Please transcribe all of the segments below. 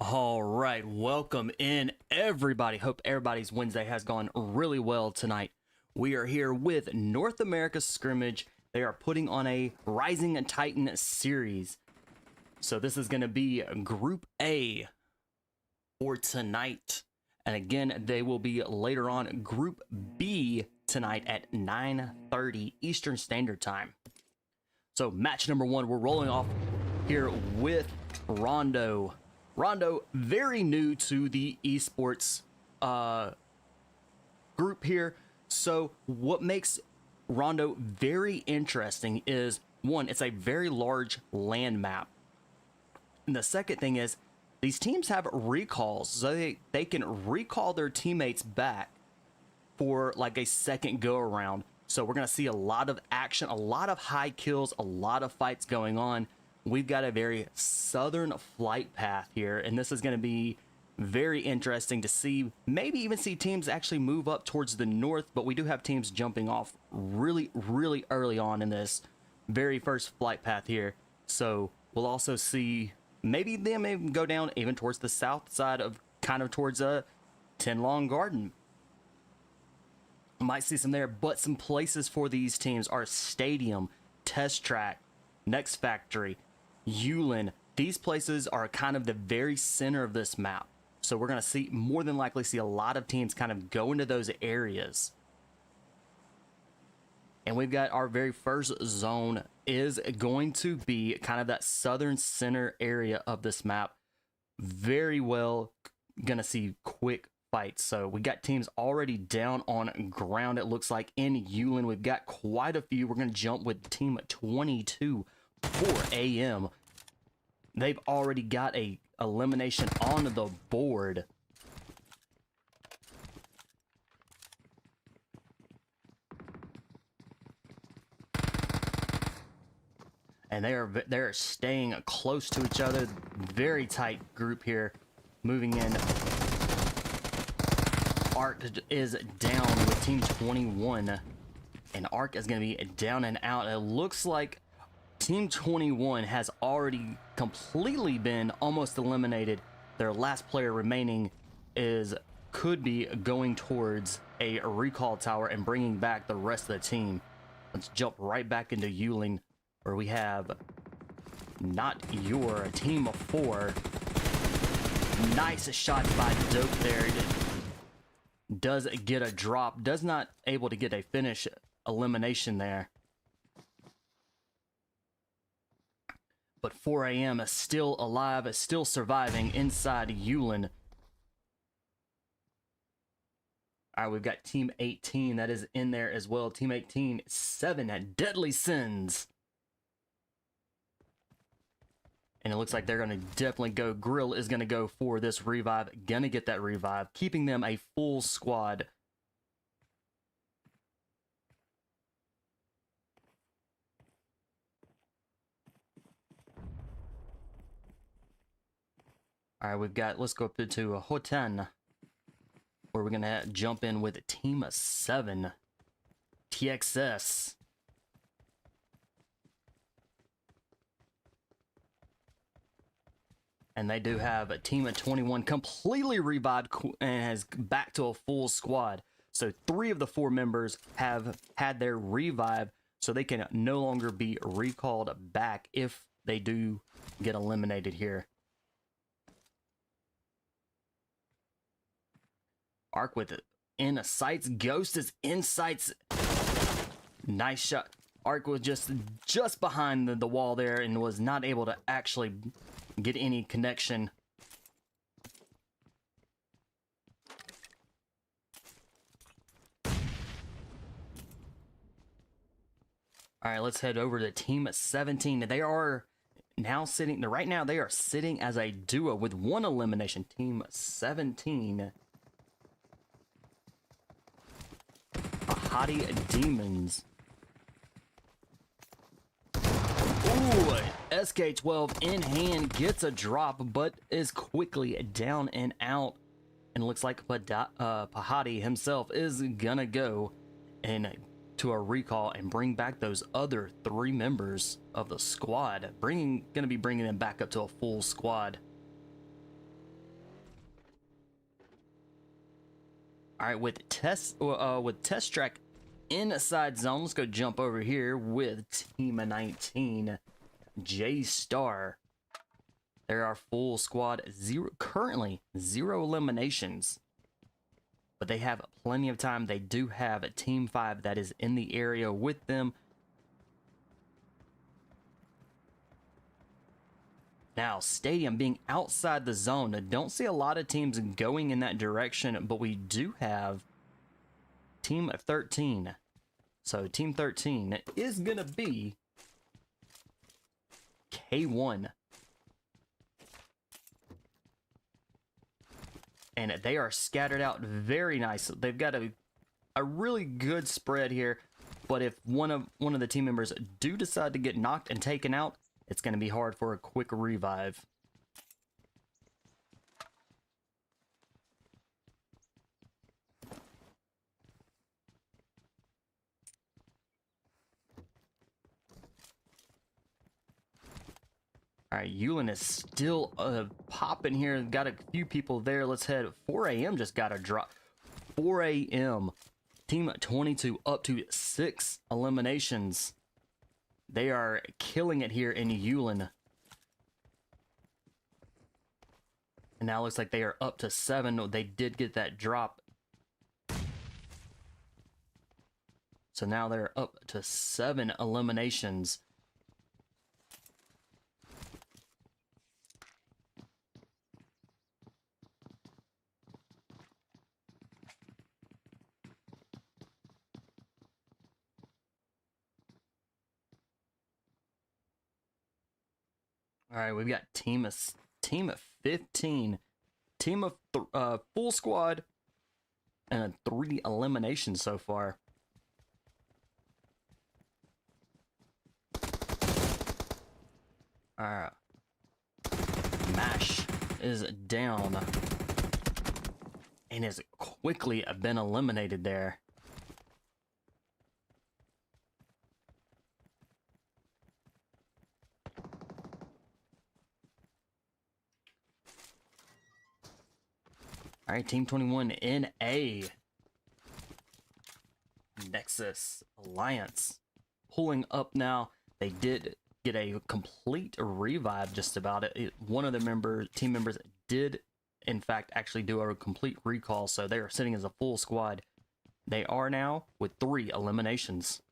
All right, welcome in everybody. Hope everybody's Wednesday has gone really well tonight. We are here with North America Scrimmage. They are putting on a Rising Titan series. So this is going to be Group A for tonight. And again, they will be later on Group B tonight at 9:30 Eastern Standard Time. So match number one, we're rolling off here with Rondo. Rondo, very new to the esports group here. So what makes Rondo very interesting is, one, it's a very large land map. And the second thing is, these teams have recalls, so they can recall their teammates back for like a second go around. So we're going to see a lot of action, a lot of high kills, a lot of fights going on. We've got a very southern flight path here, and this is going to be very interesting to see. Maybe even see teams actually move up towards the north, but we do have teams jumping off really early on in this very first flight path here. So we'll also see maybe they may go down even towards the south side of kind of towards a Tenlong Garden. Might see some there, but some places for these teams are Stadium, Test Track, Next Factory, Yulin. These places are kind of the very center of this map. So we're going to see, more than likely see a lot of teams kind of go into those areas. And we've got our very first zone is going to be kind of that southern center area of this map. Very well going to see quick fights. So we got teams already down on ground. It looks like in Yulin, we've got quite a few. We're going to jump with team 22 for AM. They've already got a elimination on the board. And they're staying close to each other. Very tight group here. Moving in. Arc is down with team 21. And Arc is going to be down and out. It looks like team 21 has already completely been almost eliminated. Their last player remaining could be going towards a recall tower and bringing back the rest of the team. Let's jump right back into Yulin, where we have Notyour, a team of 4. Nice shot by Dope there. Does get a drop, does not able to get a finish elimination there. But 4 AM is still alive, is still surviving inside Yulin. All right, we've got Team 18 that is in there as well. Team 18, 7 deadly sins. And it looks like they're going to definitely go. Grill is going to go for this revive. Going to get that revive, keeping them a full squad. All right, we've got, let's go up to Hoten, where we're going to jump in with Team 7, TXS. And they do have a Team of 21 completely revived and has back to a full squad. So 3 of the 4 members have had their revive, so they can no longer be recalled back if they do get eliminated here. Arc with it in sights. Ghost is in sights. Nice shot. Arc was just behind the wall there and was not able to actually get any connection. All right, let's head over to Team 17. They are now sitting, right now they are sitting as a duo with 1 elimination. Team 17. Pahadi Dmons. Ooh, SK12 in hand gets a drop, but is quickly down and out. And it looks like Pahadi himself is gonna go to a recall and bring back those other 3 members of the squad. Gonna be bringing them back up to a full squad. All right, with test track inside zone, let's go jump over here with Team 19, JStar. There are full squad, currently 0 eliminations, but they have plenty of time. They do have a Team 5 that is in the area with them. Now, Stadium being outside the zone, I don't see a lot of teams going in that direction, but we do have Team 13. So Team 13 is going to be K1. And they are scattered out very nice. They've got a really good spread here, but if one of the team members do decide to get knocked and taken out, it's going to be hard for a quick revive. All right, Yulin is still popping here. Got a few people there. Let's head. 4 a.m. just got a drop. 4 a.m. Team 22 up to 6 eliminations. They are killing it here in Yulin. And now it looks like they are up to 7. They did get that drop. So now they're up to 7 eliminations. All right, we've got team of 15, team of full squad, and 3 eliminations so far. All right, Mash is down and has quickly been eliminated there. All right, Team 21 NA. Nexus Alliance pulling up now. They did get a complete revive just about it. One of the team members did, in fact, actually do a complete recall, so they are sitting as a full squad. They are now with 3 eliminations.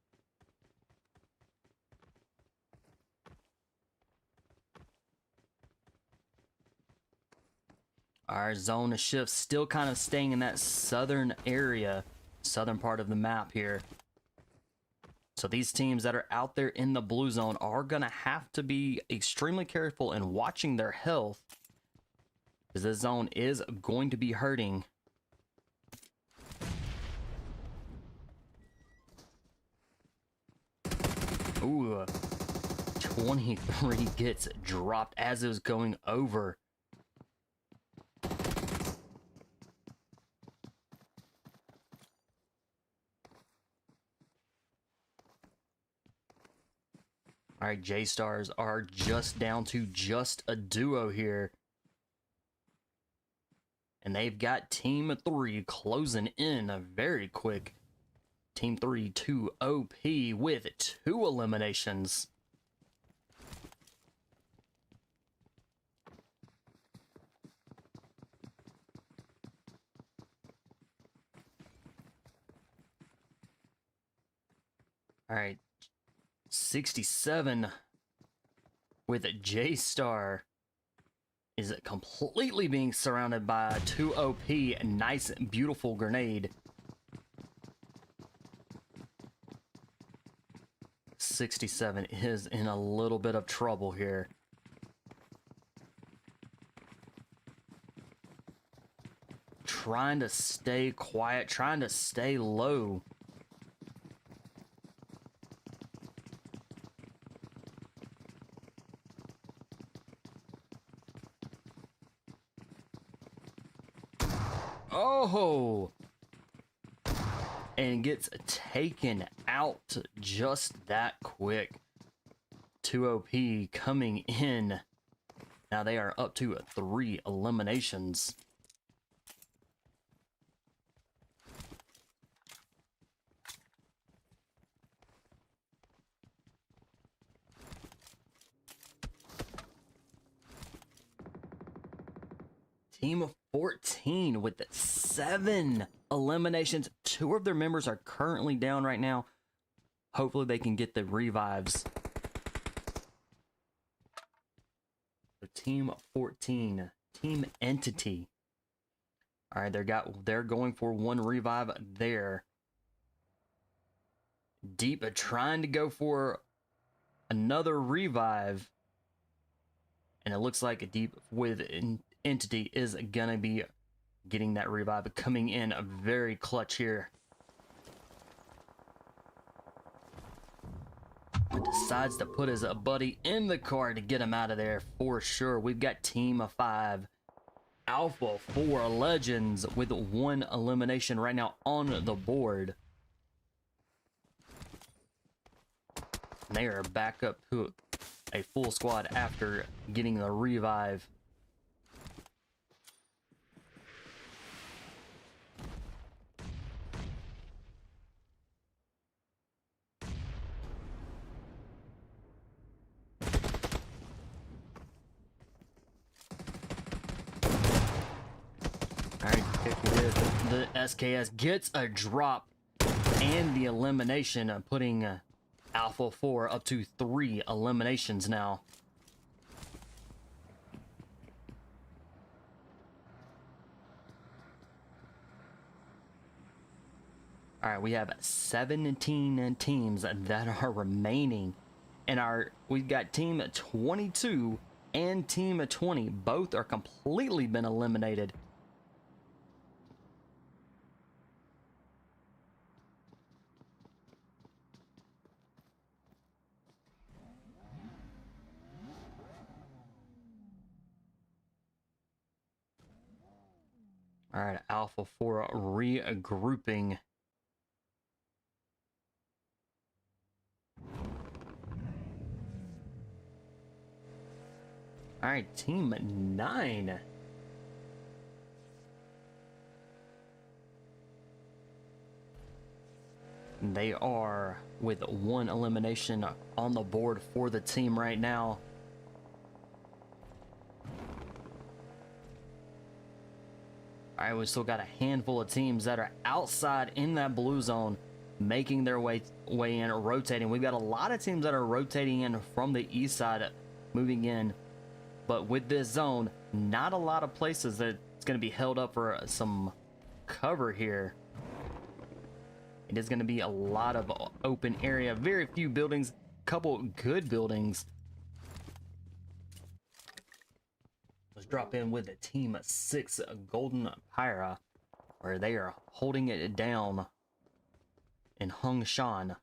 Our zone shift still kind of staying in that southern area, southern part of the map here. So these teams that are out there in the blue zone are going to have to be extremely careful in watching their health, because this zone is going to be hurting. Ooh, 23 gets dropped as it was going over. All right, JStars are just down to just a duo here. And they've got Team 3 closing in very quick. Team 3 2 OP with 2 eliminations. All right. 67 with JStar is completely being surrounded by a 2 OP. Nice, beautiful grenade. 67 is in a little bit of trouble here. Trying to stay quiet, trying to stay low. Oh! And gets taken out just that quick. 2 OP coming in. Now they are up to 3 eliminations. Team 14 with 7 eliminations. 2 of their members are currently down right now. Hopefully they can get the revives. So Team 14, Team Entity. All right, they're going for 1 revive there. Deep trying to go for another revive. And it looks like a Deep with Entity is gonna be getting that revive, coming in a very clutch here. Decides to put his buddy in the car to get him out of there for sure. We've got Team 5 Alpha 4 Legends with 1 elimination right now on the board. And they are back up to a full squad after getting the revive. Alright, the SKS gets a drop and the elimination, putting Alpha 4 up to 3 eliminations now. Alright, we have 17 teams that are remaining. And we've got Team 22 and Team 20. Both are completely been eliminated. All right, Alpha 4 regrouping. All right, Team 9. They are with 1 elimination on the board for the team right now. All right, we still got a handful of teams that are outside in that blue zone, making their way in, rotating. We've got a lot of teams that are rotating in from the east side, moving in. But with this zone, not a lot of places that it's going to be held up for some cover here. It is going to be a lot of open area, very few buildings, couple good buildings. Let's drop in with a team 6 Golden Phyra, where they are holding it down in Hung Shan.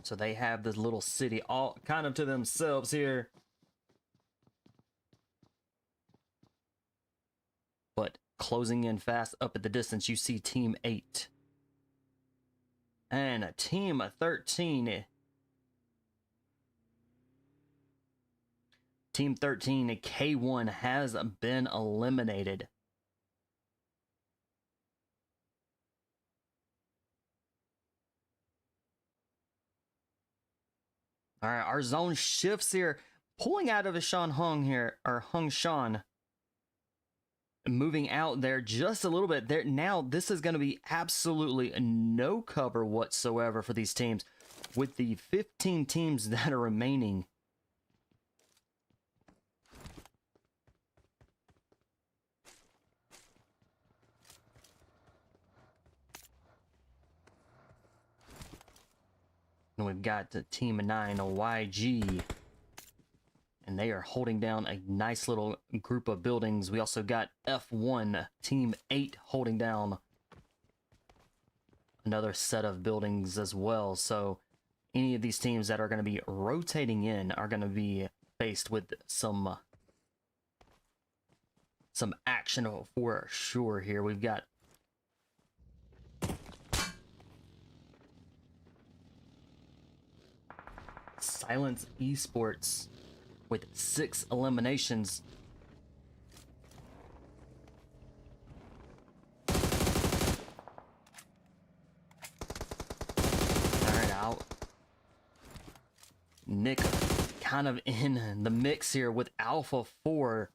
So they have this little city all kind of to themselves here. But closing in fast up at the distance, you see Team 8. And Team 13. Team 13, K1, has been eliminated. All right, our zone shifts here, pulling out of a Shan Hung here, or Hung Shan. Moving out there just a little bit there. Now this is going to be absolutely no cover whatsoever for these teams, with the 15 teams that are remaining. And we've got the Team 9, YG. And they are holding down a nice little group of buildings. We also got F1, Team 8, holding down another set of buildings as well. So any of these teams that are going to be rotating in are going to be faced with some action for sure here. We've got Silence Esports with 6 eliminations. Alright, out. Nick kind of in the mix here with Alpha 4.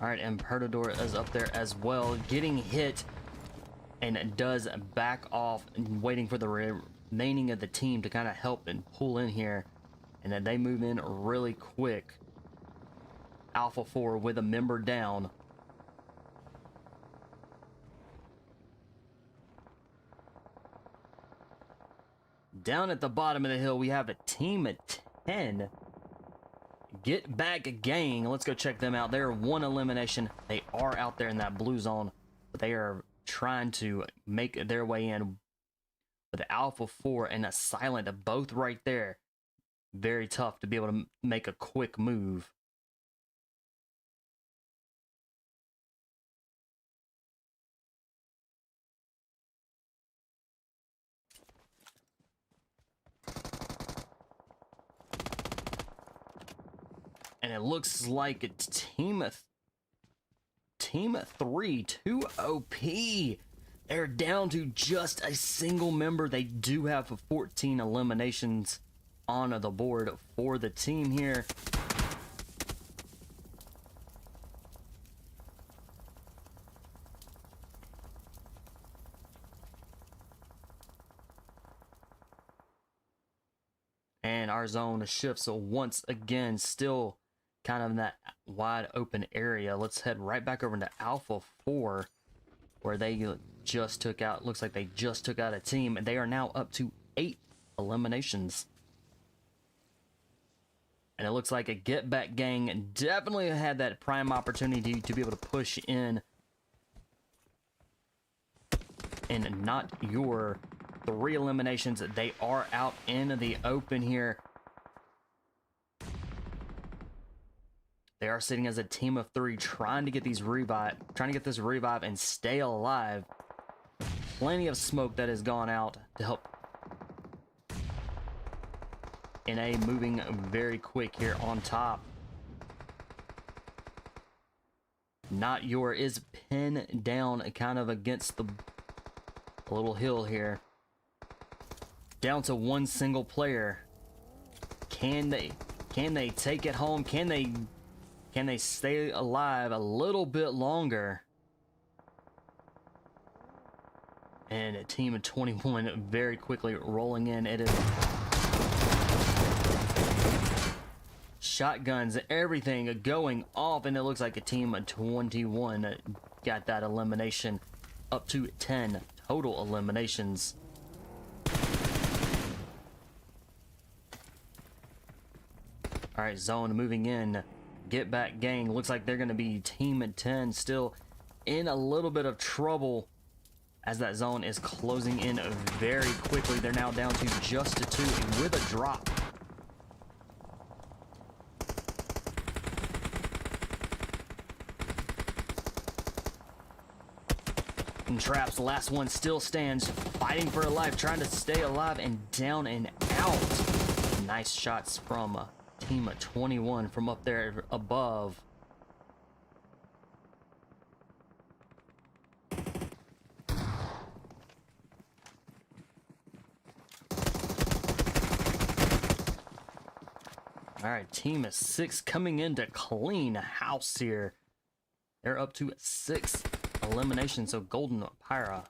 All right, and Predator is up there as well, getting hit, and does back off and waiting for the remaining of the team to kind of help and pull in here, and then they move in really quick. Alpha 4 with a member down. Down at the bottom of the hill, we have a team at 10. Get Back Gang. Let's go check them out. They're 1 elimination. They are out there in that blue zone, but they are trying to make their way in with Alpha 4 and a Silent, both right there. Very tough to be able to make a quick move. And it looks like it's Team 3, 2 OP. They're down to just a single member. They do have 14 eliminations on the board for the team here. And our zone shifts once again, still kind of in that wide open area. Let's head right back over into Alpha 4, where they just took out, looks like they just took out a team, and they are now up to 8 eliminations. And it looks like a Get Back Gang definitely had that prime opportunity to be able to push in. And Notyour, 3 eliminations. They are out in the open here. They are sitting as a team of 3, trying to get this revive and stay alive. Plenty of smoke that has gone out to help NA moving very quick here on top. Notyour is pinned down kind of against the little hill here. Down to 1 single player. Can they take it home? Can they Can they stay alive a little bit longer? And a team of 21 very quickly rolling in. It is shotguns, everything going off, and it looks like a team of 21 got that elimination, up to 10 total eliminations. All right, zone moving in. Get back, gang. Looks like they're going to be team 10 still in a little bit of trouble as that zone is closing in very quickly. They're now down to just a 2 with a drop. And traps, the last one still stands, fighting for a life, trying to stay alive, and down and out. Nice shots from team 21 from up there above. All right, team 6 coming in to clean house here. They're up to 6 eliminations, so golden Phyra.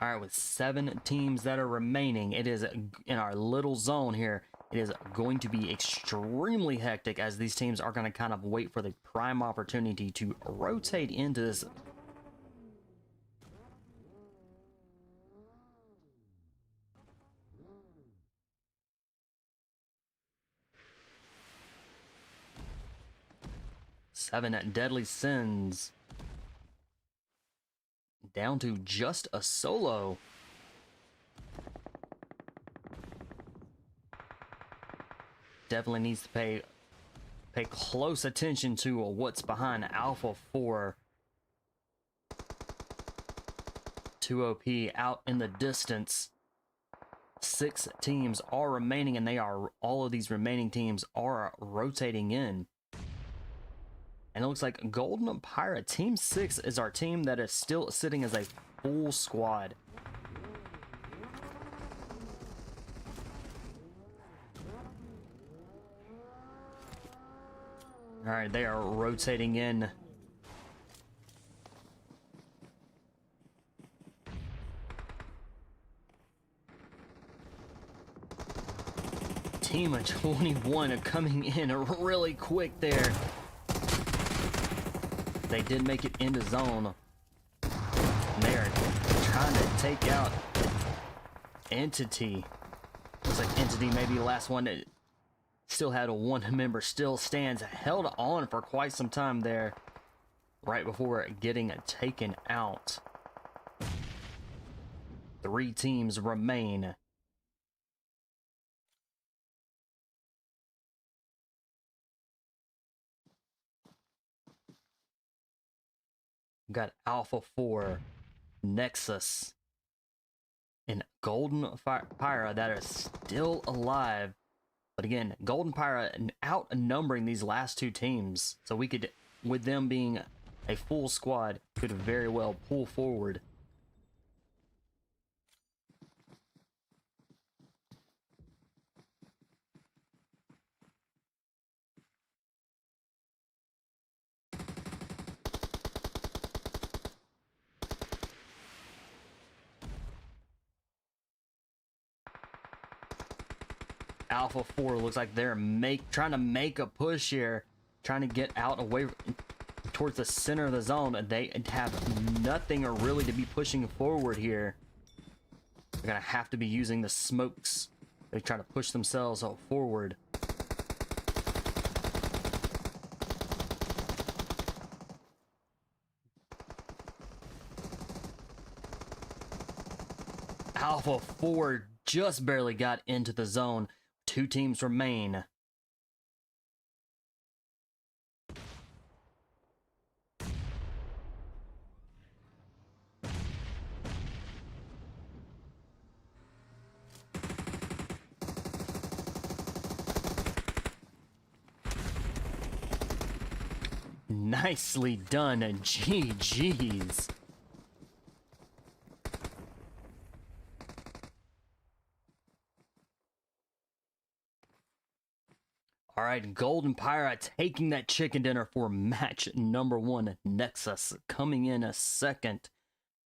All right, with 7 teams that are remaining, it is in our little zone here. It is going to be extremely hectic as these teams are going to kind of wait for the prime opportunity to rotate into this. Seven deadly sins. Down to just a solo. Definitely needs to pay close attention to what's behind Alpha 4. 2OP out in the distance. 6 teams are remaining, and all of these remaining teams are rotating in. And it looks like golden Phyra, team 6 is our team that is still sitting as a full squad. All right, they are rotating in. Team of 21 are coming in really quick there. They did make it into zone. And they are trying to take out Entity. Looks like Entity may be the last one that still had a 1 member, still stands, held on for quite some time there, right before getting taken out. 3 teams remain. Got Alpha 4, Nexus, and golden Phyra that are still alive. But again, golden Phyra outnumbering these last 2 teams. So we could, with them being a full squad, could very well pull forward. Alpha 4 looks like they're trying to make a push here, trying to get out away towards the center of the zone. They have nothing really to be pushing forward here. They're gonna have to be using the smokes. They try to push themselves forward. Alpha 4 just barely got into the zone. 2 teams remain. Nicely done, GG's. All right, Golden Pirate taking that chicken dinner for match number 1. Nexus coming in a second.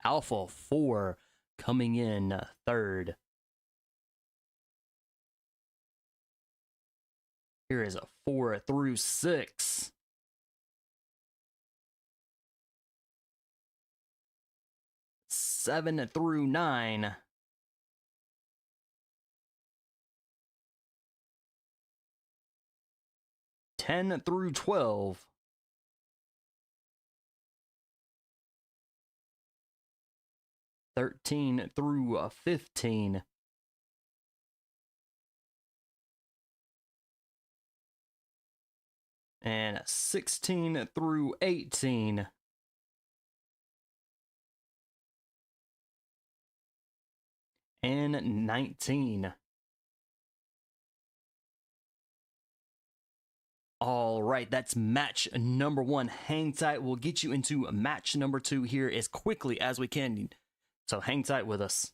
Alpha 4 coming in third. Here is a 4 through 6. Seven through 9. 10 through 12. 13 through 15. And 16 through 18. And 19. All right, that's match number 1. Hang tight. We'll get you into match number 2 here as quickly as we can. So hang tight with us.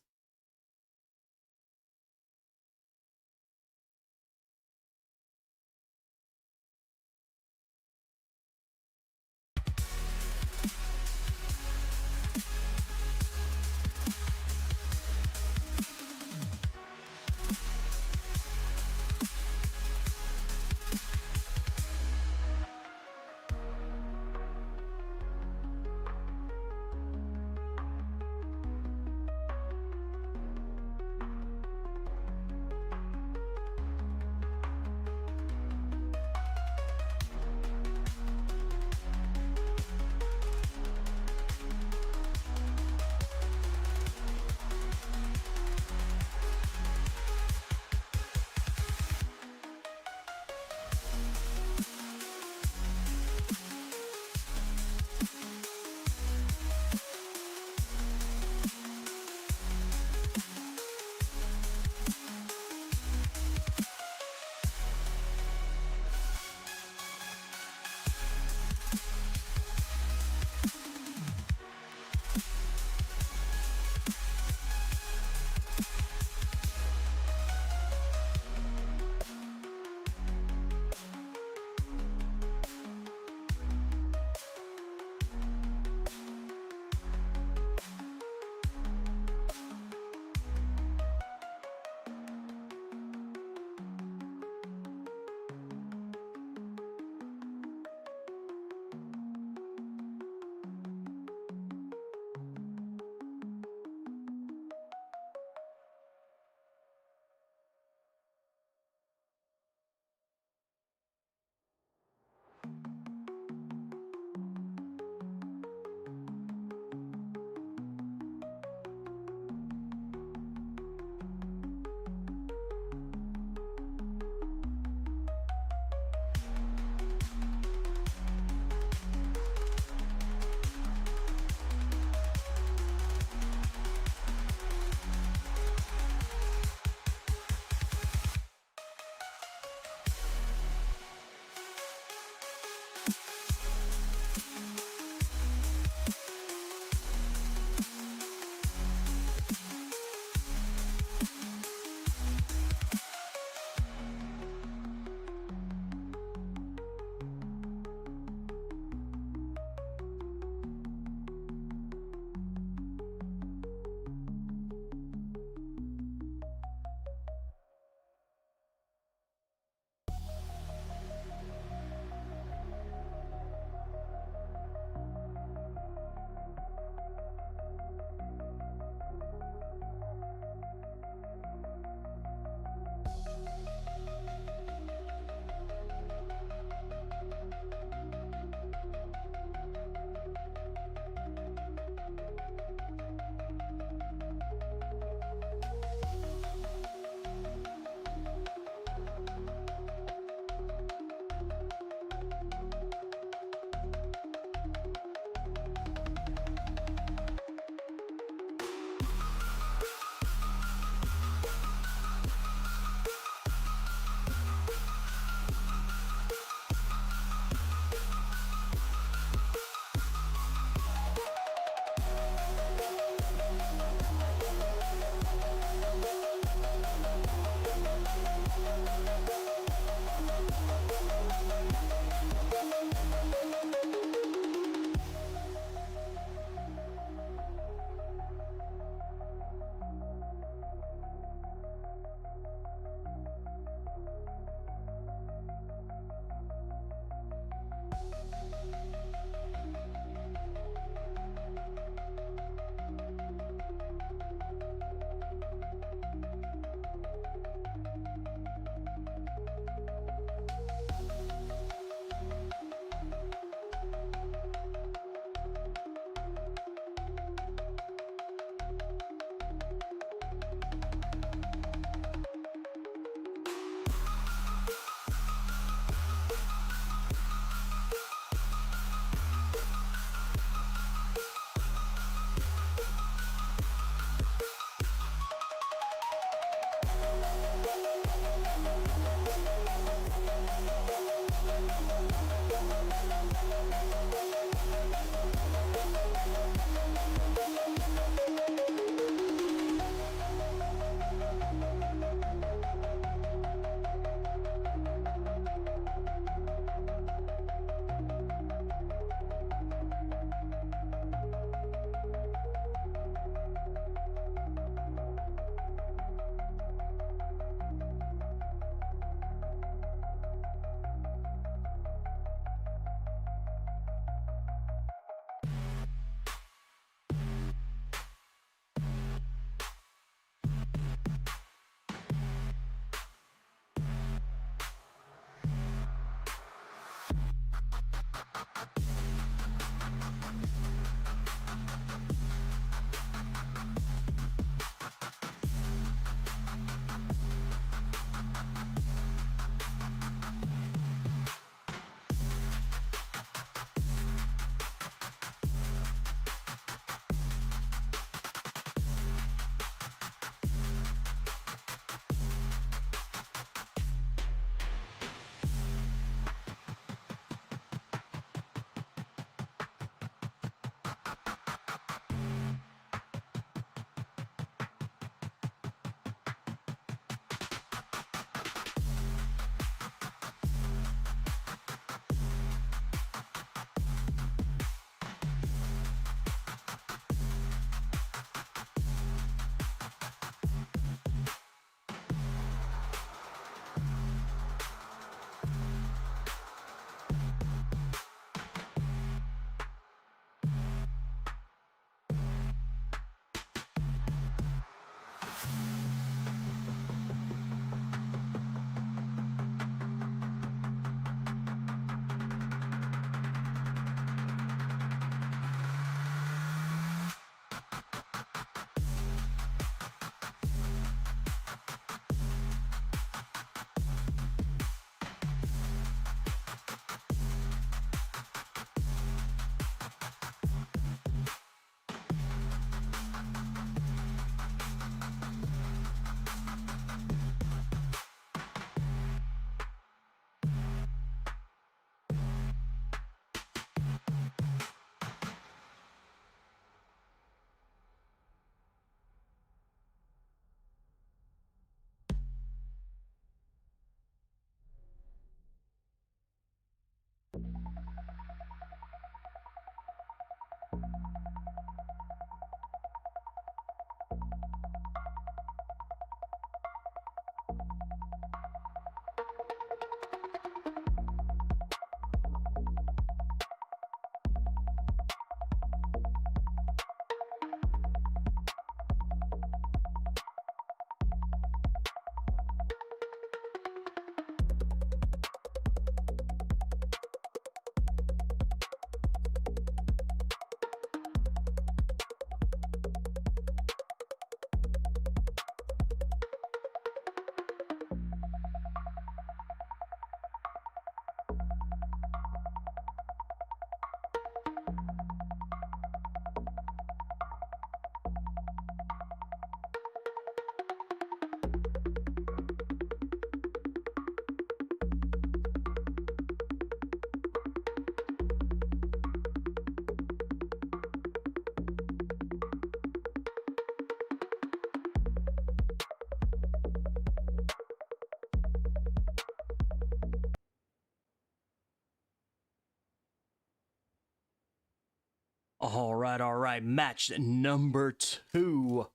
All right. Match number 2.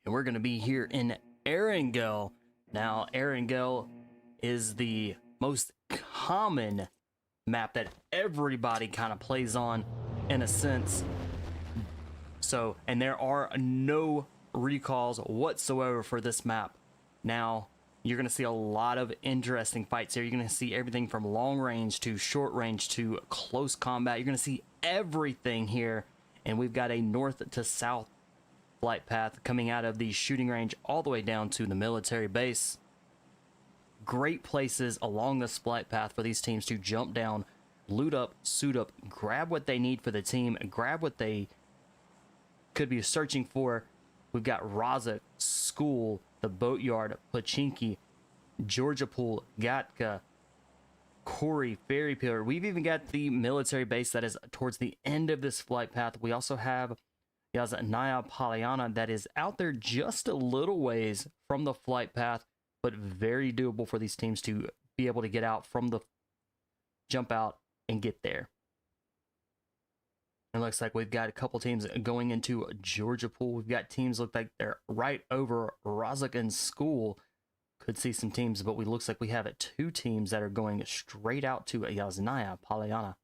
And we're going to be here in Arenale. Now, Arenale is the most common map that everybody kind of plays on in a sense. So, and there are no recalls whatsoever for this map. Now, you're going to see a lot of interesting fights here. You're going to see everything from long range to short range to close combat. You're going to see everything here. And we've got a north to south flight path coming out of the shooting range all the way down to the military base. Great places along this flight path for these teams to jump down, loot up, suit up, grab what they need for the team, grab what they could be searching for. We've got Raza, School, the Boatyard, Pachinki, Georgia Pool, Gatka, Corey, Ferry Pillar. We've even got the military base that is towards the end of this flight path. We also have YamnaGlazers Polyana that is out there just a little ways from the flight path, but very doable for these teams to be able to get out from the jump out and get there. It looks like we've got a couple teams going into Georgia Pool. We've got teams look like they're right over Razak and School. Could see some teams, but we looks like we have 2 teams that are going straight out to YamnaGlazers Polyana.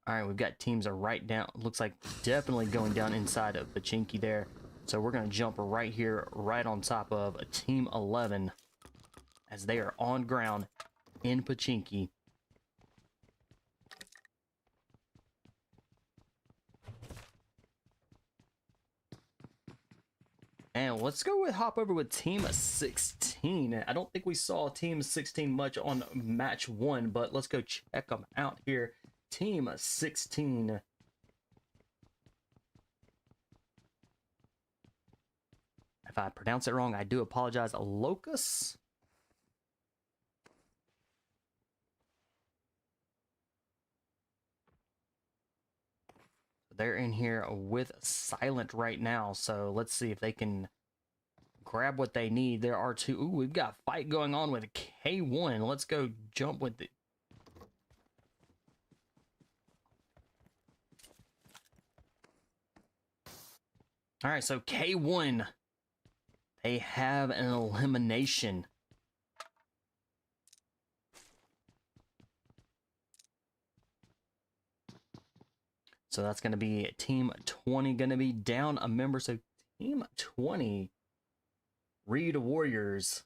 All right, we've got teams are right down. Looks like definitely going down inside of Pachinki there. So we're going to jump right here, right on top of Team 11 as they are on ground in Pachinki. And let's go with hop over with Team 16. I don't think we saw Team 16 much on match 1, but let's go check them out here. Team 16. If I pronounce it wrong, I do apologize. LOCSE. They're in here with Silent right now, so let's see if they can grab what they need. There are 2. Ooh, we've got a fight going on with K1. Let's go jump with it. All right, so K1, they have an elimination. So that's going to be Team 20 going to be down a member. So Team 20, Reed Warriors.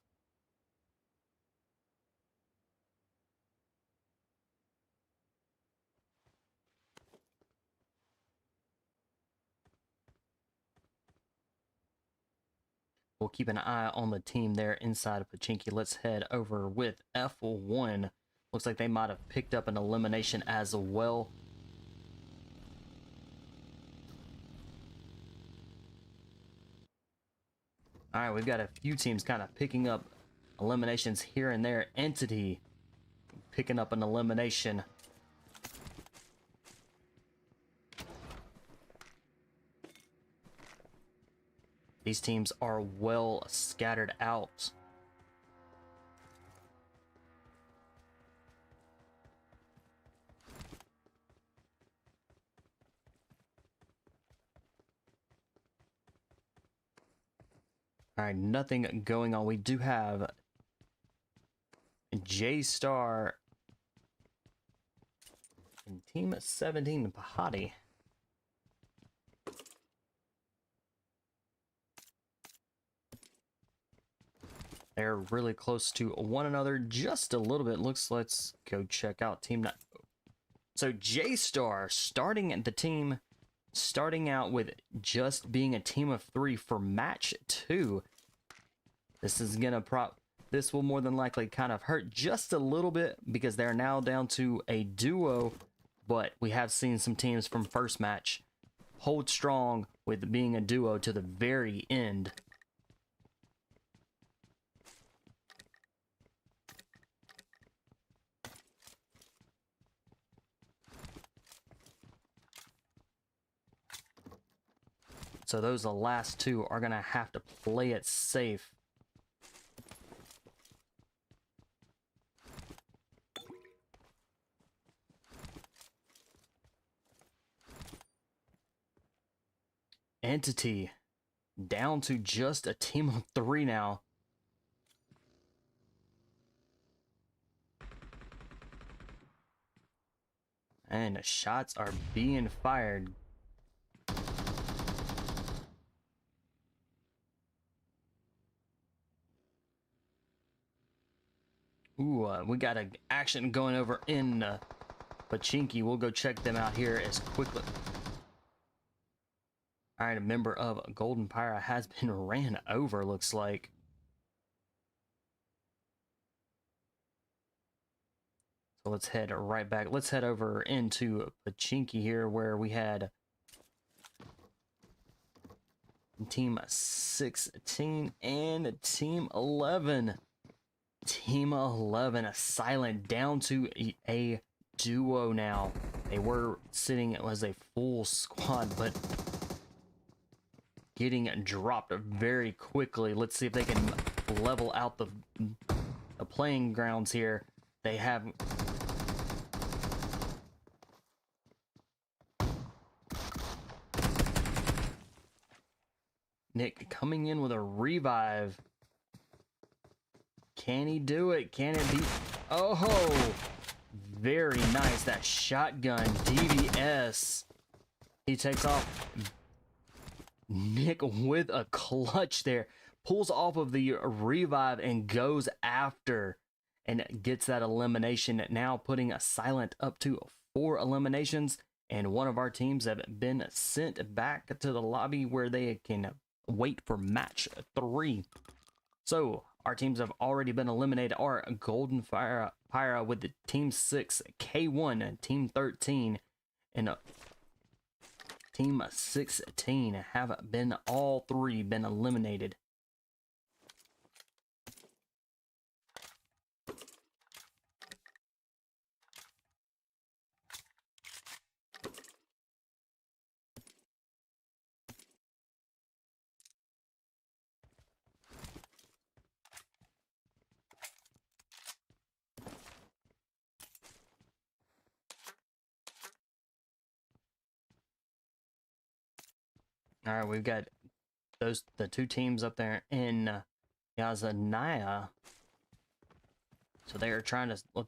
We'll keep an eye on the team there inside of Pachinki. Let's head over with F1. Looks like they might have picked up an elimination as well. All right, we've got a few teams kind of picking up eliminations here and there. Entity picking up an elimination. These teams are well scattered out. All right, nothing going on. We do have JStar and Team 17 Pahadi. They're really close to one another, just a little bit. Let's go check out Team 9. So JStar starting out with just being a team of 3 for match 2. This will more than likely kind of hurt just a little bit because they're now down to a duo, but we have seen some teams from first match hold strong with being a duo to the very end. So those the last two are gonna have to play it safe. Entity down to just a team of 3 now. And shots are being fired. Ooh, we got an action going over in Pachinki. We'll go check them out here as quickly. All right, a member of Golden Phyra has been ran over, looks like. So let's head right back. Let's head over into Pachinki here where we had Team 16 and Team 11. Team 11, a silent down to a duo now. They were sitting as a full squad, but getting dropped very quickly. Let's see if they can level out the playing grounds here. They have... Nick coming in with a revive. Can he do it? Can it be? Oh, very nice. That shotgun DBS. He takes off. Nick with a clutch there. Pulls off of the revive and goes after and gets that elimination. Now putting a silent up to 4 eliminations. And one of our teams have been sent back to the lobby where they can wait for match 3. So our teams have already been eliminated. Our Golden Phyra with the Team 6, K1, Team 13, and Team 16 have been all 3 been eliminated. All right, we've got the 2 teams up there in Yazanaya. So they are trying to look.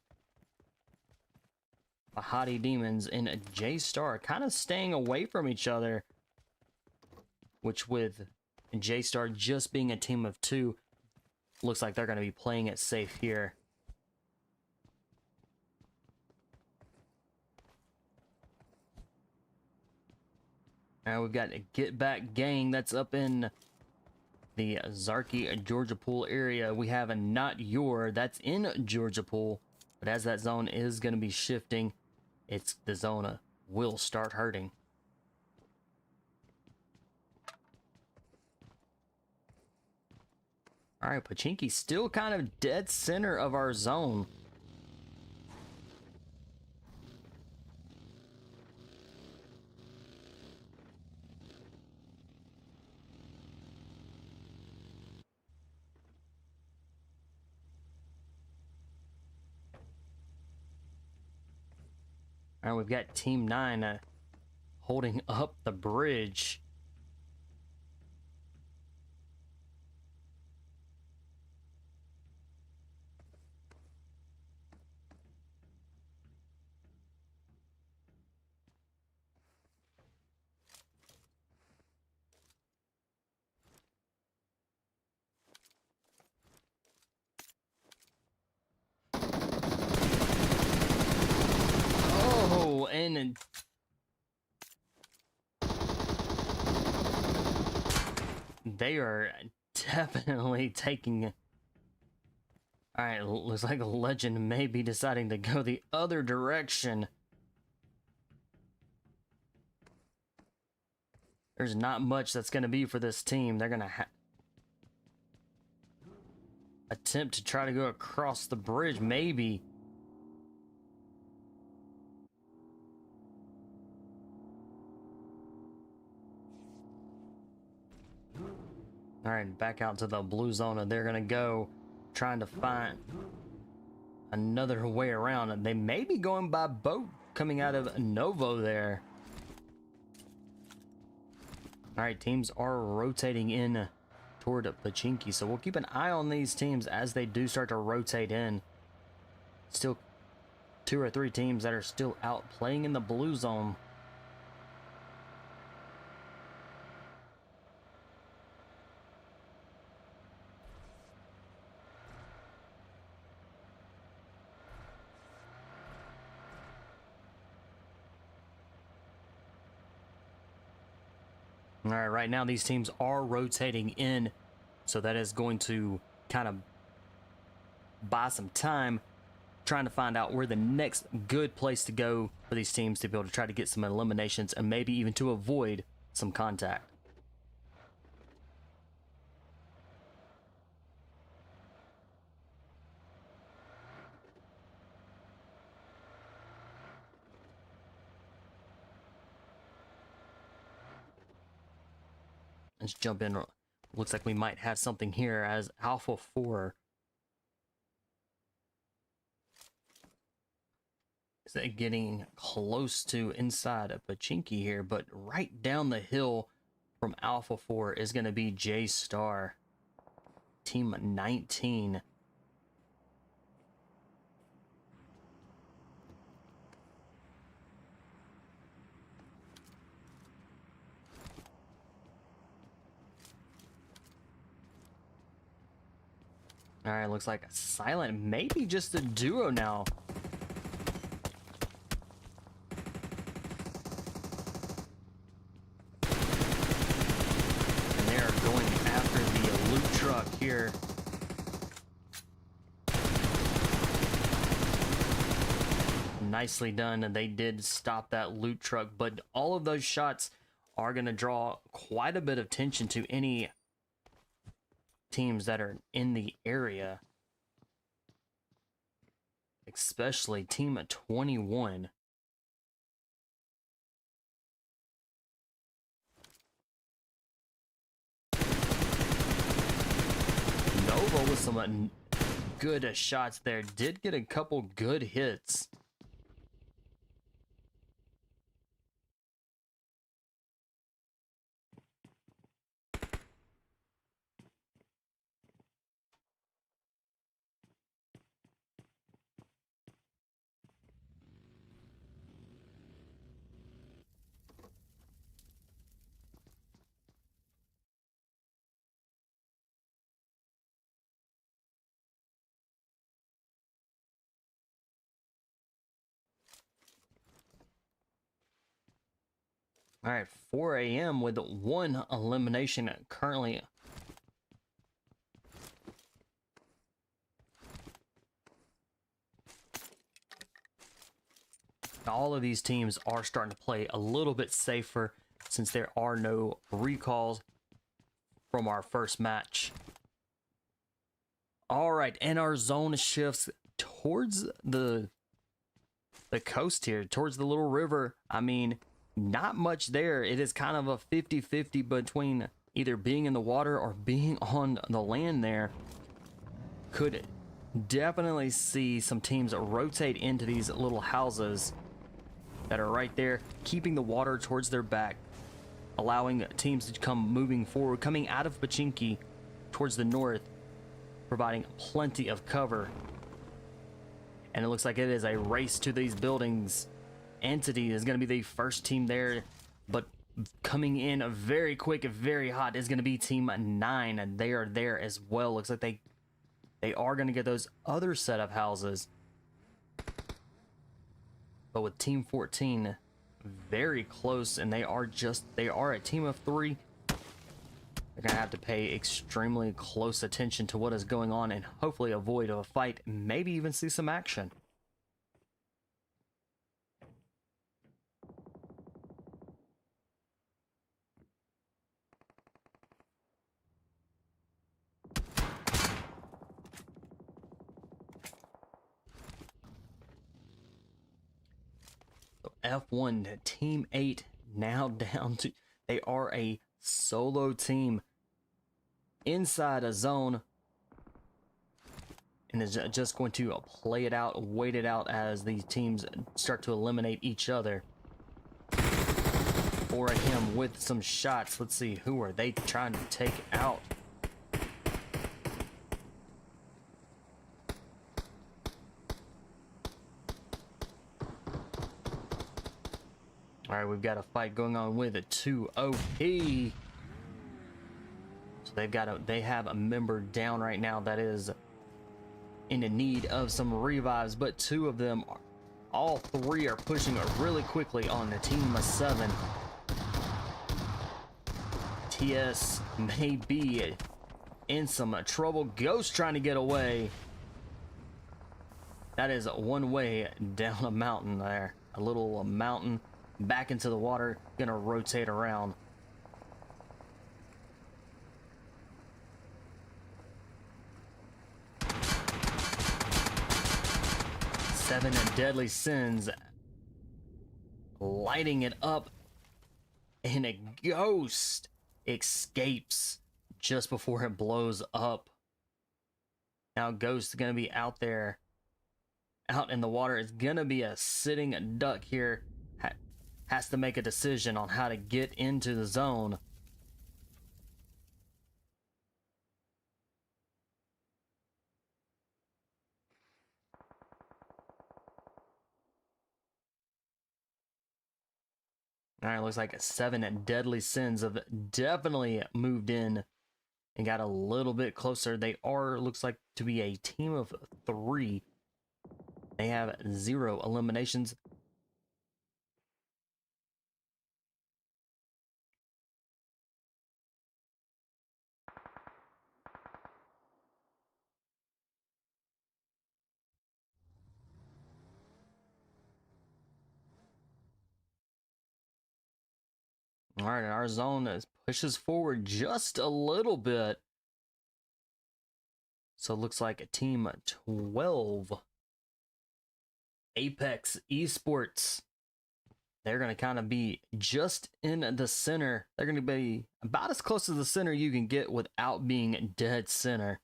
Pahadi Dmons and JStar kind of staying away from each other, which with JStar just being a team of 2, looks like they're going to be playing it safe here. Now we've got a Get Back Gang that's up in the Zarki, Georgia Pool area. We have a Notyour that's in Georgia Pool, but as that zone is going to be shifting, the zone will start hurting. All right, Pachinki still kind of dead center of our zone. All right, we've got Team 9 holding up the bridge. Oh, and they are definitely taking... All right, looks like a Legend may be deciding to go the other direction. There's not much that's going to be for this team. They're going to attempt to try to go across the bridge, maybe. All right, back out to the blue zone, and they're going to go trying to find another way around. And they may be going by boat coming out of Novo there. All right, teams are rotating in toward Pachinki, so we'll keep an eye on these teams as they do start to rotate in. Still 2 or 3 teams that are still out playing in the blue zone. All right, right now these teams are rotating in, so that is going to kind of buy some time trying to find out where the next good place to go for these teams to be able to try to get some eliminations and maybe even to avoid some contact. Let's jump in. Looks like we might have something here as Alpha 4 is getting close to inside of Pachinki here, but right down the hill from Alpha 4 is going to be JStar, Team 19. All right, looks like Silent, maybe just a duo now. And they are going after the loot truck here. Nicely done, and they did stop that loot truck, but all of those shots are going to draw quite a bit of attention to any teams that are in the area, especially Team 21. Nova with some good shots there, did get a couple good hits. All right, 4 a.m. with 1 elimination currently. All of these teams are starting to play a little bit safer since there are no recalls from our first match. All right, and our zone shifts towards the coast here, towards the little river. I mean, not much there. It is kind of a 50-50 between either being in the water or being on the land there. Could definitely see some teams rotate into these little houses. that are right there, keeping the water towards their back, allowing teams to come moving forward, coming out of Pachinki towards the north, providing plenty of cover. And it looks like it is a race to these buildings. Entity is going to be the first team there, but coming in very quick and very hot is going to be Team 9, and they are there as well. Looks like they are going to get those other set of houses. But with Team 14 very close, and they are a team of 3. They're going to have to pay extremely close attention to what is going on and hopefully avoid a fight, maybe even see some action. So F1 Team 8 now down to, they are a solo team inside a zone, and is just going to play it out, wait it out as these teams start to eliminate each other. Or him with some shots. Let's see, who are they trying to take out? All right, we've got a fight going on with a 2OP. So they have a member down right now that is in the need of some revives, but two of them, all three are pushing really quickly on the Team 7. TS may be in some trouble. Ghost trying to get away. That is one way down a mountain there. A little mountain back into the water, gonna rotate around. Seven Deadly Sins lighting it up, and a Ghost escapes just before it blows up. Now Ghost is gonna be out there, out in the water. It's gonna be a sitting duck here. Has to make a decision on how to get into the zone. All right, looks like 7 Deadly Sins have definitely moved in and got a little bit closer. They are, looks like, to be a team of 3. They have 0 eliminations. All right, our zone pushes forward just a little bit. So it looks like a Team 12, AESx Esports, they're going to kind of be just in the center. They're going to be about as close to the center you can get without being dead center,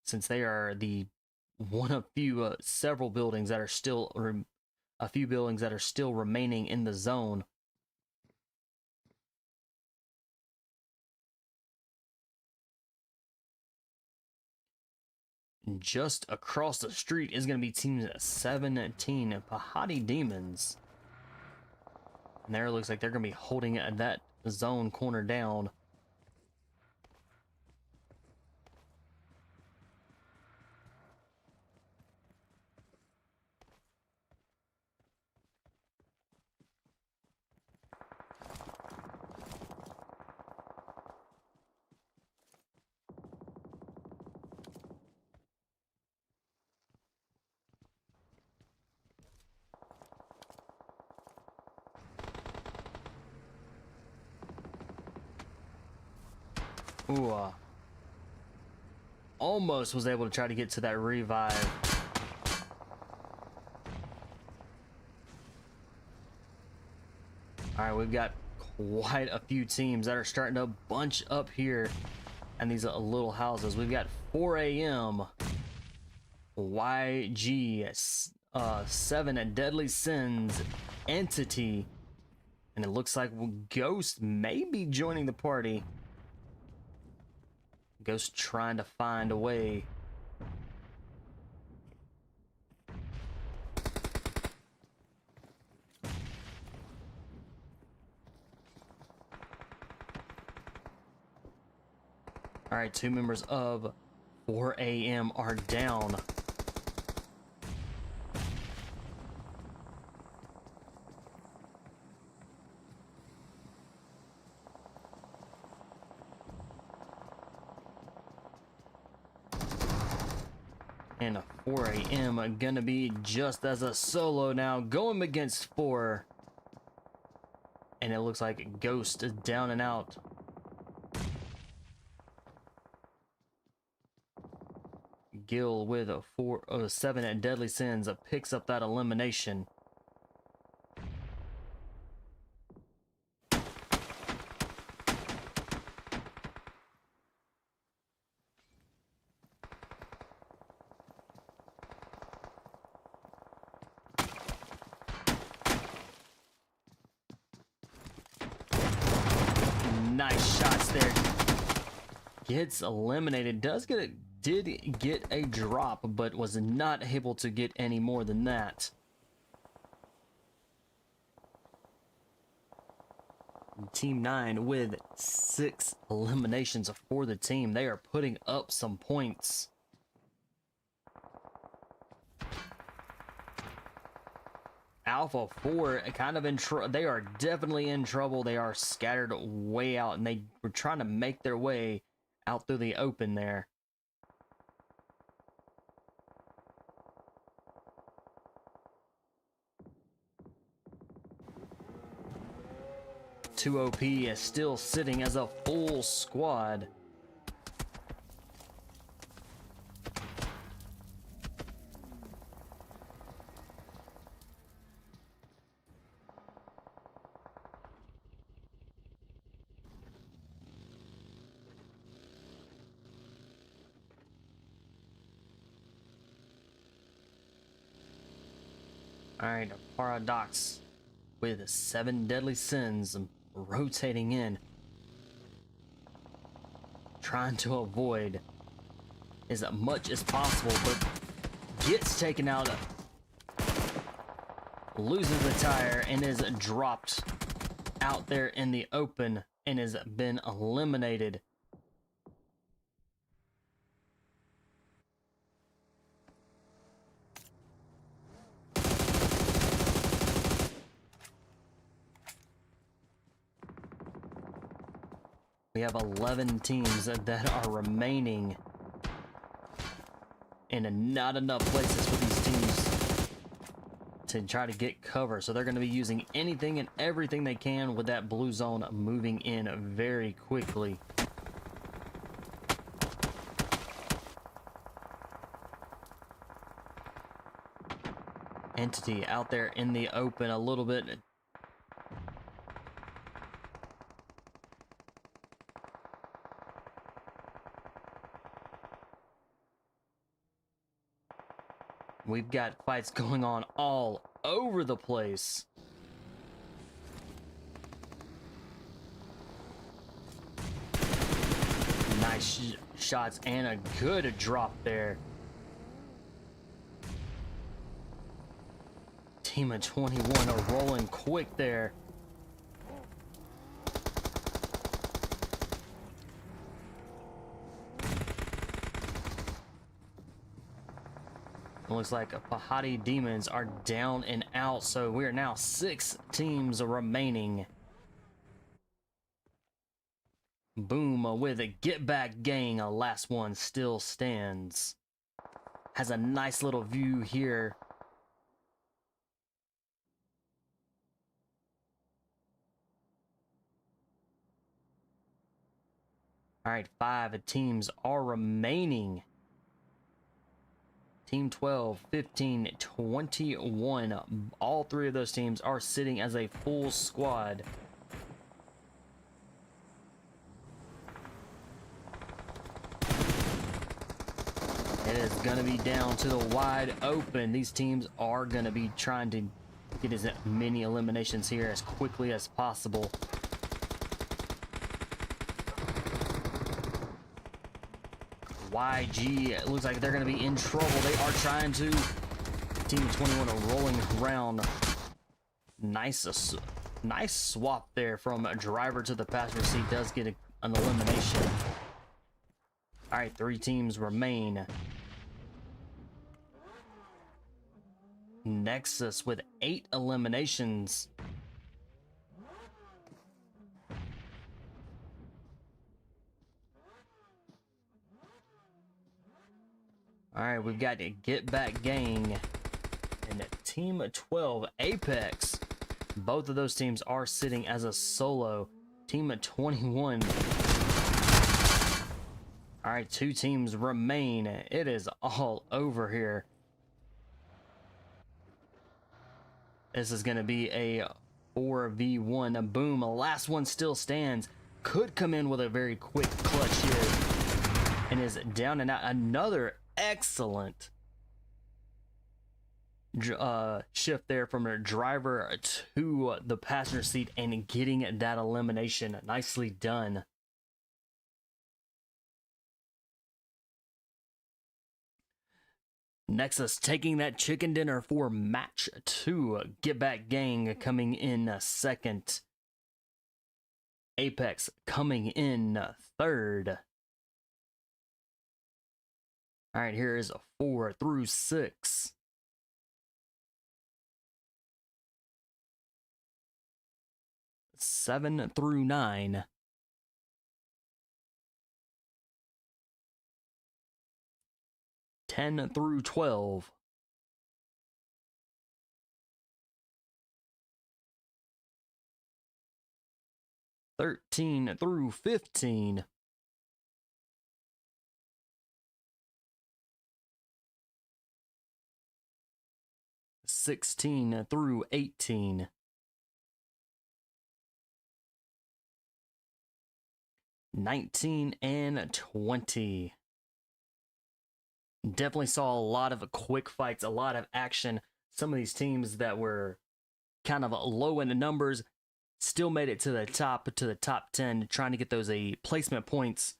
since they are the one of few several buildings that are still, a few buildings that are still remaining in the zone. Just across the street is going to be Team 17, Pahadi Dmons. And there it looks like they're going to be holding that zone corner down. Ooh, almost was able to try to get to that revive. All right, we've got quite a few teams that are starting to bunch up here in these little houses. We've got 4 AM, YG, 7 Deadly Sins entity, and it looks like Ghost may be joining the party. Ghost trying to find a way. All right, 2 members of 4 AM are down. And 4 AM gonna be just as a solo now, going against 4. And it looks like Ghost is down and out. Gil with a 7 Deadly Sins picks up that elimination. Nice shots there. Gets eliminated. Did get a drop, but was not able to get any more than that. Team 9 with 6 eliminations for the team. They are putting up some points. Alpha 4 kind of in trouble. They are definitely in trouble. They are scattered way out, and they were trying to make their way out through the open there. OP is still sitting as a full squad. All right, Paradox with 7 Deadly Sins rotating in, trying to avoid as much as possible, but gets taken out, loses the tire, and is dropped out there in the open and has been eliminated. We have 11 teams that are remaining, and not enough places for these teams to try to get cover. So they're going to be using anything and everything they can with that blue zone moving in very quickly. Entity out there in the open a little bit. We've got fights going on all over the place. Nice shots and a good drop there. Team of 21 are rolling quick there. Looks like Pahadi Dmons are down and out, so we are now 6 teams remaining. Boom with a get back gang, a last one still stands. Has a nice little view here. All right, 5 teams are remaining. Team 12, 15, 21. All 3 of those teams are sitting as a full squad. It is going to be down to the wide open. These teams are going to be trying to get as many eliminations here as quickly as possible. YG, it looks like they're going to be in trouble. They are trying to. Team 21 are rolling around. Nice swap there from a driver to the passenger seat. Does get an elimination. All right, 3 teams remain. Nexus with 8 eliminations. All right, we've got a Get Back Gang and Team 12 AESx. Both of those teams are sitting as a solo. Team 21. All right, 2 teams remain. It is all over here. This is going to be a 4v1. Boom, last one still stands. Could come in with a very quick clutch here. And is down and out. Another excellent shift there from a driver to the passenger seat and getting that elimination. Nicely done. Nexus taking that chicken dinner for match 2. Get Back Gang coming in second. AESx coming in third. All right, here is 4 through 6. Seven through 9. 10 through 12. 13 through 15. 16 through 18. 19 and 20. Definitely saw a lot of quick fights, a lot of action. Some of these teams that were kind of low in the numbers still made it to the top 10, trying to get those placement points.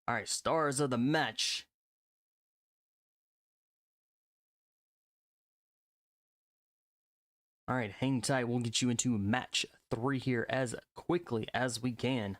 All right, stars of the match. All right, hang tight. We'll get you into match 3 here as quickly as we can.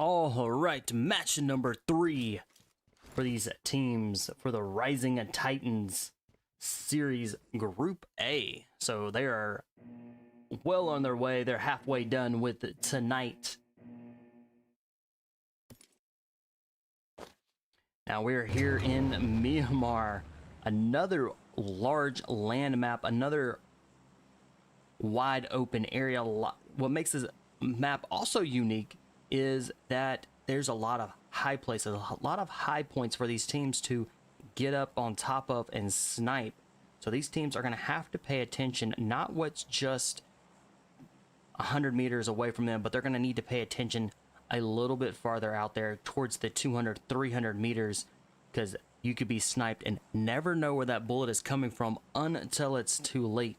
All right, match number 3 for these teams for the Rising Titans Series Group A. So they are well on their way. They're halfway done with tonight. Now we're here in Myamar, another large land map, another wide open area. What makes this map also unique is that there's a lot of high places, a lot of high points for these teams to get up on top of and snipe. So these teams are going to have to pay attention, not what's just 100 meters away from them, but they're going to need to pay attention a little bit farther out there towards the 200, 300 meters, because you could be sniped and never know where that bullet is coming from until it's too late.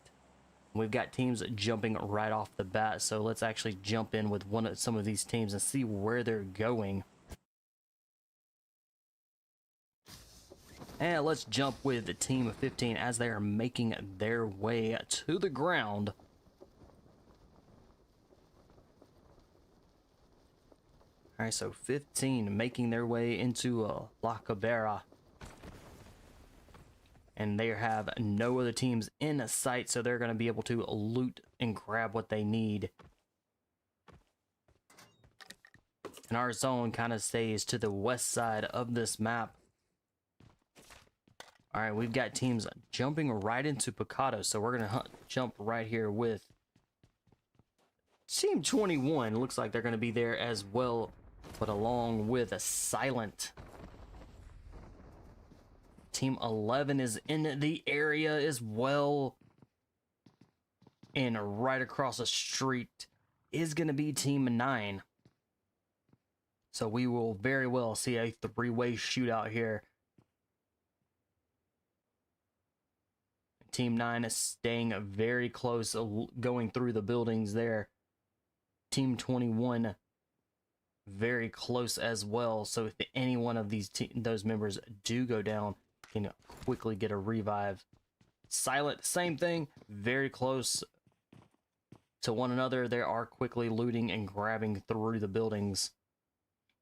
We've got teams jumping right off the bat, so let's actually jump in with some of these teams and see where they're going. And let's jump with the team of 15 as they are making their way to the ground. All right, so 15 making their way into LOCSE. And they have no other teams in sight, so they're going to be able to loot and grab what they need. And our zone kind of stays to the west side of this map. All right, we've got teams jumping right into Picado, so we're going to jump right here with Team 21. Looks like they're going to be there as well, but along with a Silent. Team 11 is in the area as well. And right across the street is going to be Team 9. So we will very well see a 3-way shootout here. Team 9 is staying very close, going through the buildings there. Team 21 very close as well. So if any one of those members do go down, can quickly get a revive. Silent, same thing, very close to one another. They are quickly looting and grabbing through the buildings.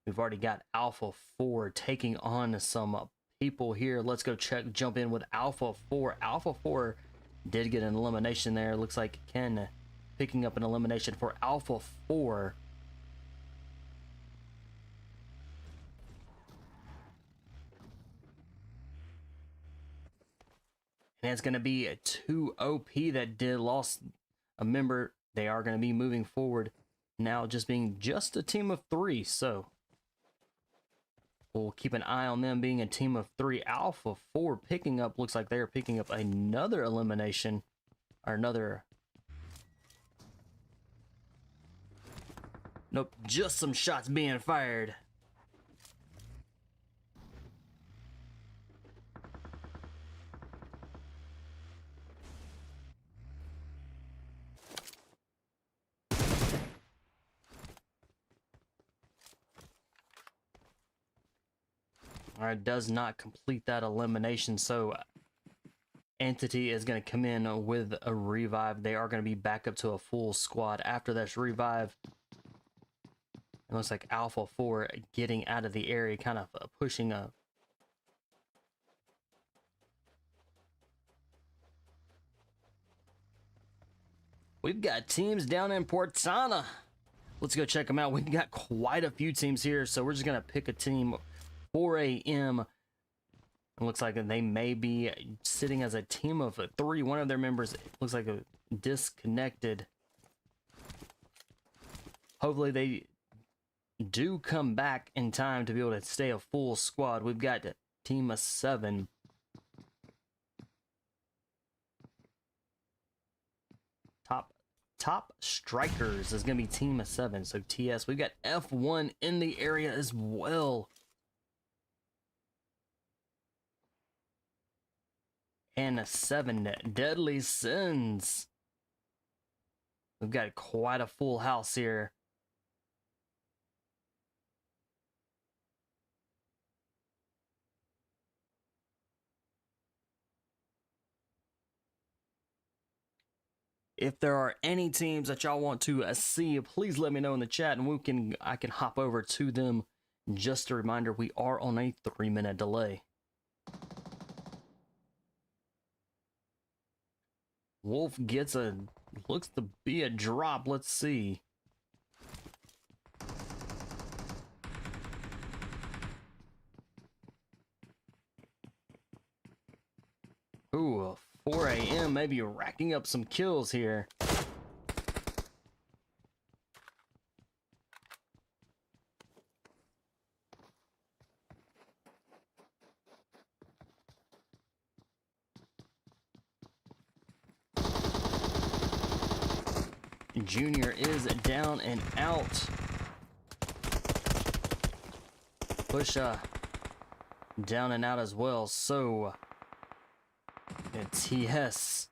We've already got Alpha 4 taking on some people here. Let's go jump in with Alpha 4. Alpha 4 did get an elimination there. Looks like Ken picking up an elimination for Alpha 4. And it's going to be a 2 OP that lost a member. They are going to be moving forward now, just being just a team of 3. So we'll keep an eye on them being a team of 3. Alpha 4 picking up, looks like they're picking up another elimination, or another. Nope, just some shots being fired. Alright, does not complete that elimination, so Entity is going to come in with a revive. They are going to be back up to a full squad after this revive. It looks like Alpha 4 getting out of the area, kind of pushing up. We've got teams down in Portana. Let's go check them out. We've got quite a few teams here, so we're just going to pick a team. 4 a.m. It looks like they may be sitting as a team of 3. One of their members looks like a disconnected. Hopefully they do come back in time to be able to stay a full squad. We've got team of 7. TOPxSTRIKERZ is going to be team of 7. So TS. We've got F1 in the area as well. And 7 Deadly Sins. We've got quite a full house here. If there are any teams that y'all want to see, please let me know in the chat, and I can hop over to them. Just a reminder, we are on a 3-minute delay. Wolf gets looks to be a drop. Let's see. Ooh, 4 a.m. maybe racking up some kills here. Junior is down and out. Push down and out as well. So TS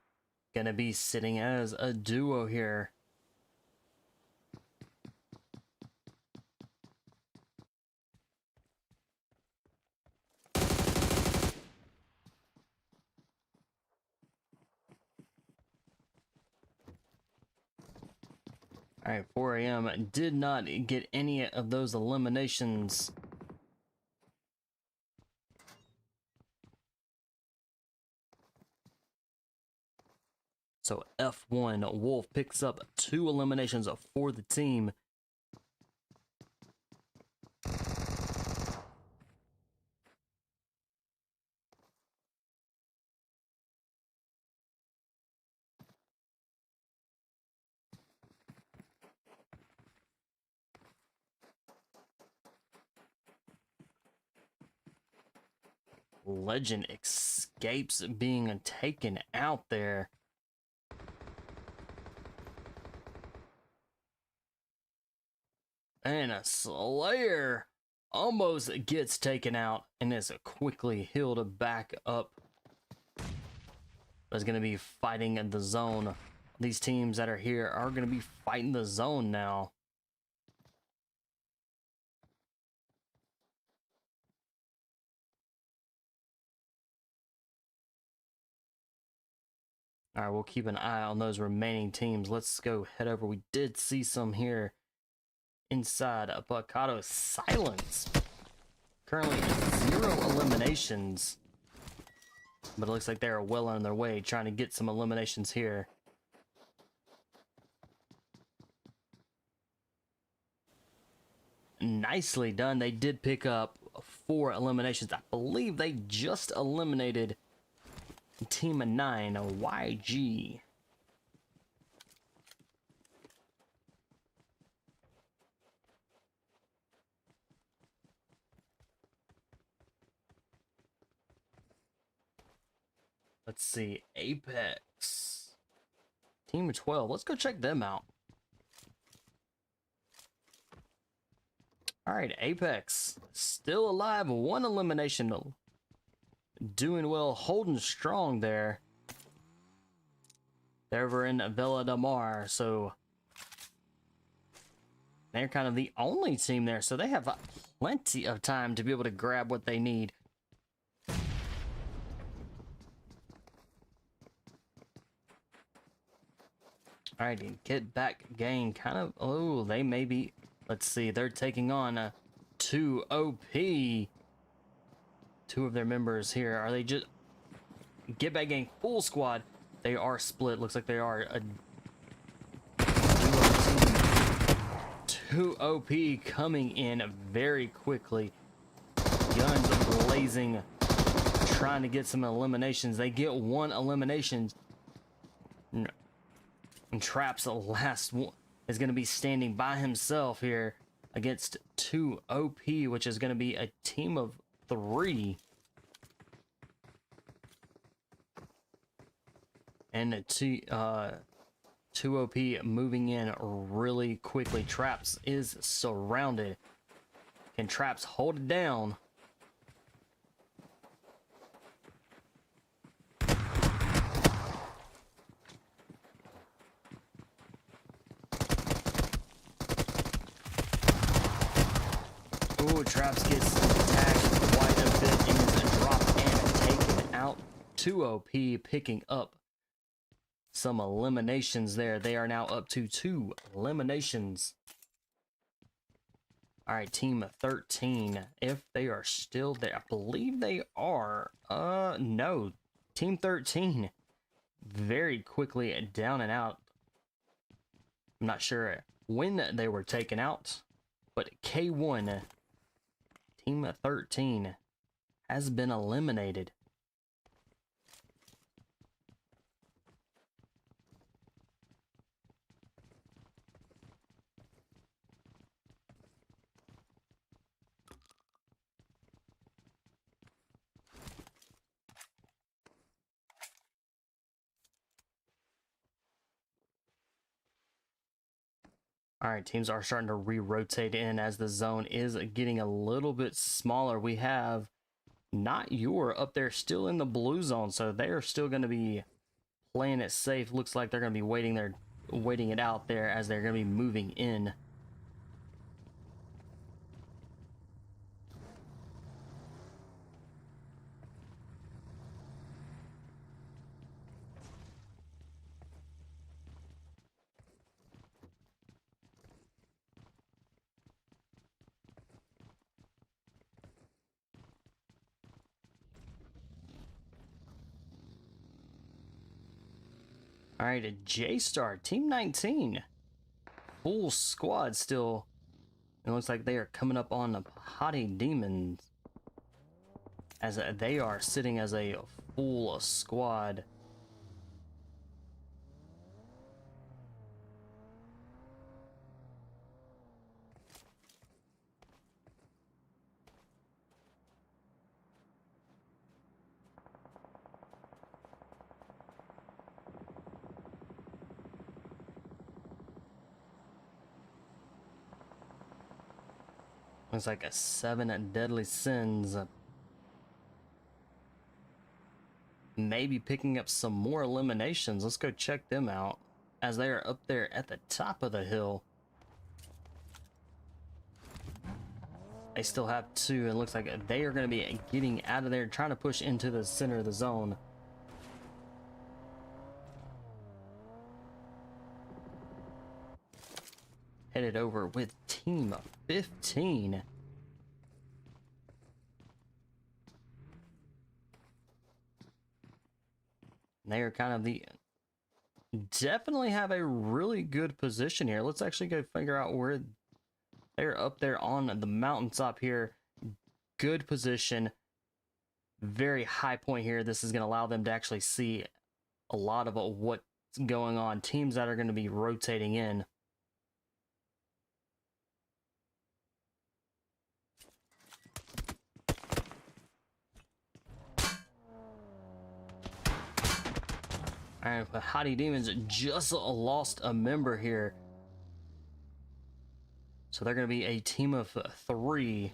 gonna be sitting as a duo here. All right, 4 a.m. did not get any of those eliminations. So F1, Wolf picks up 2 eliminations for the team. Legend escapes being taken out there. And a Slayer almost gets taken out and is quickly healed back up. Is going to be fighting in the zone. These teams that are here are going to be fighting the zone now. All right, we'll keep an eye on those remaining teams. Let's go head over. We did see some here inside Avocado. Silence. Currently 0 eliminations. But it looks like they're well on their way, trying to get some eliminations here. Nicely done. They did pick up 4 eliminations. I believe they just eliminated Team 9, YG. Let's see, AESx. Team 12, let's go check them out. All right, AESx, still alive, 1 elimination. Doing well, holding strong there. They're over in Villa Del Mar, so they're kind of the only team there, so they have plenty of time to be able to grab what they need. All right, get back gang, kind of, oh, they may be, let's see, they're taking on 2 OP. 2 of their members here. Are they just get back gang full squad? They are split. Looks like they are a duo team. 2 OP coming in very quickly. Guns blazing, trying to get some eliminations. They get 1 elimination. And Traps, the last one, is going to be standing by himself here against 2 OP, which is going to be a team of 3. And 2 OP moving in really quickly. Traps is surrounded. Can Traps hold it down? Ooh, Traps gets attacked quite a bit and is dropped and taken out. 2 OP picking up some eliminations there. They are now up to 2 eliminations. All right, team 13, if they are still there. I believe they are. No. Team 13, very quickly down and out. I'm not sure when they were taken out, but K1, team 13, has been eliminated. All right, teams are starting to re-rotate in as the zone is getting a little bit smaller. We have Notyour up there still in the blue zone, so they are still going to be playing it safe. Looks like they're going to be waiting it out there as they're going to be moving in. All right, a JStar, Team 19. Full squad still. It looks like they are coming up on the Pahadi Dmons, as they are sitting as a full squad. Looks like a 7 deadly sins. Maybe picking up some more eliminations. Let's go check them out as they are up there at the top of the hill. They still have 2, and it looks like they are going to be getting out of there, trying to push into the center of the zone. Headed over with team 15. They are kind of definitely have a really good position here. Let's actually go figure out where they're up there on the mountaintop here. Good position. Very high point here. This is going to allow them to actually see a lot of what's going on. Teams that are going to be rotating in. All right, Pahadi Dmons just lost a member here. So they're going to be a team of 3.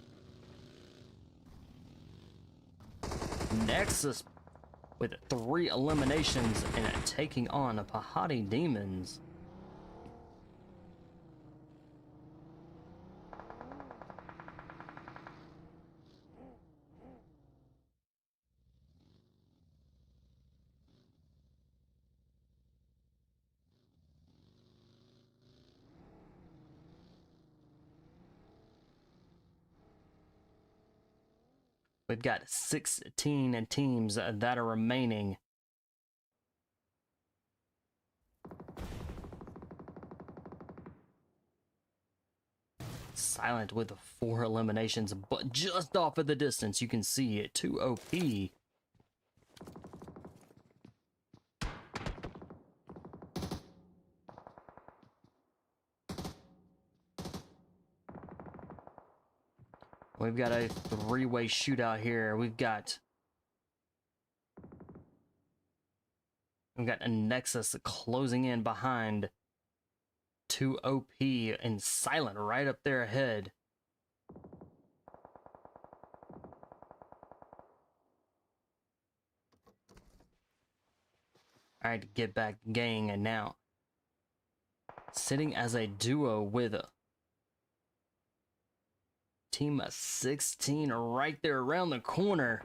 Nexus with 3 eliminations and taking on Pahadi Dmons. We've got 16 teams that are remaining. Silent with 4 eliminations, but just off of the distance, you can see it. 2 OP. We've got a 3-way shootout here. We've got a Nexus closing in behind 2 OP and Silent right up there ahead. All right, get back gang, and now sitting as a duo with team 16 right there around the corner.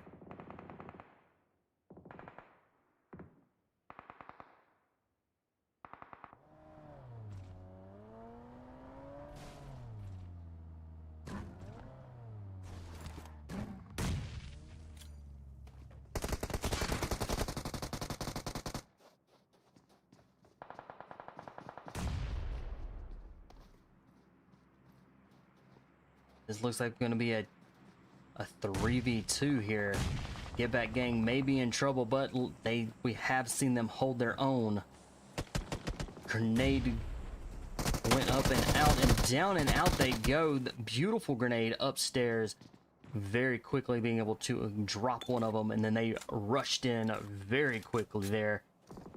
This looks like going to be a 3v2 here. Get Back Gang may be in trouble, but we have seen them hold their own. Grenade went up and out, and down and out they go. The beautiful grenade upstairs, very quickly being able to drop one of them, and then they rushed in very quickly there,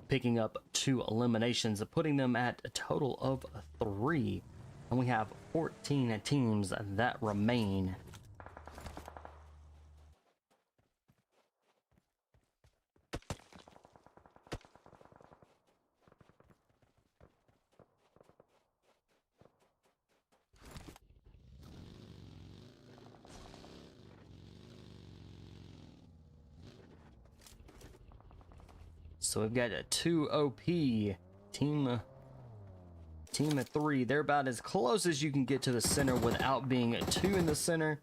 picking up 2 eliminations, putting them at a total of 3. And we have 14 teams that remain. So we've got a 2 OP team of 3. They're about as close as you can get to the center without being 2 in the center.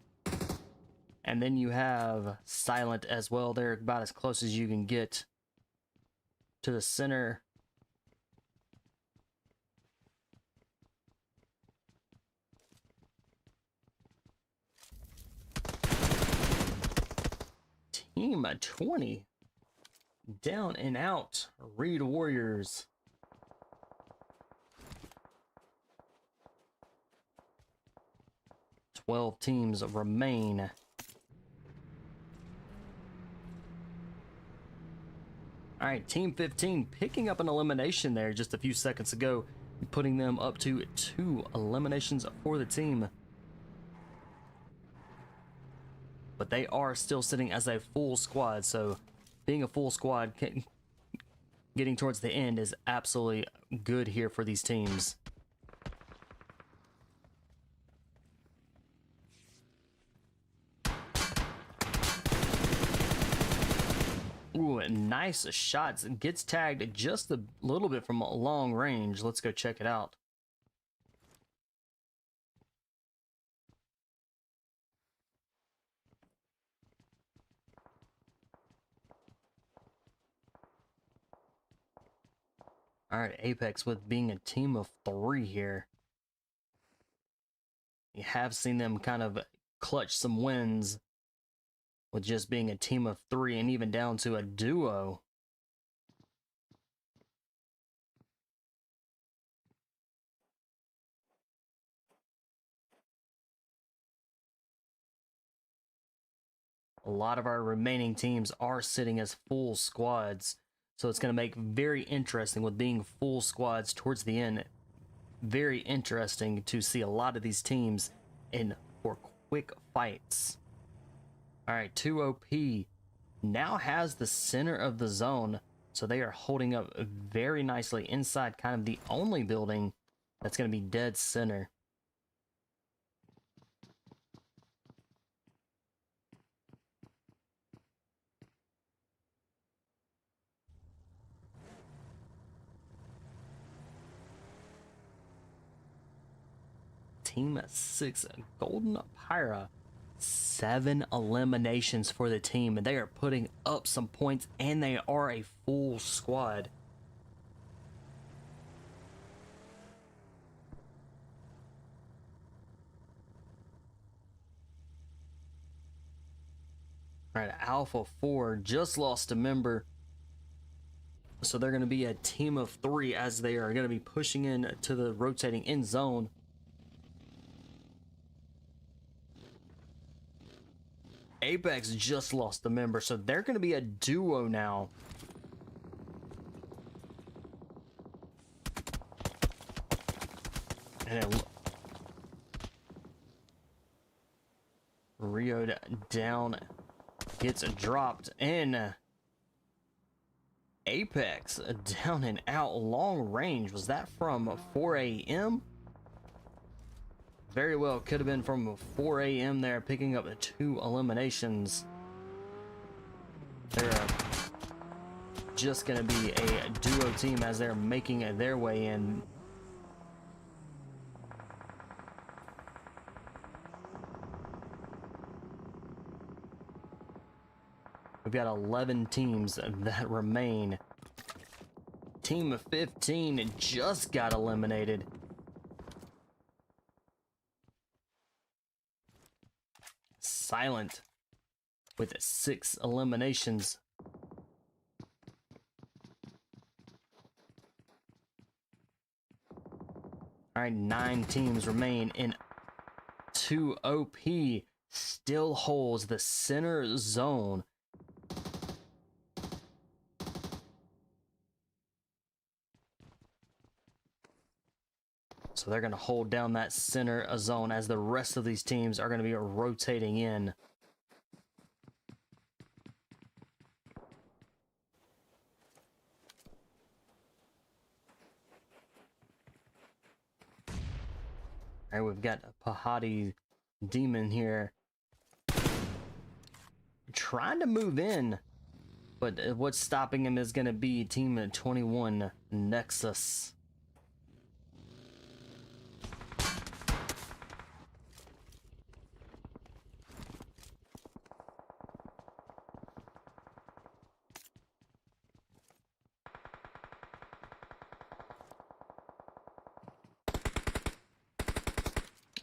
And then you have Silent as well. They're about as close as you can get to the center. Team 20. Down and out. Reed Warriors. Twelve teams remain. Alright, Team 15 picking up an elimination there just a few seconds ago, putting them up to 2 eliminations for the team. But they are still sitting as a full squad, so being a full squad, getting towards the end is absolutely good here for these teams. Ooh, nice shots. Gets tagged just a little bit from a long range. Let's go check it out. All right, Apex with being a team of 3 here. You have seen them kind of clutch some wins with just being a team of 3 and even down to a duo. A lot of our remaining teams are sitting as full squads. So it's going to make very interesting with being full squads towards the end. Very interesting to see a lot of these teams in for quick fights. All right, 2 OP now has the center of the zone. So they are holding up very nicely inside kind of the only building that's going to be dead center. Team 6, Golden Phyra, 7 eliminations for the team, and they are putting up some points, and they are a full squad. All right, Alpha 4 just lost a member, so they're going to be a team of 3 as they are going to be pushing in to the rotating end zone. Apex just lost a member, so they're going to be a duo now. And Rio down, gets dropped, and Apex down and out long range. Was that from 4 a.m.? Very well could have been from 4 a.m. there, picking up the 2 eliminations. They're just going to be a duo team as they're making their way in. We've got 11 teams that remain. Team of 15 just got eliminated. Silent with 6 eliminations. All right, 9 teams remain in 2OP. Still holds the center zone. So they're going to hold down that center zone as the rest of these teams are going to be rotating in. All right, we've got Pahadi Demon here trying to move in, but what's stopping him is going to be Team 21 Nexus.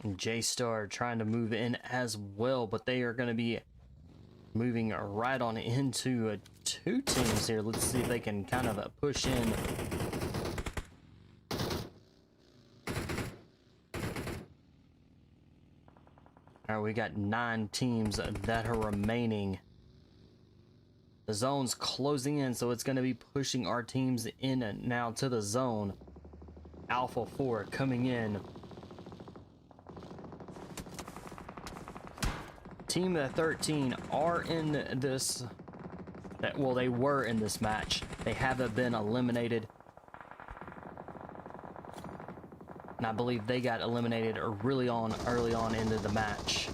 JStar trying to move in as well, but they are going to be moving right on into 2 teams here. Let's see if they can kind of push in. All right, we got 9 teams that are remaining. The zone's closing in, so it's going to be pushing our teams in and now to the zone. Alpha 4 coming in. Team 13 are in this, well, they were in this match. They haven't been eliminated. And I believe they got eliminated early on into the match.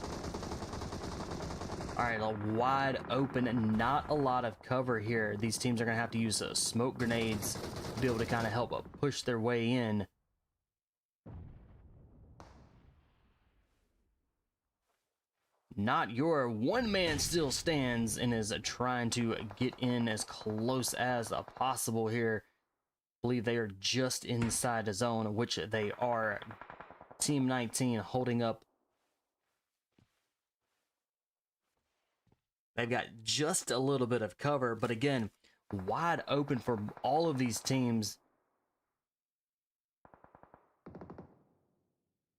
All right, a wide open and not a lot of cover here. These teams are going to have to use smoke grenades to be able to kind of help push their way in. Notyour, one man still stands and is trying to get in as close as possible here. I believe they are just inside the zone, which they are. Team 19 holding up. They've got just a little bit of cover, but again, wide open for all of these teams.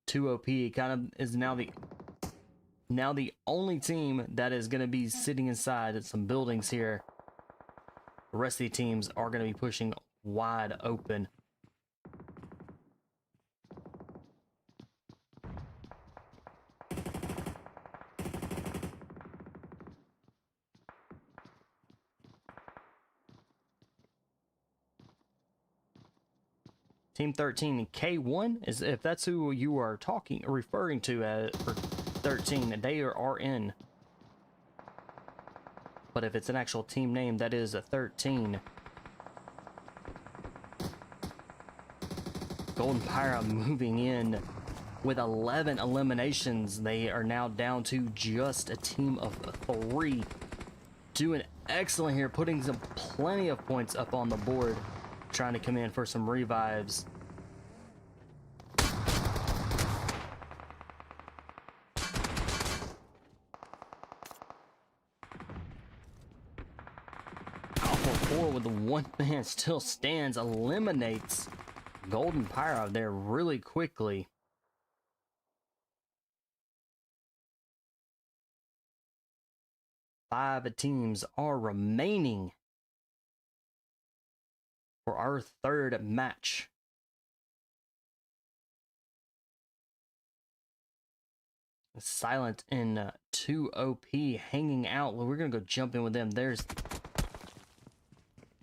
2OP kind of is now the only team that is going to be sitting inside some buildings here. The rest of the teams are going to be pushing wide open. Team 13 K1 is, if that's who you are referring to for 13, they are in. But if it's an actual team name, that is a 13. Golden Phyra moving in with 11 eliminations. They are now down to just a team of 3. Doing excellent here, putting plenty of points up on the board, trying to come in for some revives. With the one man still stands, eliminates Golden Phyra there really quickly. Five teams are remaining for our 3rd match. Silent in 2OP hanging out. Well, we're gonna go jump in with them.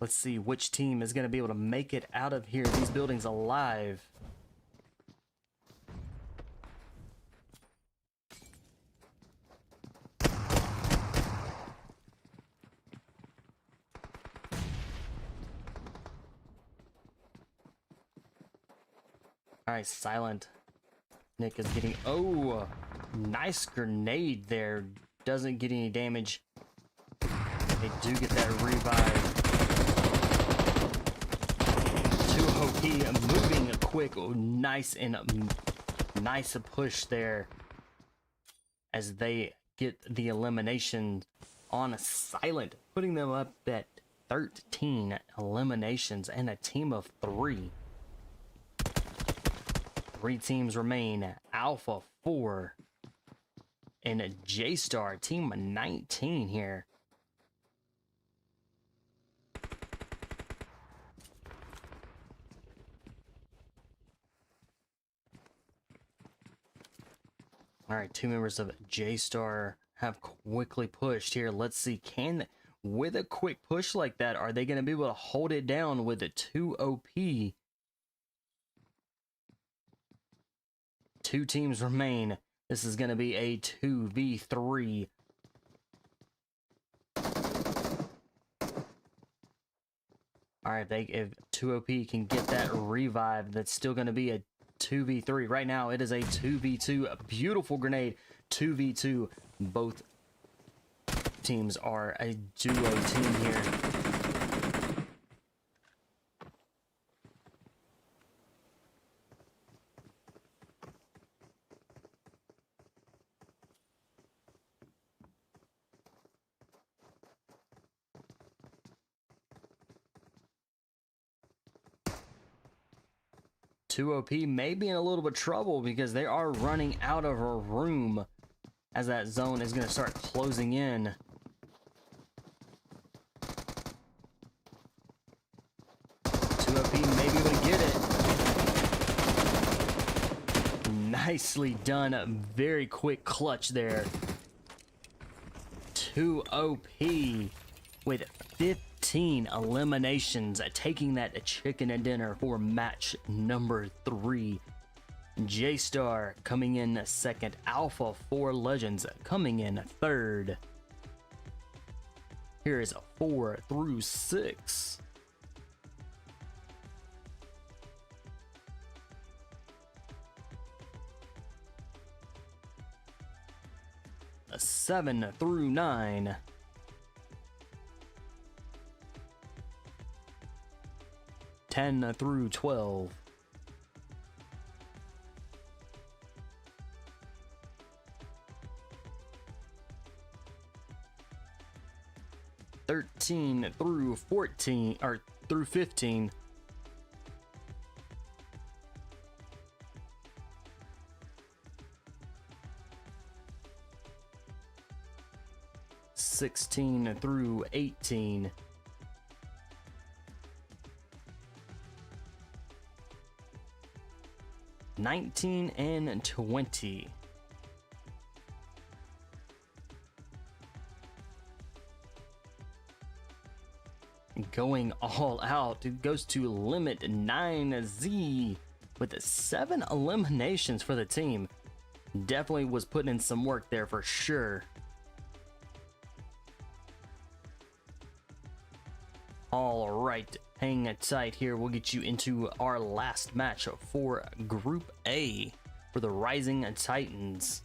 Let's see which team is going to be able to make it out of here, these buildings, alive. All right, Silent. Nick is getting, oh, nice grenade there. Doesn't get any damage. They do get that revive. 2OP moving quick. Oh, nice push there as they get the elimination on silent, putting them up at 13 eliminations and a team of 3. 3 teams remain: Alpha 4 and a JStar, team 19 here. All right, 2 members of JStar have quickly pushed here. Let's see, with a quick push like that, are they going to be able to hold it down with a 2 OP? 2 teams remain. This is going to be a 2v3. All right, if 2 OP can get that revive, that's still going to be a 2v3. Right now, it is a 2v2. A beautiful grenade. 2v2. Both teams are a duo team here. Two OP may be in a little bit of trouble because they are running out of a room as that zone is going to start closing in. Two OP may be able to get it. Nicely done. Very quick clutch there. 2 OP with 15 eliminations, taking that chicken and dinner for match number 3. JStar coming in second. Alpha 4 Legends coming in third. Here is 4 through 6. A 7 through 9. 10 through 12. 13 through 14, or through 15. 16 through 18. 19 and 20. Going all out, it goes to limit 9Z with 7 eliminations for the team. Definitely was putting in some work there for sure. All right, hang tight here. We'll get you into our last match for Group A for the Rising Titans.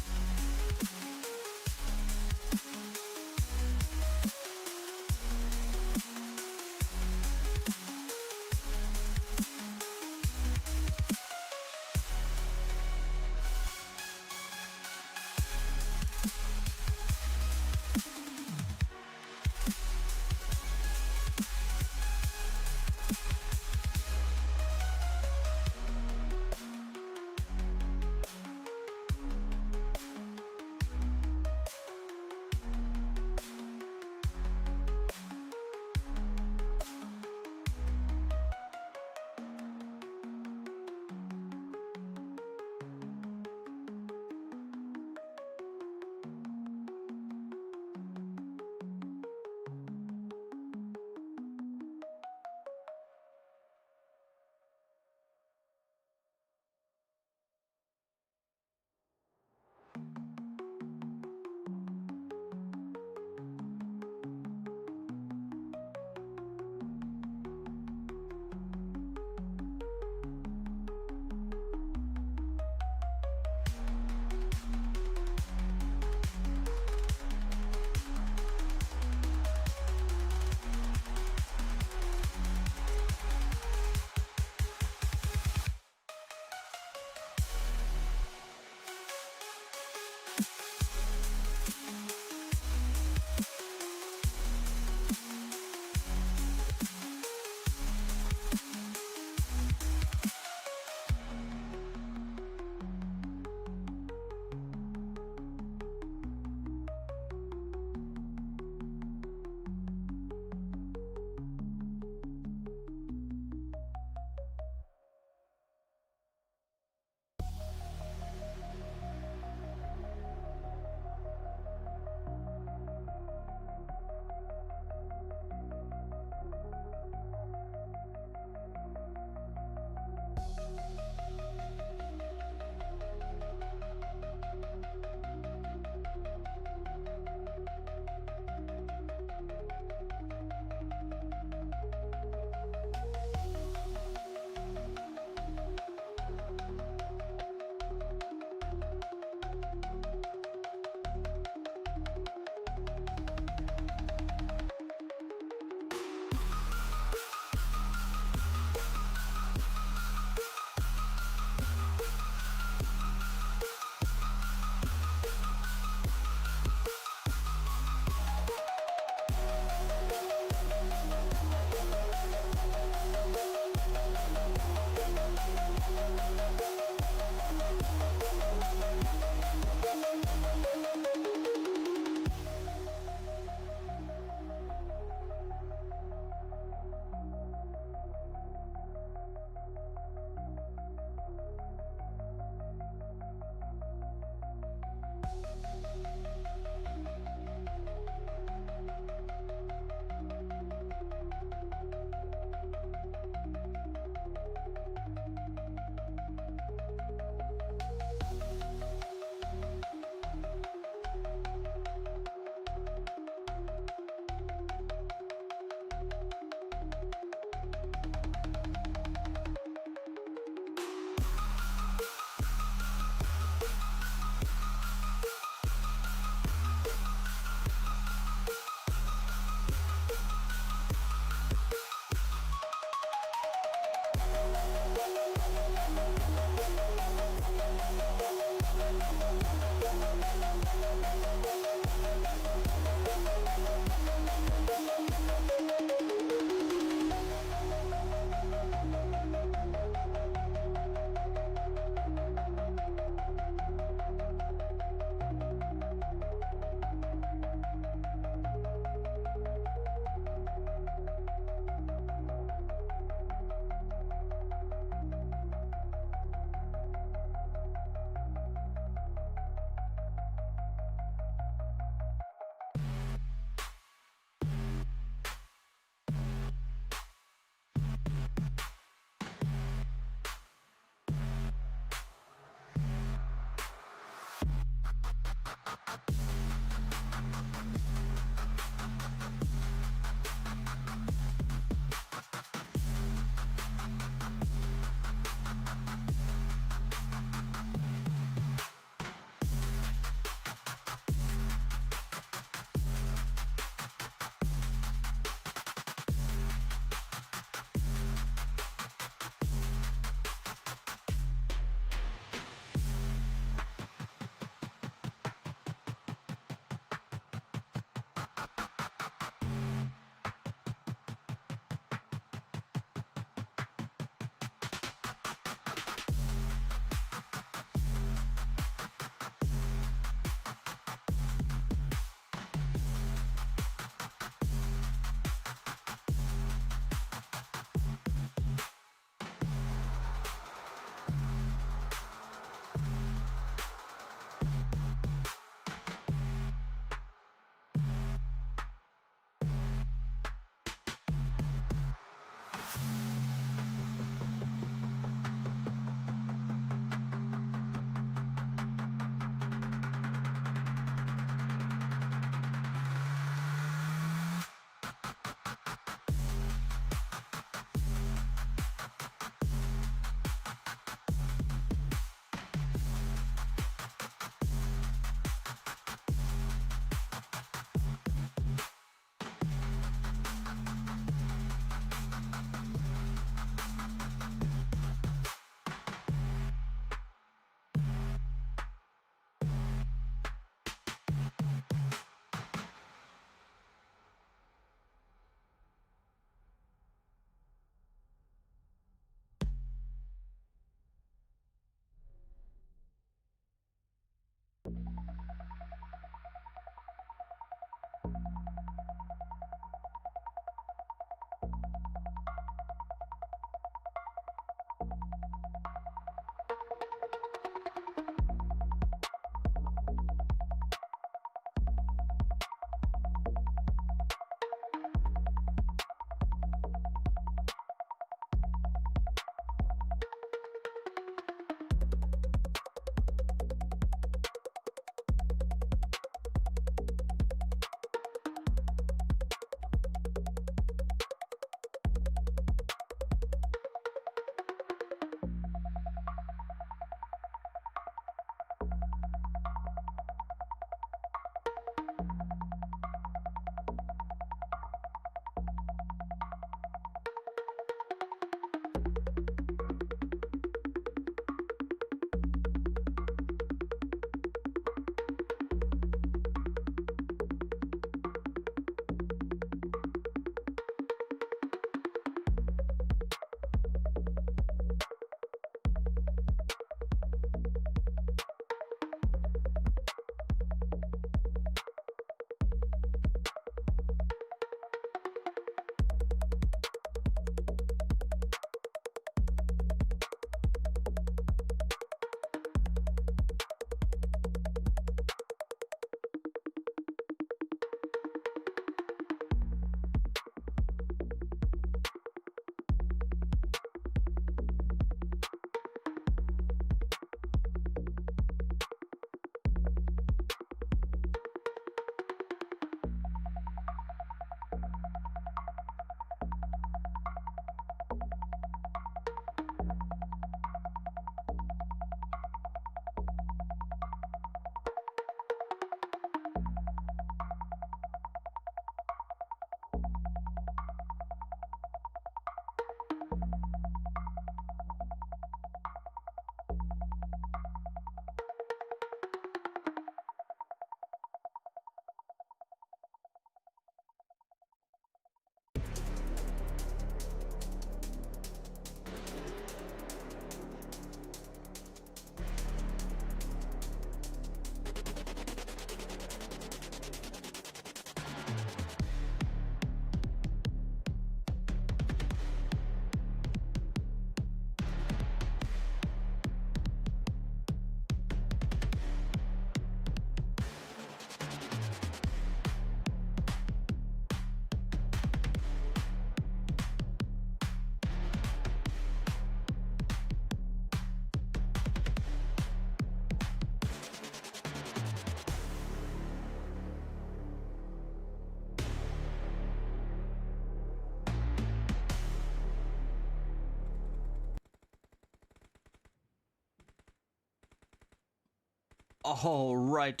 All right.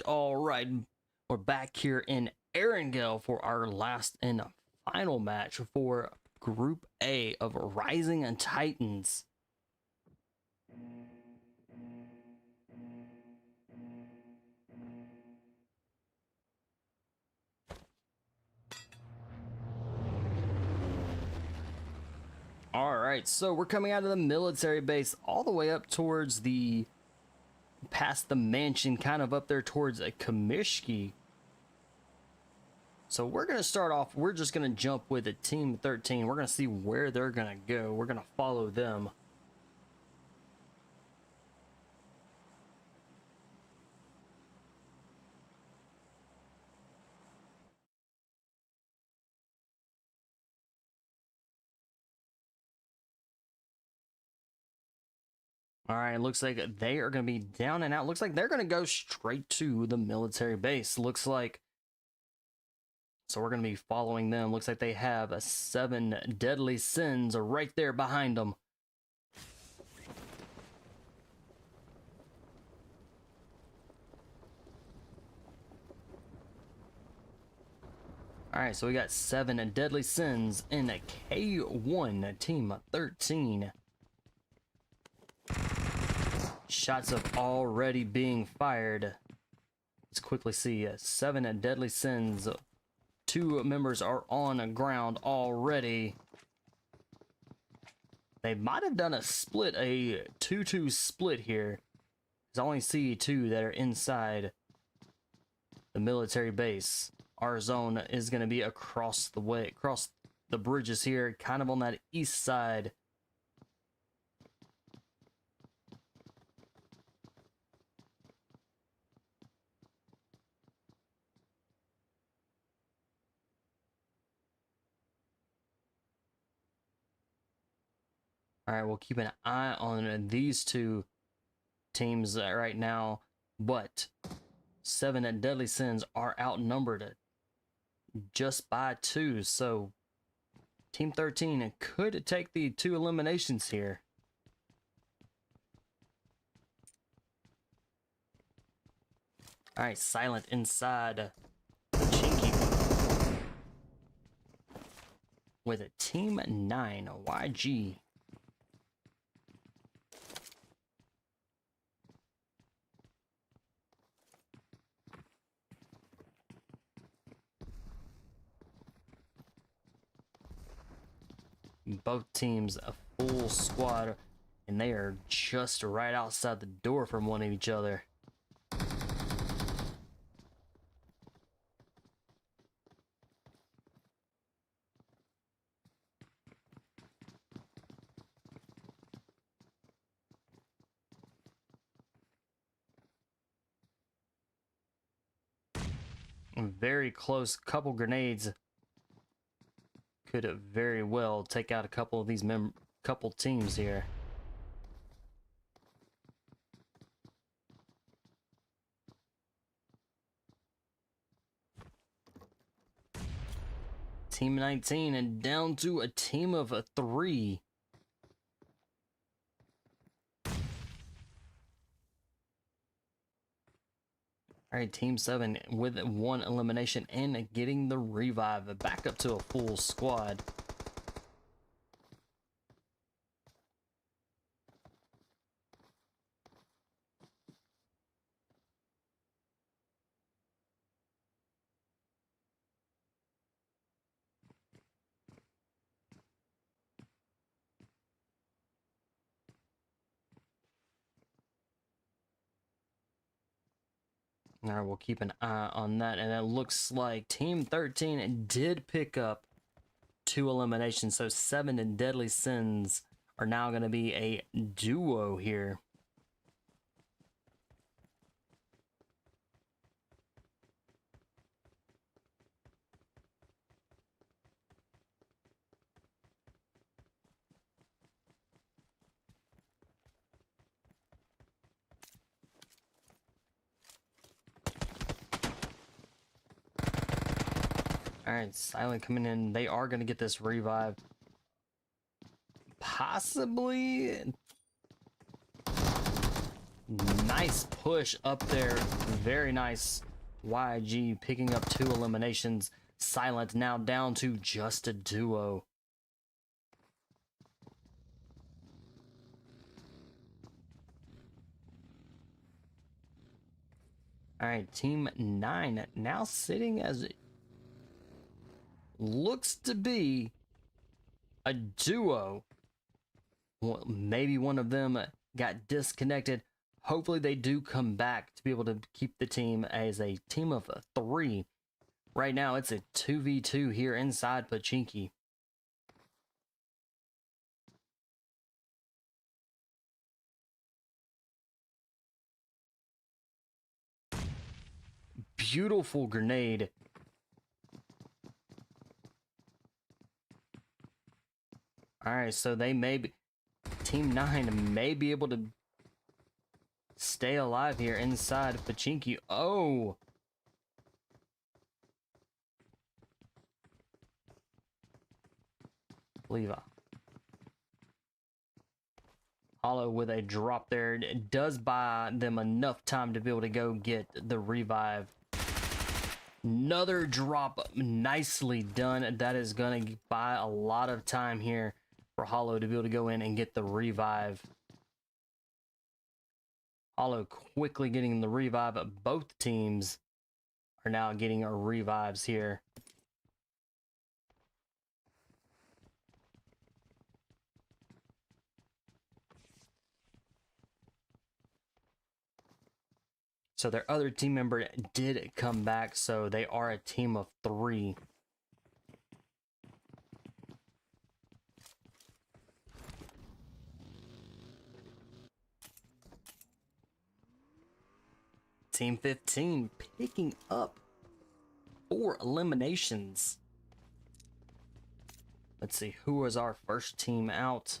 We're back here in Arenale for our last and final match for Group A of Rising and Titans. All right, so we're coming out of the military base all the way up towards past the mansion, kind of up there towards a Kamishki. So we're going to start off, we're just going to jump with a Team 13. We're going to see where they're going to go. We're going to follow them. All right, looks like they are going to be down and out. Looks like they're going to go straight to the military base. Looks like. So we're going to be following them. Looks like they have 7 deadly sins right there behind them. All right, so we got 7 deadly sins in a K1 Team 13. Shots are already being fired. Let's quickly see. 7 deadly sins. 2 members are on the ground already. They might have done a split, a 2-2 split here. I only see 2 that are inside the military base. Our zone is going to be across the way, across the bridges here, kind of on that east side. All right, we'll keep an eye on these 2 teams right now, but 7 deadly sins are outnumbered just by 2, so Team 13 could take the 2 eliminations here. All right, silent inside Chinky with a Team 9 YG. Both teams a full squad, and they are just right outside the door from one of each other. Very close, couple grenades could very well take out a couple of these couple teams here. Team 19 and down to a team of 3. All right, Team 7 with 1 elimination and getting the revive back up to a full squad. All right, we'll keep an eye on that. And it looks like Team 13 did pick up 2 eliminations. So 7 deadly sins are now going to be a duo here. All right, Silent coming in. They are going to get this revive. Possibly Nice push up there. Very nice. YG picking up 2 eliminations. Silent now down to just a duo. All right, Team 9 now sitting as it looks to be a duo. Well, maybe one of them got disconnected. Hopefully they do come back to be able to keep the team as a team of 3. Right now it's a 2v2 here inside Pachinki. Beautiful grenade. All right, so they may be, Team 9 may be able to stay alive here inside Pachinki. Oh! Levi. Hollow with a drop there. It does buy them enough time to be able to go get the revive. Another drop, nicely done. That is going to buy a lot of time here for Hollow to be able to go in and get the revive. Hollow quickly getting the revive. Both teams are now getting our revives here. So their other team member did come back, so they are a team of 3. Team 15 picking up 4 eliminations. Let's see, who was our first team out?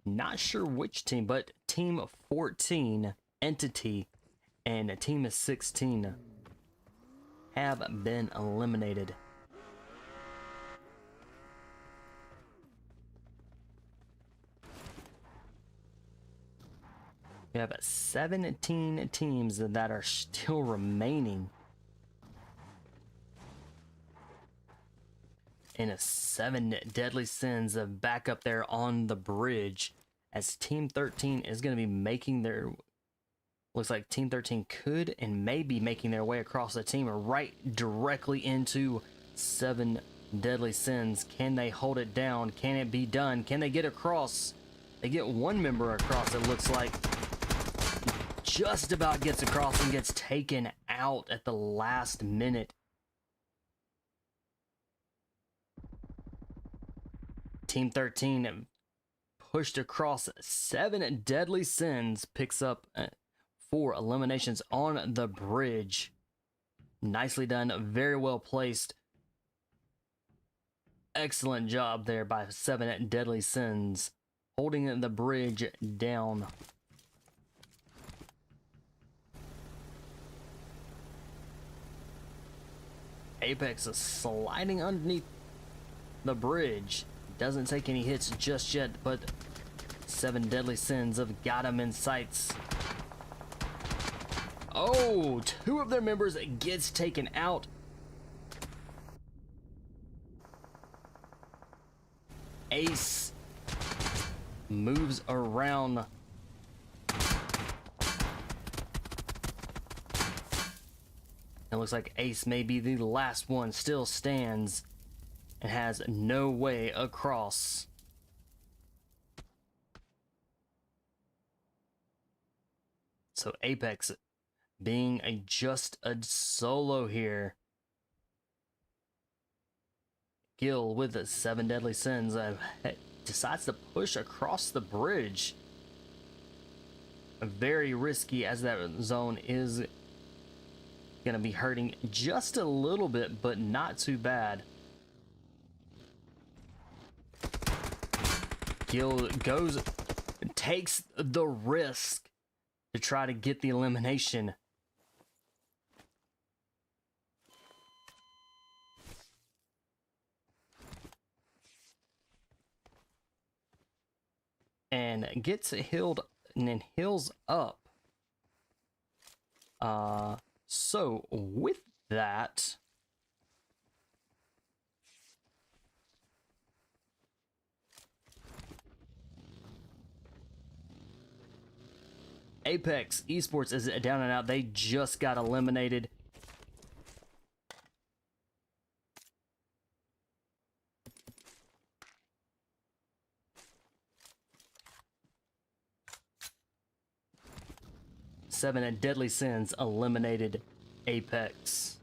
Not sure which team, but Team 14, Entity, and Team 16 have been eliminated. We have 17 teams that are still remaining. And 7 deadly sins back up there on the bridge, as Team 13 is going to be making their... Looks like Team 13 could and may be making their way across the team right directly into 7 deadly sins. Can they hold it down? Can it be done? Can they get across? They get one member across, it looks like. Just about gets across and gets taken out at the last minute. Team 13 pushed across 7 deadly sins, picks up 4 eliminations on the bridge. Nicely done, very well placed. Excellent job there by 7 deadly sins, holding the bridge down. AESx is sliding underneath the bridge. Doesn't take any hits just yet, but 7 deadly sins have got him in sights. Oh, 2 of their members gets taken out. Ace moves around. It looks like Ace may be the last one, still stands and has no way across. So AESx being just a solo here. Gil with the 7 deadly sins decides to push across the bridge. Very risky, as that zone is gonna be hurting just a little bit, but not too bad. Gil takes the risk to try to get the elimination. And gets healed and then heals up. So with that, AESx Esports is down and out. They just got eliminated. Seven and Deadly Sins eliminated AESx.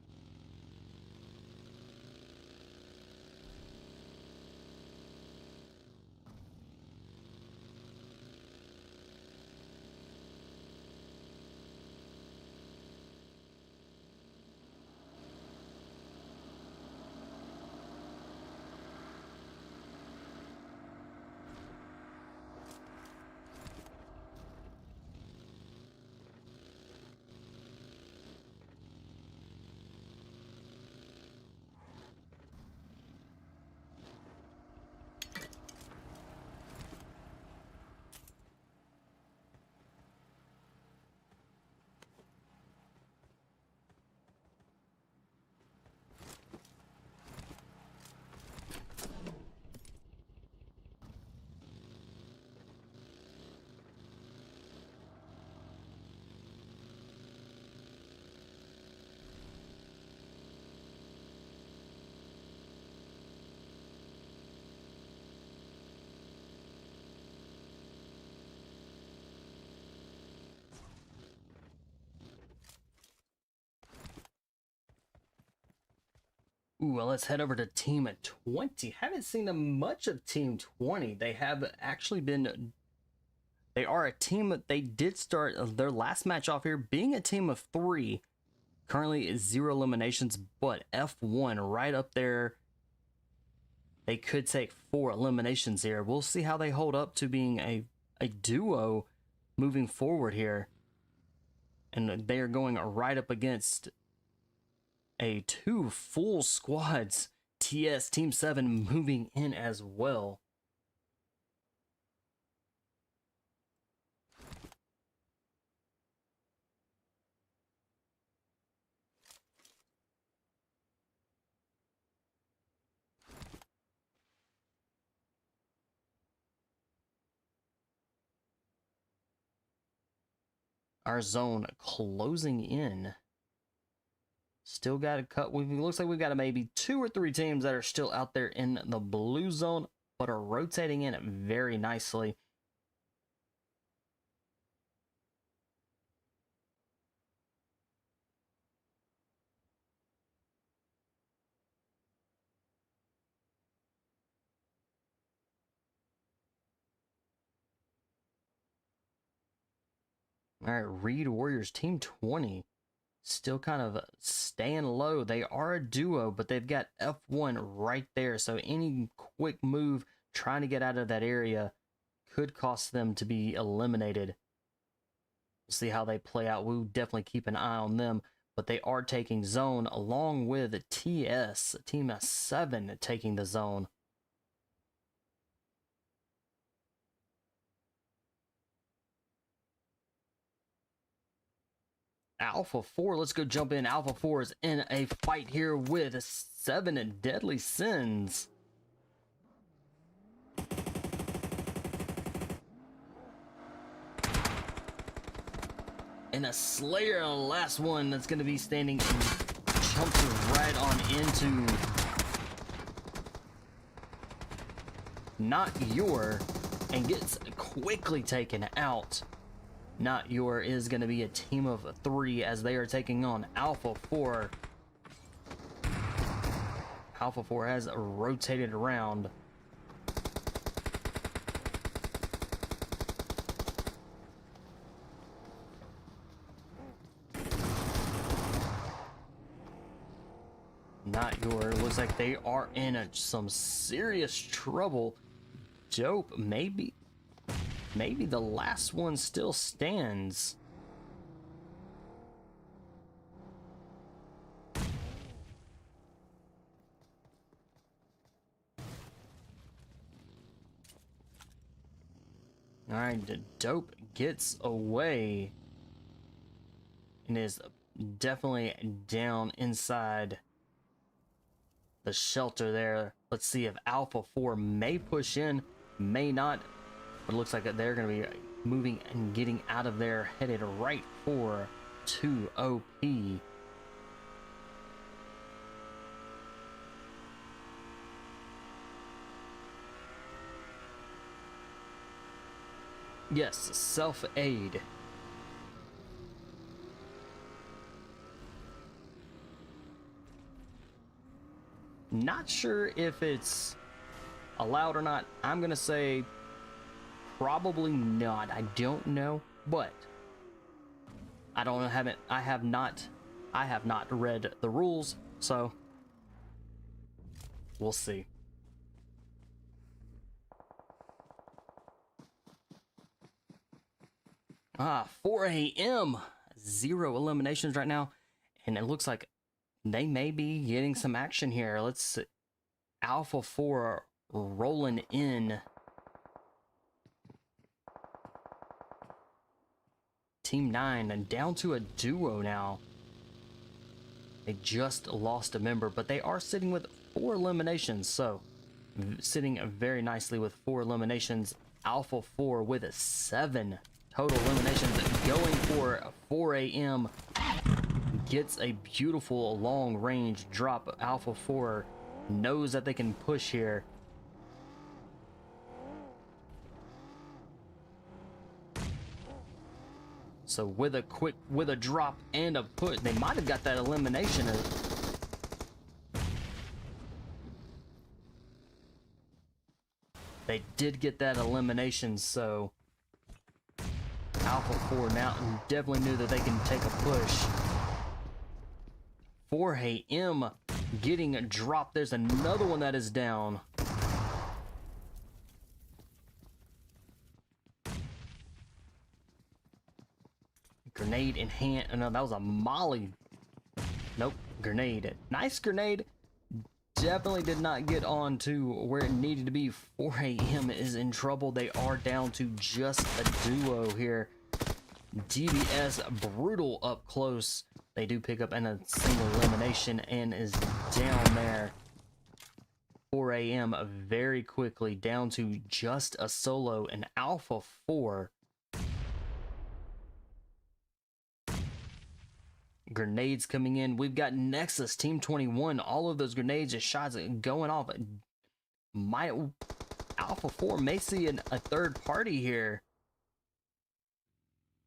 Ooh, well, let's head over to Team 20. Haven't seen much of Team 20. They have actually been... They are a team that they did start their last match off here being a team of 3. Currently 0 eliminations, but F1 right up there. They could take 4 eliminations here. We'll see how they hold up to being a duo moving forward here. And they are going right up against a 2 full squads. TS Team 7 moving in as well. Our zone closing in. Still got to cut. Looks like we've got maybe 2 or 3 teams that are still out there in the blue zone, but are rotating in very nicely. All right, Reed Warriors Team 20. Still kind of staying low. They are a duo, but they've got F1 right there. So any quick move trying to get out of that area could cost them to be eliminated. We'll see how they play out. We'll definitely keep an eye on them. But they are taking zone along with TS, Team 7 taking the zone. Alpha 4, let's go jump in. Alpha 4 is in a fight here with 7 and Deadly Sins. And a Slayer, last one that's going to be standing and jumps right on into Notyour and gets quickly taken out. Notyour is going to be a team of 3 as they are taking on Alpha 4. Alpha 4 has rotated around. Notyour looks like they are in some serious trouble. Dope, maybe the last one still stands. All right, Dope gets away. and is definitely down inside the shelter there. Let's see if Alpha 4 may push in, may not, but it looks like they're going to be moving and getting out of there, headed right for 2OP. Yes, self-aid. Not sure if it's allowed or not. I'm gonna say probably not. I don't know, but I don't know. I have not read the rules, so we'll see. Ah, 4 a.m. 0 eliminations right now, and it looks like they may be getting some action here. Let's see. Alpha 4 rolling in. Team 9 and down to a duo now. They just lost a member, but they are sitting with 4 eliminations, so sitting very nicely with 4 eliminations. Alpha 4 with a 7 total eliminations, going for 4 a.m. Gets a beautiful long range drop. Alpha 4 knows that they can push here. So with a drop and a put, they might have got that elimination. They did get that elimination, so Alpha 4 now definitely knew that they can take a push. 4 a.m. getting a drop. There's another one that is down. Grenade in hand. Oh, no, that was a molly. Nope, grenade. Nice grenade. Definitely did not get on to where it needed to be. 4 a.m. is in trouble. They are down to just a duo here. DBS brutal up close. They do pick up in a single elimination and is down there. 4 a.m. very quickly down to just a solo, and Alpha 4. Grenades coming in. We've got Nexus, Team 21. All of those grenades and shots going off. Alpha 4 may see a third party here.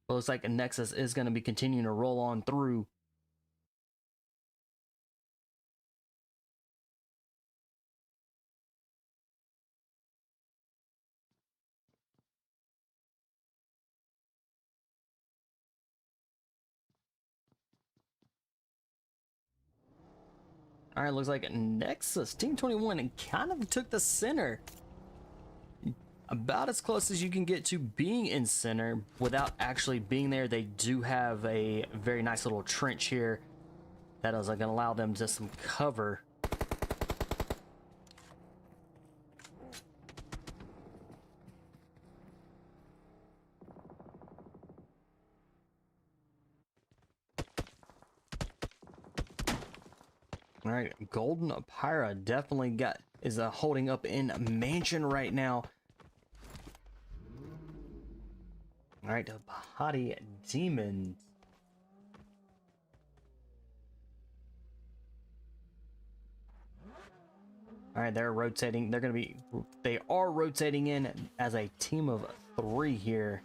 Well, looks like a Nexus is going to be continuing to roll on through. All right, looks like Nexus, Team 21, and kind of took the center. About as close as you can get to being in center without actually being there. They do have a very nice little trench here that is going to allow them just some cover. All right, Golden Phyra definitely is holding up in Mansion right now. All right, Pahadi Dmons. All right, they're rotating. They are rotating in as a team of 3 here.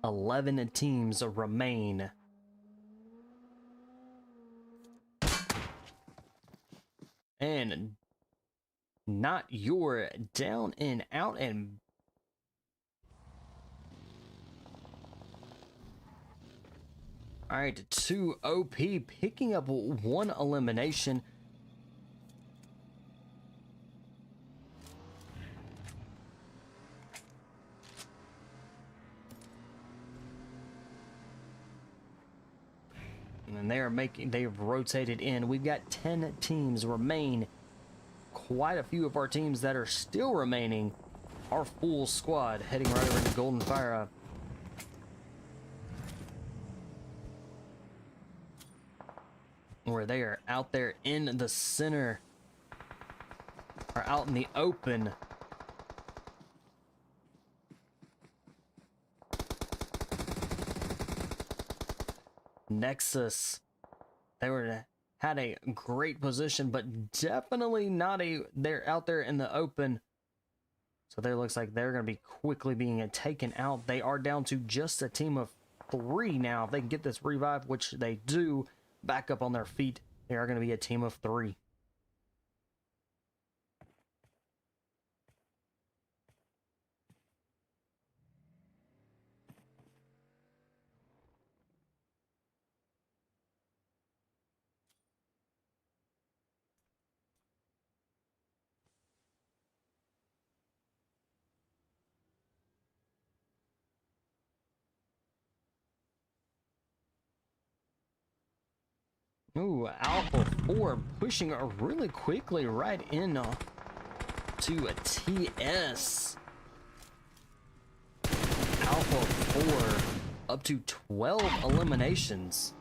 11 teams remain. And Notyour down and out, and all right, 2OP picking up 1 elimination. And they've rotated in. We've got 10 teams remain. Quite a few of our teams that are still remaining. Our full squad heading right over to Golden Phyra. where they are out there in the center, or out in the open. Nexus, had a great position, but definitely not they're out there in the open. So there looks like they're going to be quickly being taken out. They are down to just a team of 3 now. If they can get this revive, which they do, back up on their feet, they are going to be a team of 3. Ooh, Alpha 4 pushing really quickly right in to a TS. Alpha 4 up to 12 eliminations.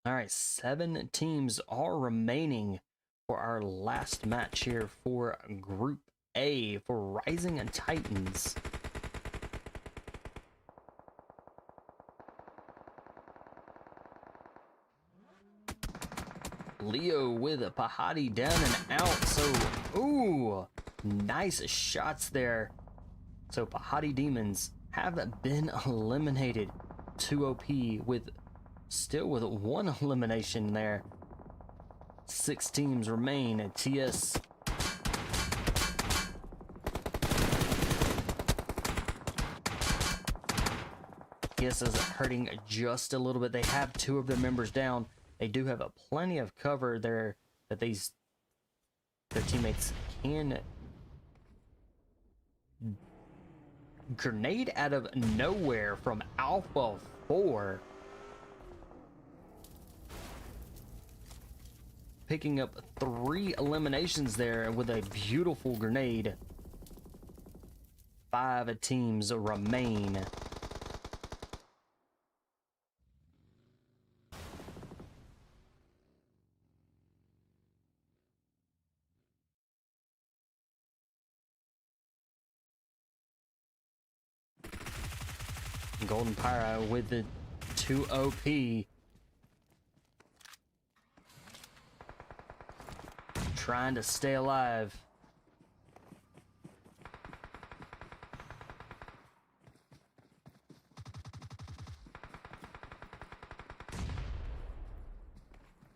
All right, 7 teams are remaining for our last match here for Group A for Rising Titans. Leo with a Pahadi down and out. So, ooh, nice shots there. So Pahadi Dmons have been eliminated. 2 OP with still with 1 elimination there. 6 teams remain. TS is hurting just a little bit. They have 2 of their members down. They do have plenty of cover there that their teammates can grenade out of nowhere from Alpha 4. Picking up 3 eliminations there with a beautiful grenade. 5 teams remain. Golden Phyra with the 2 OP. Trying to stay alive.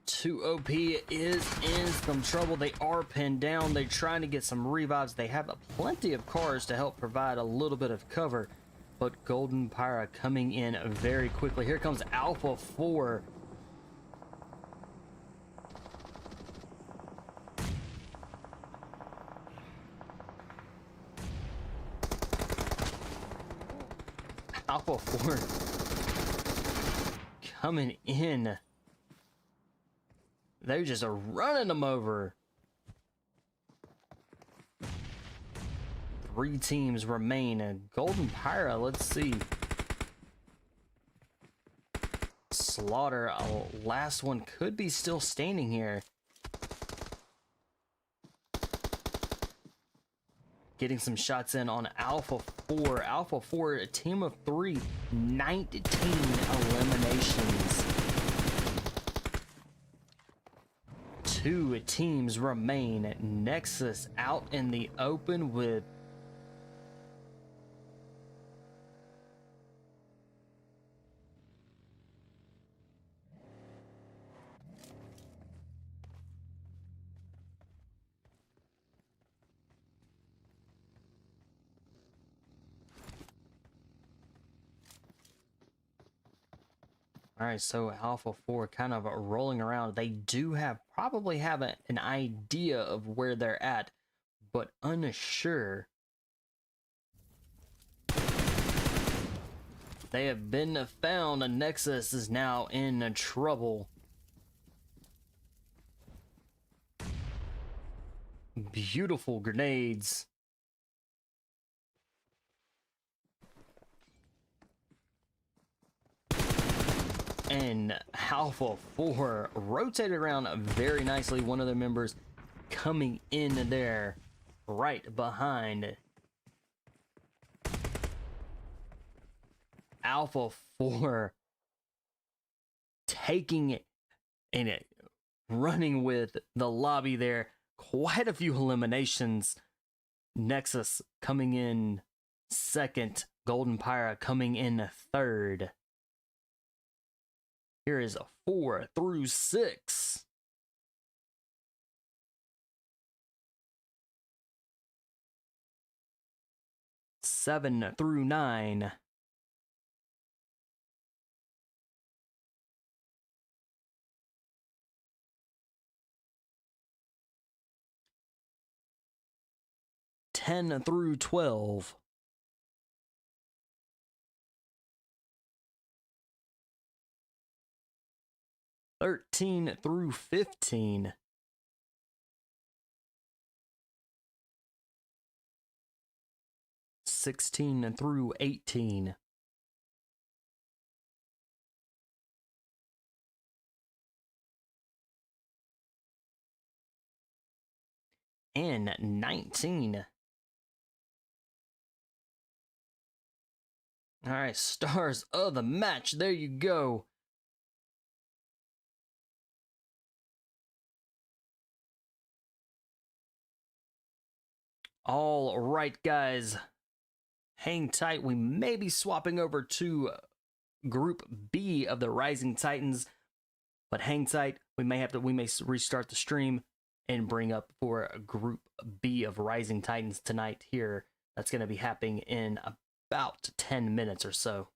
Two OP is in some trouble. They are pinned down. They're trying to get some revives. They have plenty of cars to help provide a little bit of cover. But Golden Phyra coming in very quickly. Here comes Alpha 4. Alpha 4 coming in. They're just running them over. 3 teams remain. And Golden Phyra, let's see. Slaughter, last one could be still standing here. Getting some shots in on Alpha 4. Alpha 4, a team of 3, 19 eliminations. 2 teams remain. Nexus out in the open with All right, so Alpha 4 kind of rolling around. They do probably have an idea of where they're at, but unsure. They have been found. A Nexus is now in trouble. Beautiful grenades. And Alpha 4 rotated around very nicely. One of their members coming in there right behind Alpha 4, taking it and running with the lobby there. Quite a few eliminations. Nexus coming in second. Golden Phyra coming in third. Here is a 4 through 6. Seven through 9. Ten through 12. 13 through 15. 16 through 18. And 19. All right, stars of the match. There you go. All right, guys. Hang tight. We may be swapping over to Group B of the Rising Titans, but hang tight. We may restart the stream and bring up for Group B of Rising Titans tonight here. That's going to be happening in about 10 minutes or so.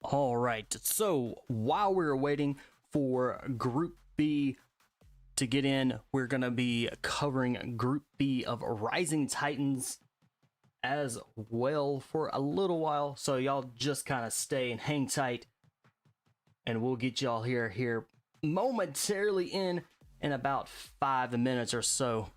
All right, so while we're waiting for Group B to get in, we're going to be covering Group B of Rising Titans as well for a little while. So y'all just kind of stay and hang tight, and we'll get y'all here momentarily in about 5 minutes or so.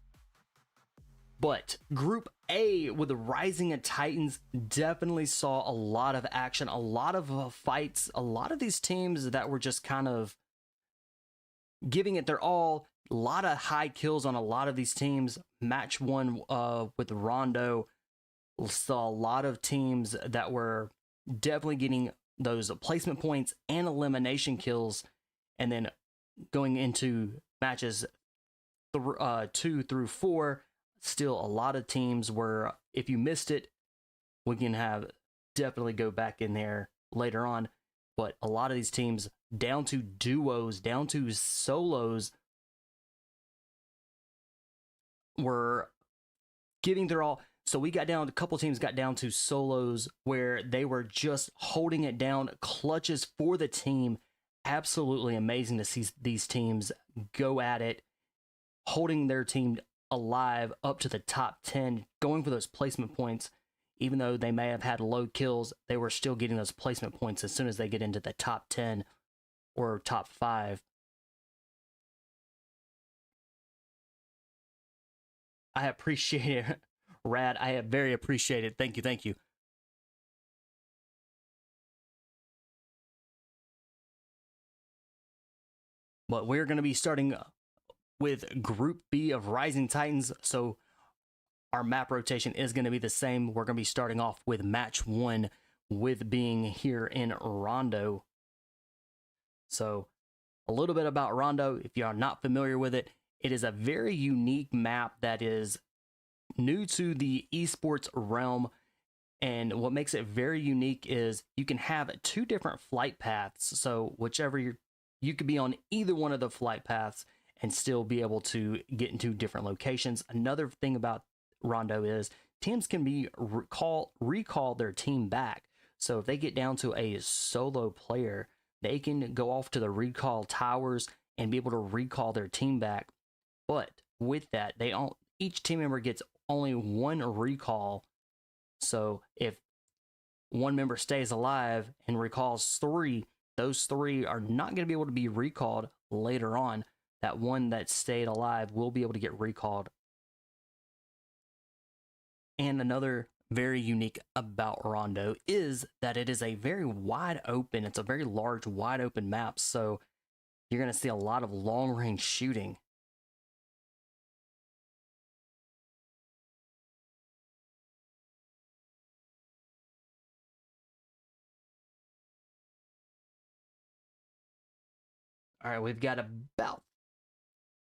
But Group A with the Rising Titans definitely saw a lot of action, a lot of fights, a lot of these teams that were just kind of giving it their all. A lot of high kills on a lot of these teams. Match one with Rondo saw a lot of teams that were definitely getting those placement points and elimination kills. And then going into matches 2 through 4, still a lot of teams were, if you missed it, we can have definitely go back in there later on. But a lot of these teams down to duos, down to solos, were giving their all. So we got down, a couple teams got down to solos where they were just holding it down, clutches for the team. Absolutely amazing to see these teams go at it, holding their team alive up to the top 10, going for those placement points. Even though they may have had low kills, they were still getting those placement points as soon as they get into the top 10 or top 5. I appreciate it, Rad. I have very appreciated. Thank you, thank you. But we're going to be starting with Group B of Rising Titans. So our map rotation is going to be the same. We're going to be starting off with match 1 with being here in Rondo. So a little bit about Rondo. If you are not familiar with it, it is a very unique map that is new to the esports realm. And what makes it very unique is you can have 2 different flight paths. So whichever you could be on either one of the flight paths and still be able to get into different locations. Another thing about Rondo is teams can be recall their team back. So if they get down to a solo player, they can go off to the recall towers and be able to recall their team back. But with that, each team member gets only 1 recall. So if one member stays alive and recalls 3, those 3 are not going to be able to be recalled later on. That one that stayed alive will be able to get recalled. And another very unique about Rondo is that it is a very wide open, it's a very large, wide open map. So you're going to see a lot of long range shooting. All right, we've got about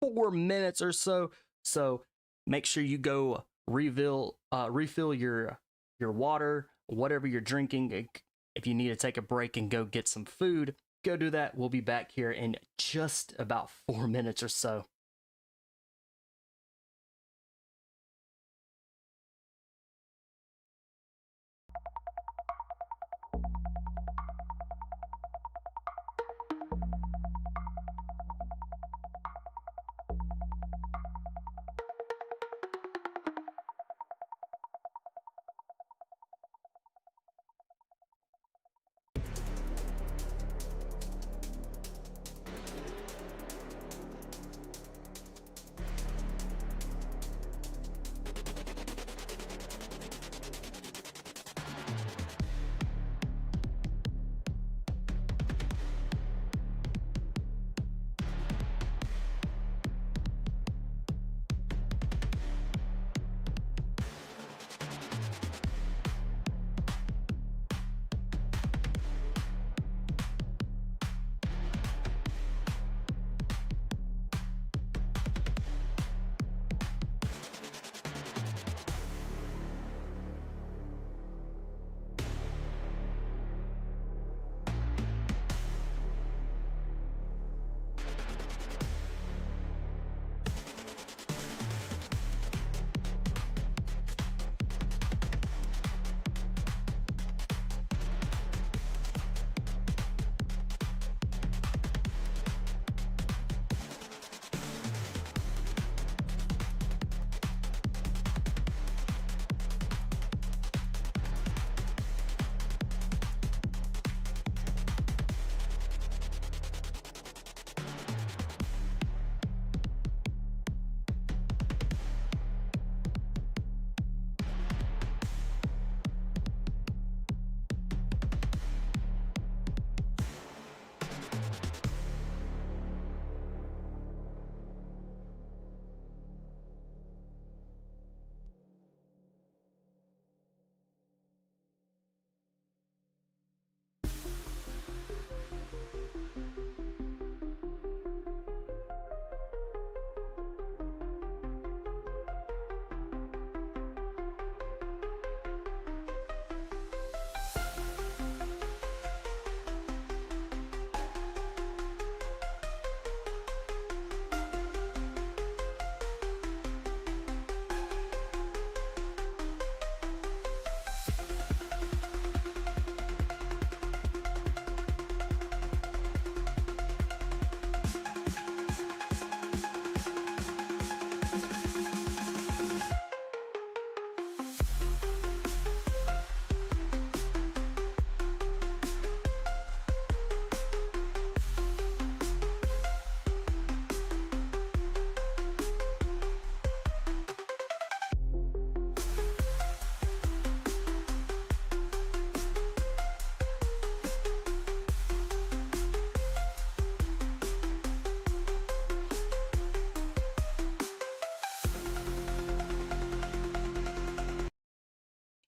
4 minutes or so. So make sure you go refill your water, whatever you're drinking. If you need to take a break and go get some food, go do that. We'll be back here in just about 4 minutes or so.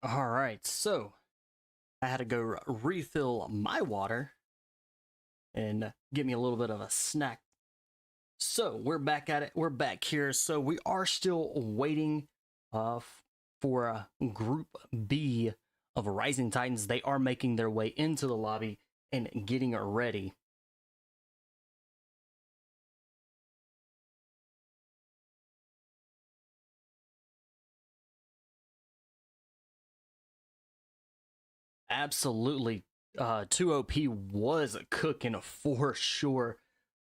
All right, so I had to go refill my water and get me a little bit of a snack. So we're back at it. We're back here. So we are still waiting for Group B of Rising Titans. They are making their way into the lobby and getting ready. Absolutely, 2OP was cooking for sure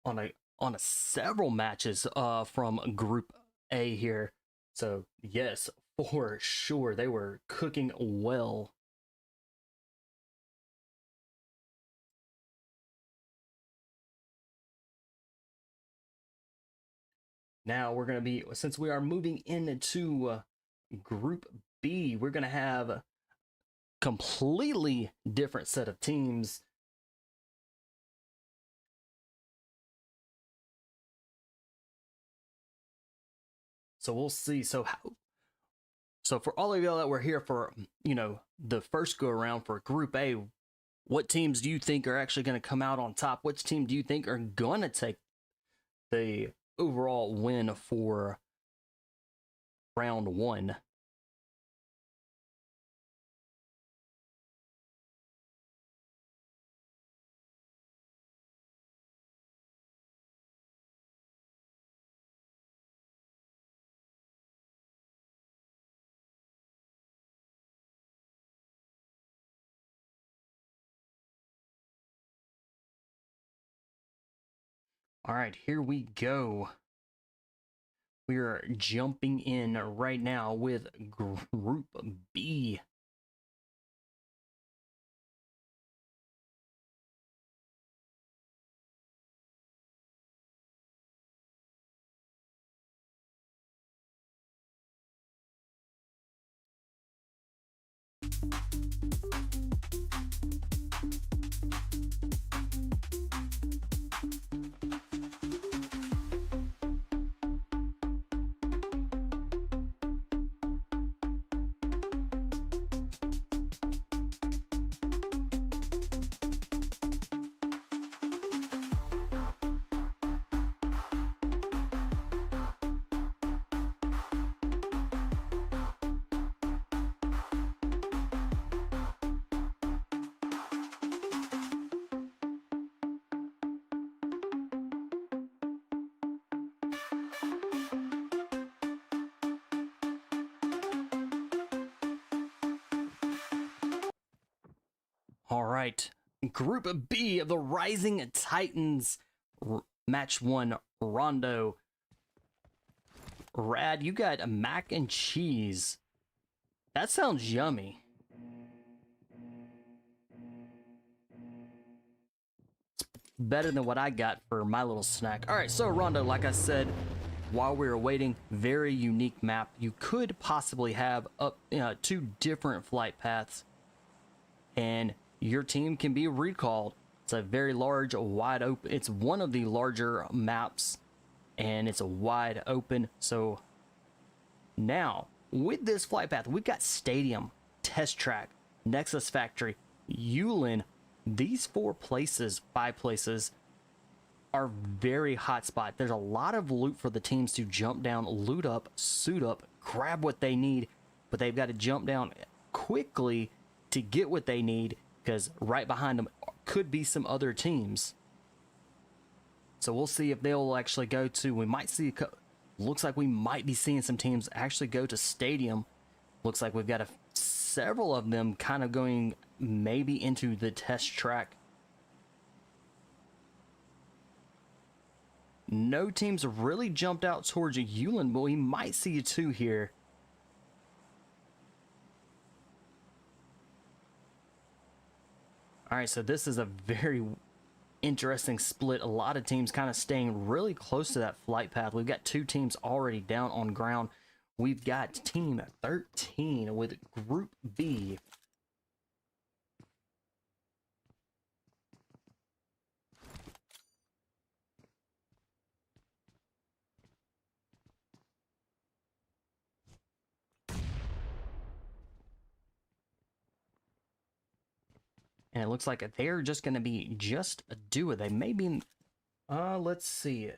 on a several matches from Group A here. So yes, for sure they were cooking well. Now we're going to be, since we are moving into Group B, we're going to have a completely different set of teams. So we'll see. So for all of y'all that were here for, you know, the first go around for Group A, what teams do you think are actually going to come out on top? Which team do you think are going to take the overall win for round one? All right, here we go. We are jumping in right now with Group B. All right, Group B of the Rising Titans, match one, Rondo. Rad, you got a mac and cheese. That sounds yummy. It's better than what I got for my little snack. All right, so Rondo, like I said, while we were waiting, very unique map. You could possibly have up two different flight paths, and your team can be recalled. It's a very large, wide open. It's one of the larger maps, and it's a wide open. So now with this flight path, we've got Stadium, Test Track, Nexus Factory, Yulin. These 4 places, 5 places, are very hot spot. There's a lot of loot for the teams to jump down, loot up, suit up, grab what they need, but they've got to jump down quickly to get what they need, because right behind them could be some other teams. So we'll see if they'll actually go to, we might see, looks like we might be seeing some teams actually go to Stadium. Looks like we've got several of them kind of going maybe into the Test Track. No teams really jumped out towards Yulin, but we might see 2 here. All right, so this is a very interesting split. A lot of teams kind of staying really close to that flight path. We've got 2 teams already down on ground. We've got Team 13 with Group B. And it looks like they're just going to be just a duo. They may be, let's see.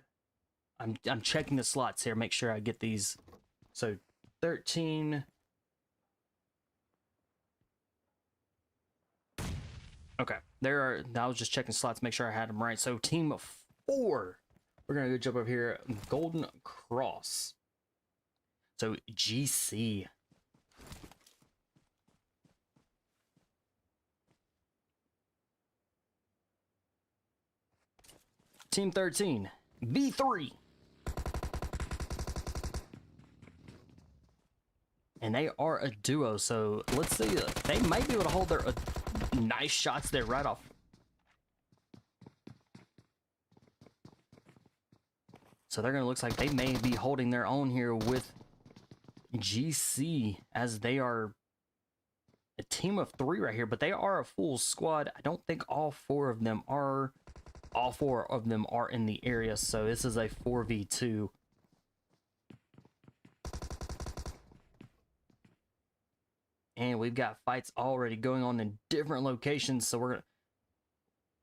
I'm checking the slots here, make sure I get these. So 13. Okay, there are. I was just checking slots, make sure I had them right. So team 4, we're gonna go jump over here. Golden Cross. So GC. Team 13, V3. And they are a duo, so let's see. They might be able to hold their nice shots there right off. So they're gonna look like they may be holding their own here with GC, as they are a team of 3 right here, but they are a full squad. I don't think all 4 of them are in the area, so this is a 4v2. And we've got fights already going on in different locations, so we're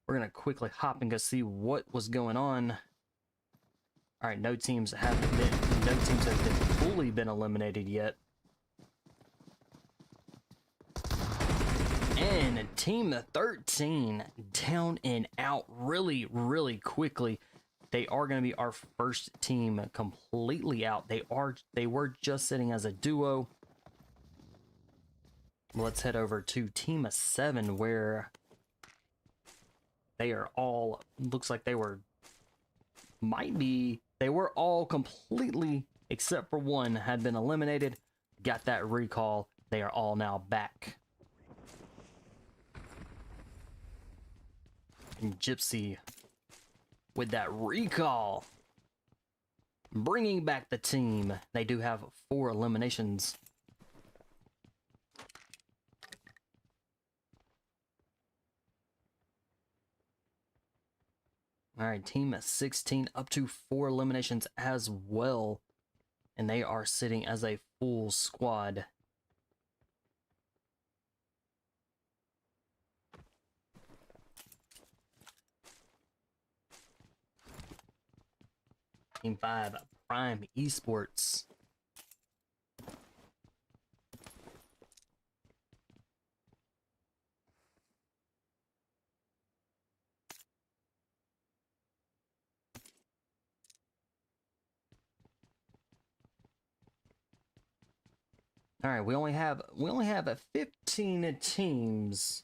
gonna quickly hop and go see what was going on. All right, no teams have fully been eliminated yet. And team 13 down and out really, really quickly. They are going to be our first team completely out. They were just sitting as a duo. Let's head over to team 7, where they are all, looks like they were all completely, except for one, had been eliminated. Got that recall. They are all now back. And Gypsy with that recall, bringing back the team. They do have 4 eliminations. All right, team 16 up to 4 eliminations as well, and they are sitting as a full squad. Team 5, Prime Esports. All right, we only have 15 teams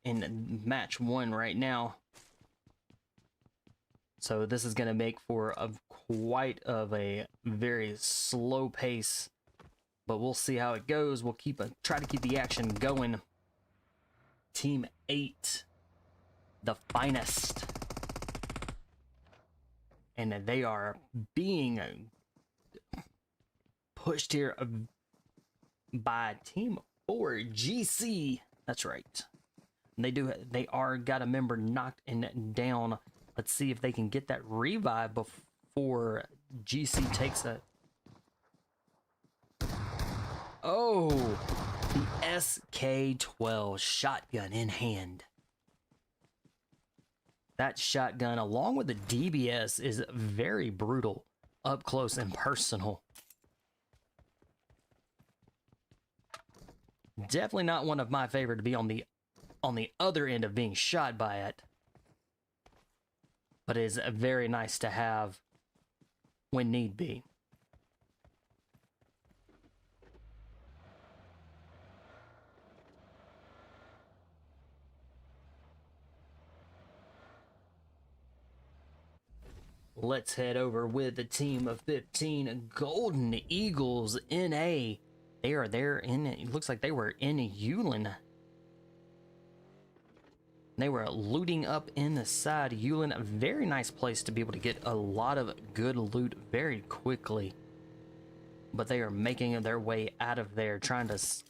in match 1 right now. So this is going to make for quite of a very slow pace, but we'll see how it goes. We'll try to keep the action going. Team 8, the finest, and they are being pushed here by team 4, GC. That's right. They are got a member knocked and down. Let's see if they can get that revive before GC takes a... Oh, the SK-12 shotgun in hand. That shotgun, along with the DBS, is very brutal, up close and personal. Definitely not one of my favorite to be on the other end of being shot by it. But it is very nice to have when need be. Let's head over with the team of 15, Golden Eagles NA. They are there in, it looks like they were in Yulin. They were looting up in the side. Yulin, a very nice place to be able to get a lot of good loot very quickly. But they are making their way out of there, trying to just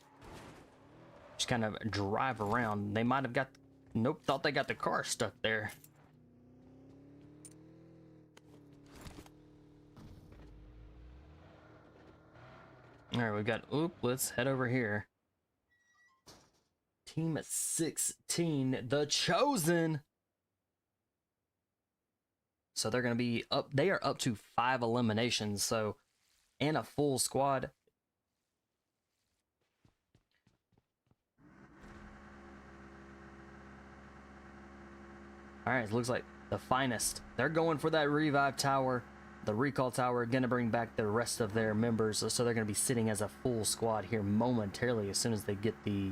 kind of drive around. They might have got, nope, thought they got the car stuck there. All right, we've got, let's head over here. Team 16, the Chosen. So they're going to be up, they are up to 5 eliminations, so, and a full squad. All right, it looks like the finest. They're going for that revive tower. The recall tower, gonna bring back the rest of their members, so they're gonna be sitting as a full squad here momentarily as soon as they get the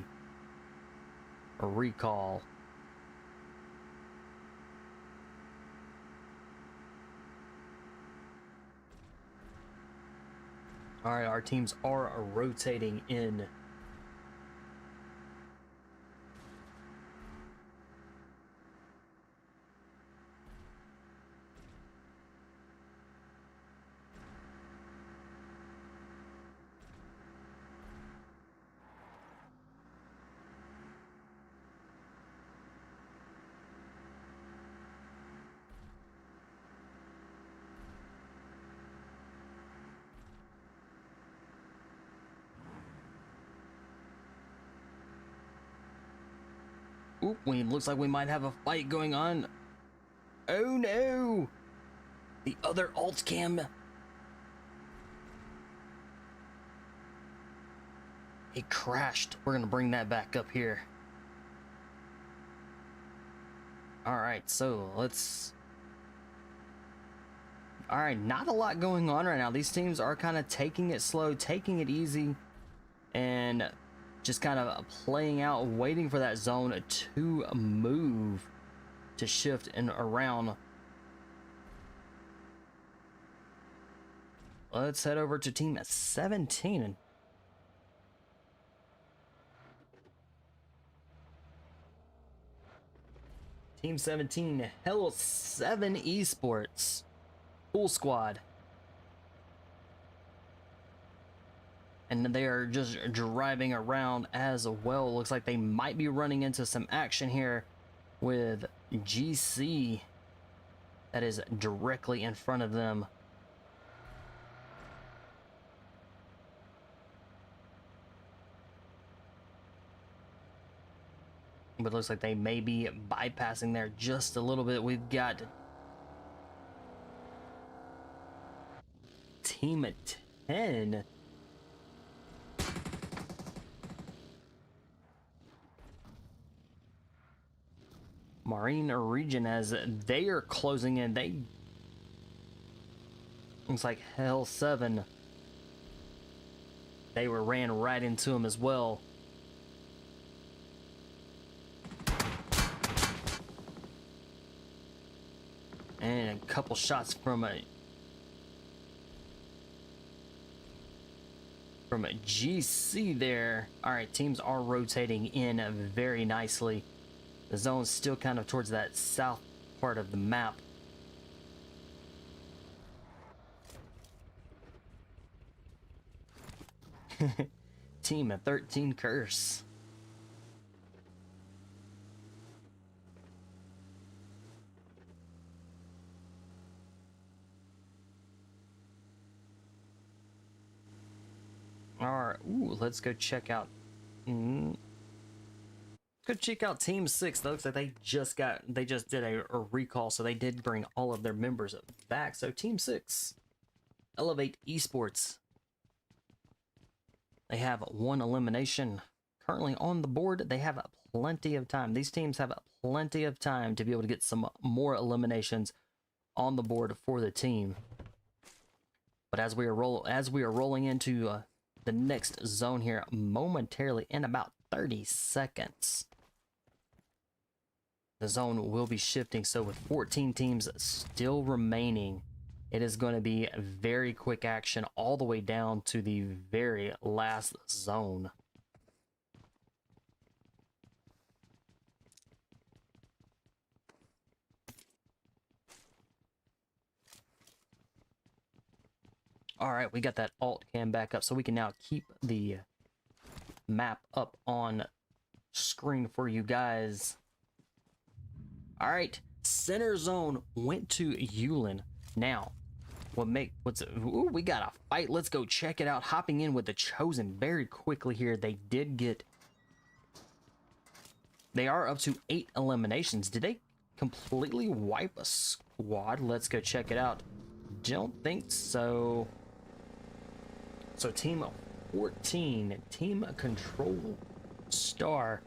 recall. All right, our teams are rotating in. Oop, looks like we might have a fight going on. Oh no! The other alt cam. It crashed. We're gonna bring that back up here. Alright, so let's... Alright, not a lot going on right now. These teams are kind of taking it slow, taking it easy, and just kind of playing out, waiting for that zone to move, to shift and around. Let's head over to team 17. Team 17, L7 Esports, full squad. And they are just driving around as well. Looks like they might be running into some action here with GC that is directly in front of them. But it looks like they may be bypassing there just a little bit. We've got team 10. Marine region, as they are closing in. They looks like L7. They ran right into him as well. And a couple shots from a GC there. All right, teams are rotating in very nicely. The zone's still kind of towards that south part of the map. Team 13 Curse. All right, ooh, let's go check out. Go check out Team 6. That looks like they just did a recall, so they did bring all of their members back. So Team 6, Elevate Esports. They have one elimination currently on the board. They have plenty of time. These teams have plenty of time to be able to get some more eliminations on the board for the team. But as we are rolling into the next zone here momentarily in about 30 seconds. The zone will be shifting, so with 14 teams still remaining, it is going to be very quick action all the way down to the very last zone. All right, we got that alt cam back up, so we can now keep the map up on screen for you guys. All right, center zone went to Yulin. Now, ooh, we got a fight. Let's go check it out. Hopping in with the Chosen very quickly here. They are up to 8 eliminations. Did they completely wipe a squad? Let's go check it out. Don't think so. So team 14, team Control Star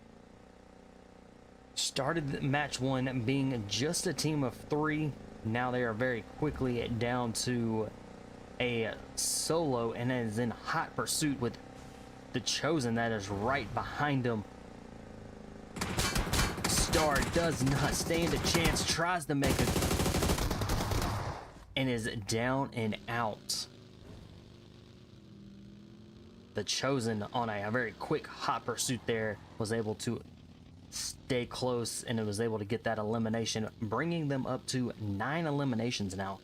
started match one being just a team of 3. Now they are very quickly down to a solo, and it is in hot pursuit with the Chosen that is right behind him. Star does not stand a chance, tries to make it, and is down and out. The Chosen, on a very quick hot pursuit there, was able to stay close, and it was able to get that elimination, bringing them up to 9 eliminations now.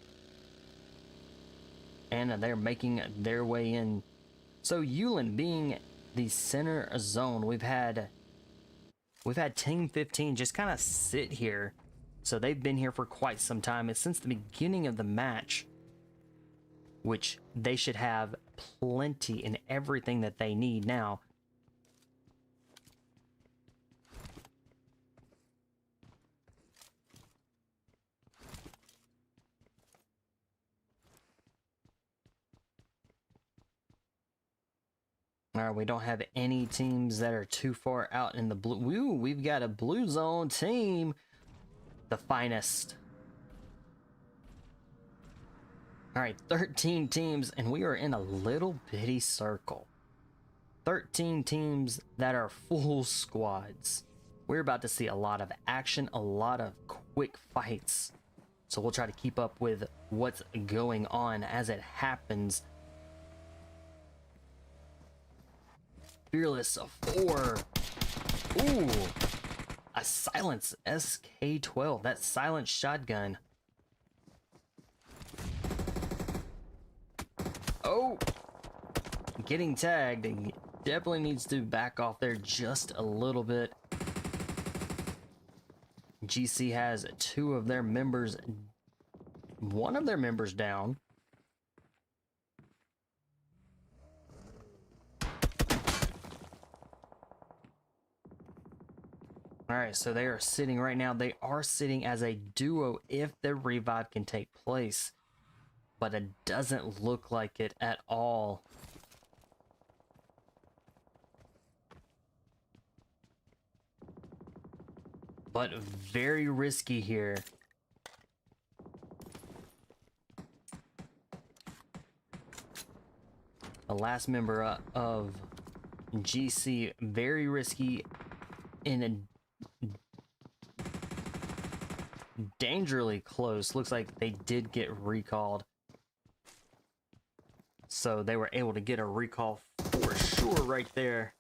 And they're making their way in. So Yulin being the center zone, we've had Team 15 just kind of sit here. So they've been here for quite some time. It's since the beginning of the match, which they should have plenty and everything that they need now. All right, we don't have any teams that are too far out in the blue. Ooh, we've got a blue zone team, the finest. All right, 13 teams, and we are in a little bitty circle. 13 teams that are full squads. We're about to see a lot of action, a lot of quick fights. So we'll try to keep up with what's going on as it happens. Fearless 4. Ooh, a Silence SK12. That silent shotgun. Oh, getting tagged. He definitely needs to back off there just a little bit. GC has 2 of their members, 1 of their members down. All right, so they are sitting right now. They are sitting as a duo if the revive can take place, but it doesn't look like it at all. But very risky here. The last member of GC, very risky in a dangerously close. Looks like they did get recalled. So they were able to get a recall for sure right there.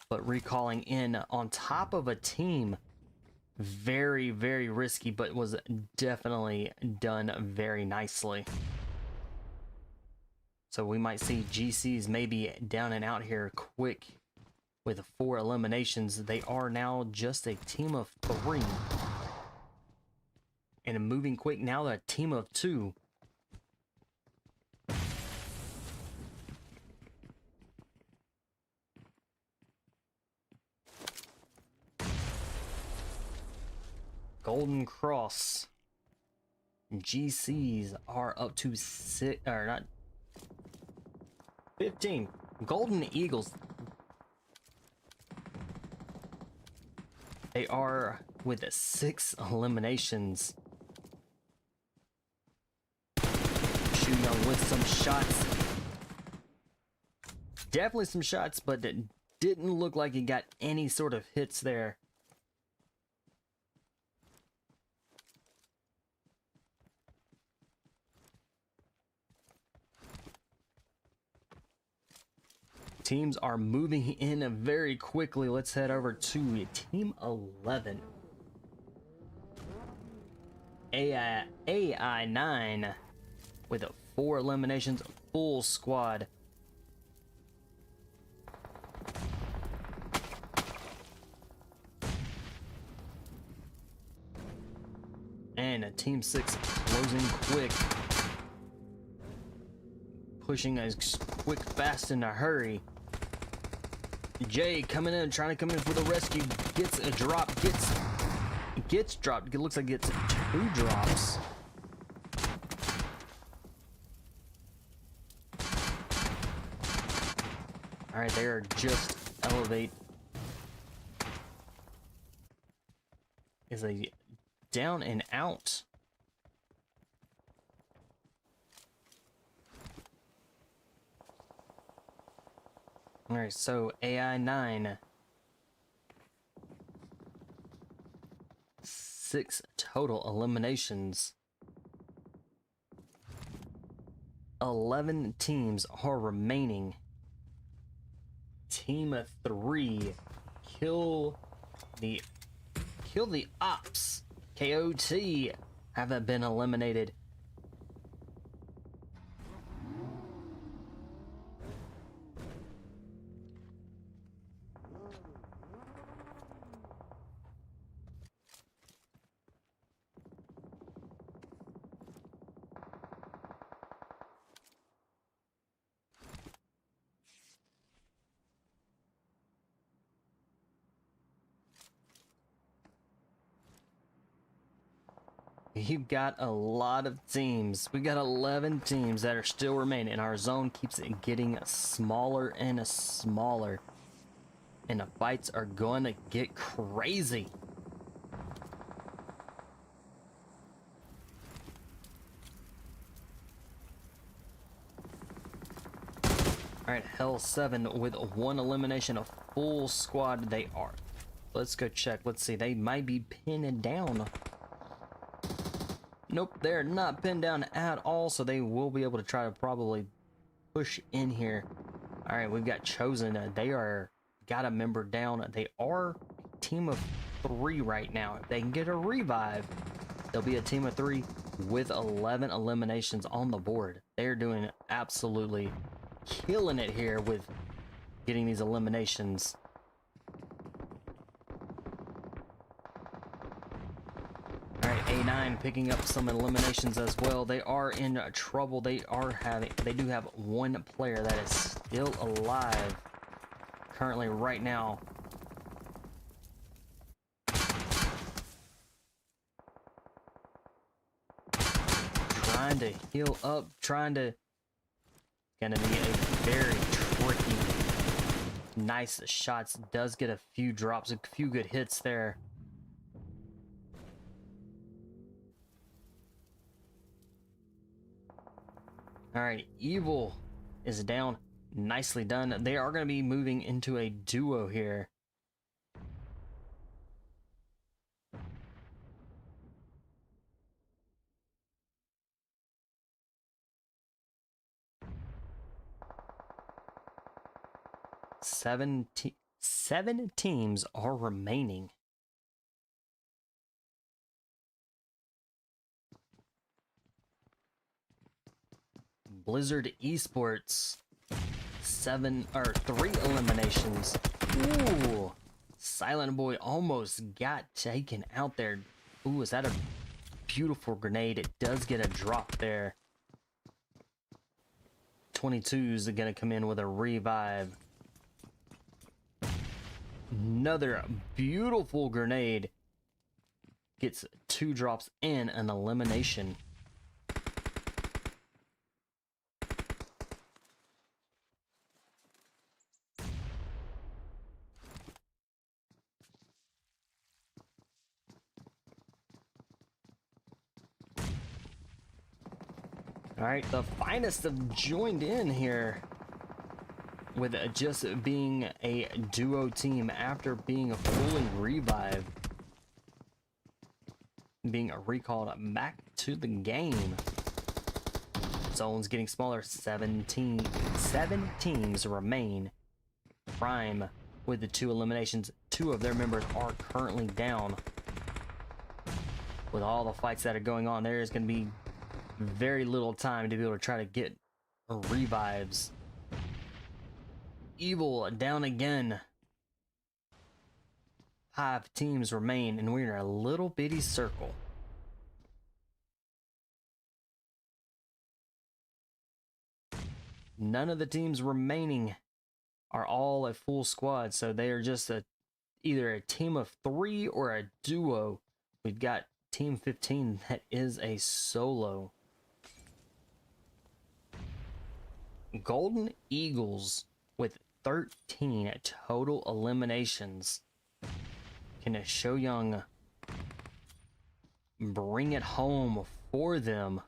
But recalling in on top of a team, very, very risky, but was definitely done very nicely. So we might see GCs maybe down and out here quick with 4 eliminations. They are now just a team of 3. And moving quick now, a team of 2. Golden Cross. GCs are up to 6, or not 15. Golden Eagles. They are with 6 eliminations. Shooting on with some shots. Definitely some shots, but it didn't look like he got any sort of hits there. Teams are moving in very quickly. Let's head over to Team 11. AI9 with 4 eliminations, full squad. And a Team 6 closing quick. Pushing as quick, fast, in a hurry. Jay coming in, trying to come in for the rescue. Gets a drop, gets dropped. It looks like it's 2 drops. All right, they are just elevate. is a down and out. All right, so AI 9. 6 total eliminations. 11 teams are remaining. Team 3, kill the ops. KOT haven't been eliminated. You've got a lot of teams. We got 11 teams that are still remaining, and our zone keeps getting smaller and smaller. And the fights are going to get crazy. Alright, Hell 7 with 1 elimination, a full squad they are. Let's go check. Let's see. They might be pinned down. Nope, they're not pinned down at all, so they will be able to try to probably push in here. All right, we've got Chosen. They are got a member down. They are a team of 3 right now. If they can get a revive, they'll be a team of 3 with 11 eliminations on the board. They're doing absolutely killing it here with getting these eliminations. A9 picking up some eliminations as well. They are in trouble. They do have 1 player that is still alive currently right now. Trying to heal up, gonna be a very tricky. Nice shots, does get a few drops, a few good hits there. All right, Evil is down. Nicely done. They are going to be moving into a duo here. Seven teams are remaining. Blizzard Esports, 3 eliminations. Ooh, Silent Boy almost got taken out there. Ooh, is that a beautiful grenade? It does get a drop there. 22's gonna come in with a revive. Another beautiful grenade gets 2 drops and an elimination. All right, the finest have joined in here with just being a duo team after being fully revived, being recalled back to the game. Zone's getting smaller. 7 teams remain. Prime with the 2 eliminations. 2 of their members are currently down. With all the fights that are going on, there is going to be very little time to be able to try to get revives. Evil down again. 5 teams remain, and we're in a little bitty circle. None of the teams remaining are all a full squad, so they are just either a team of 3 or a duo. We've got Team 15 that is a solo. Golden Eagles with 13 total eliminations. Can Shoyoung bring it home for them.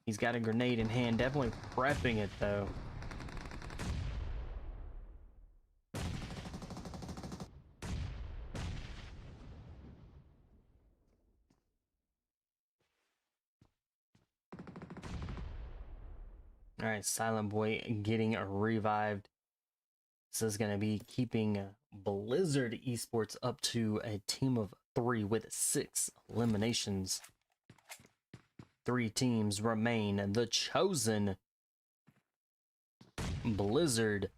He's got a grenade in hand, definitely prepping it though. All right, Silent Boy getting revived. This is going to be keeping Blizzard Esports up to a team of 3 with 6 eliminations. 3 teams remain: The Chosen, Blizzard,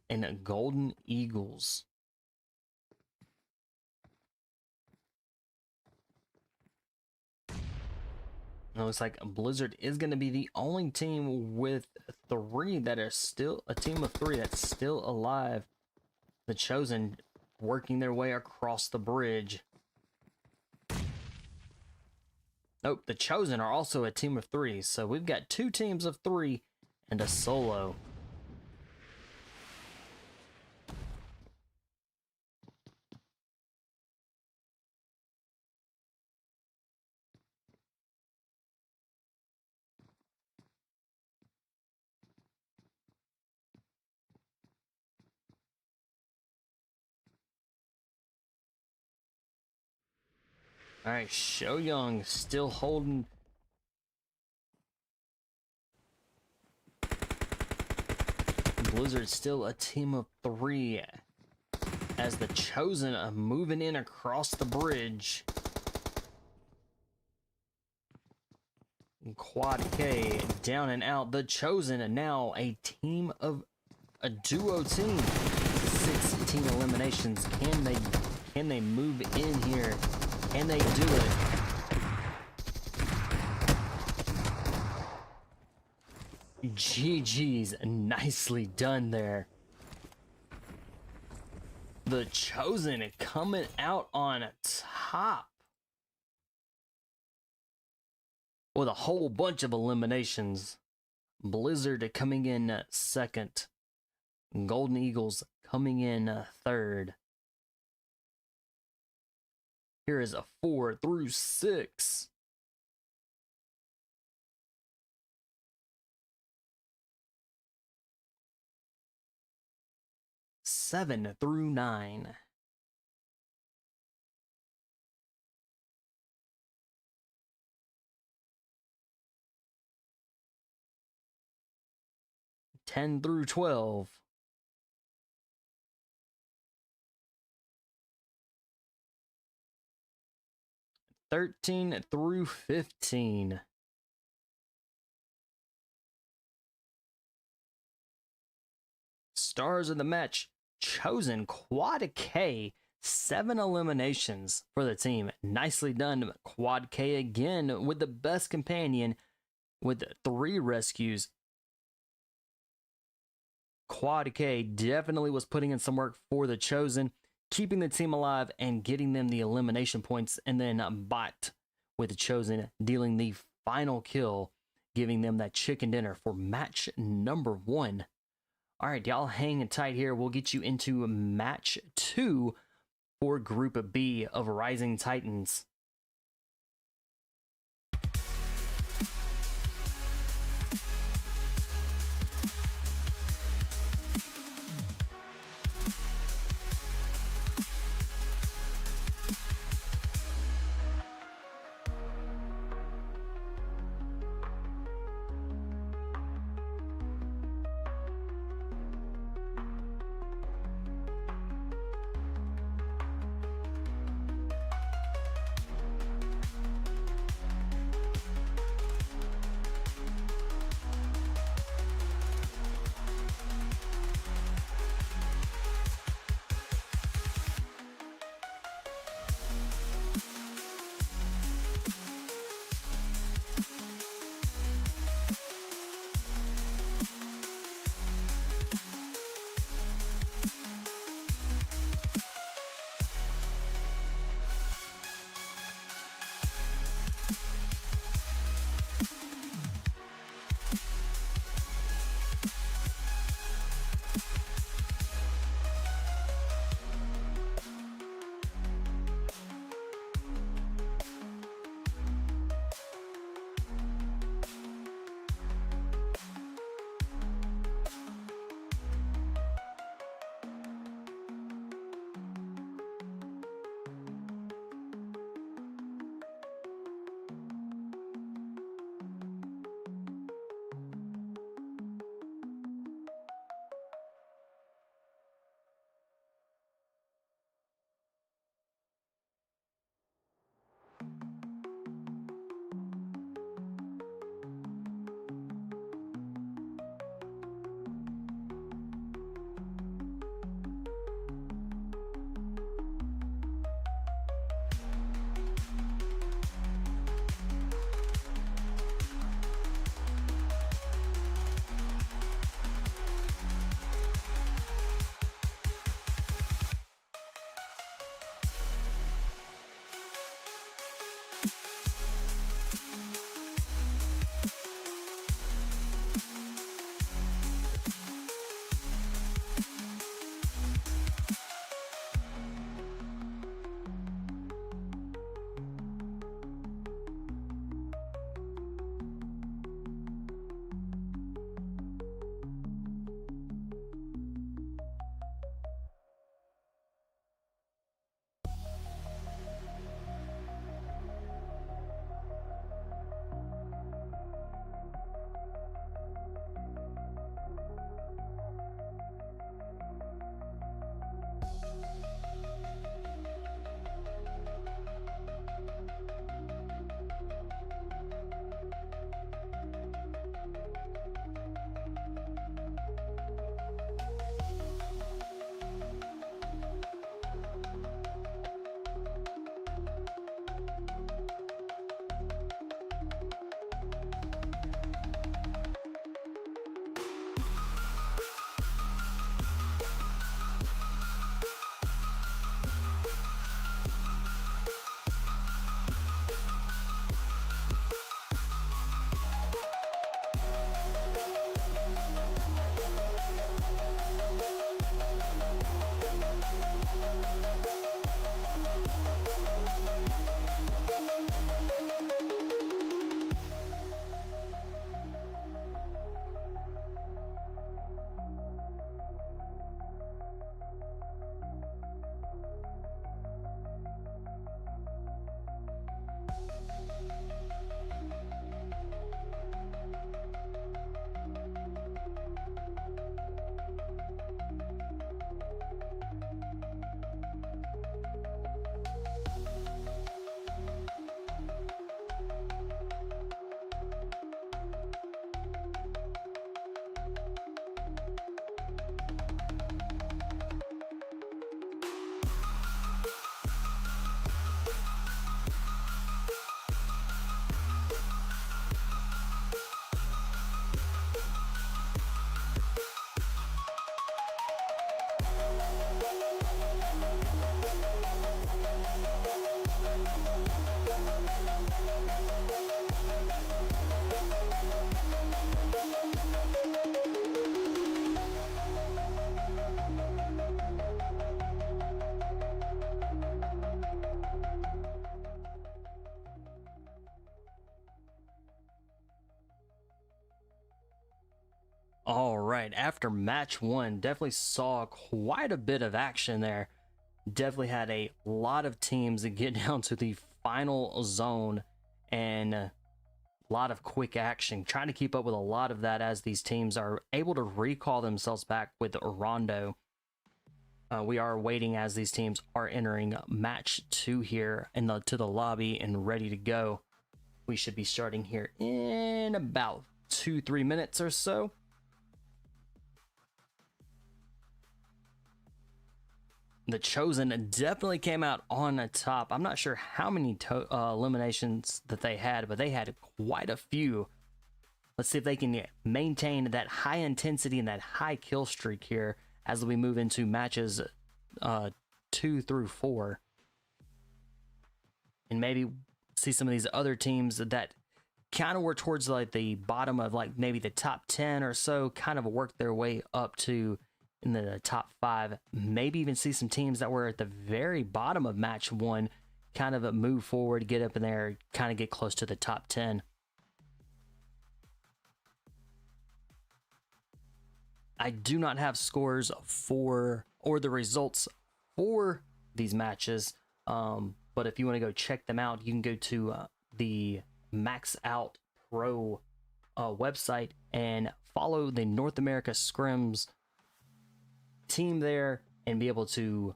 and Golden Eagles. It looks like Blizzard is going to be the only team with 3 that are still a team of 3 that's still alive. The Chosen working their way across the bridge. Nope, the Chosen are also a team of 3, so we've got 2 teams of 3 and a solo. All right, Show Young still holding. Blizzard still a team of 3 as the Chosen are moving in across the bridge. Quad K down and out. The Chosen are now a duo team. 16 eliminations. Can they move in here? Can they do it? GG's, nicely done there. The Chosen coming out on top with a whole bunch of eliminations. Blizzard coming in second. Golden Eagles coming in third. Here is a 4 through 6. Seven through 9. Ten through 12. 13 through 15. Stars of the match, Chosen Quad K. 7 eliminations for the team. Nicely done, Quad K again with the best companion with 3 rescues. Quad K definitely was putting in some work for the Chosen, keeping the team alive and getting them the elimination points, and then Bot with the Chosen dealing the final kill, giving them that chicken dinner for match number 1. All right, y'all hang tight here. We'll get you into match 2 for Group B of Rising Titans. All right, after match one, definitely saw quite a bit of action there. Definitely had a lot of teams that get down to the final zone, and a lot of quick action. Trying to keep up with a lot of that as these teams are able to recall themselves back with Rondo. We are waiting as these teams are entering match two here to the lobby and ready to go. We should be starting here in about 2-3 minutes or so. The Chosen definitely came out on top. I'm not sure how many eliminations that they had, but they had quite a few. Let's see if they can maintain that high intensity and that high kill streak here as we move into matches 2 through 4. And maybe see some of these other teams that kind of were towards like the bottom of like maybe the top 10 or so, kind of worked their way up to in the top 5. Maybe even see some teams that were at the very bottom of match 1 kind of move forward, get up in there, kind of get close to the top 10. I do not have scores for or the results for these matches, but if you want to go check them out, you can go to the Max Out Pro website and follow the North America Scrims team there and be able to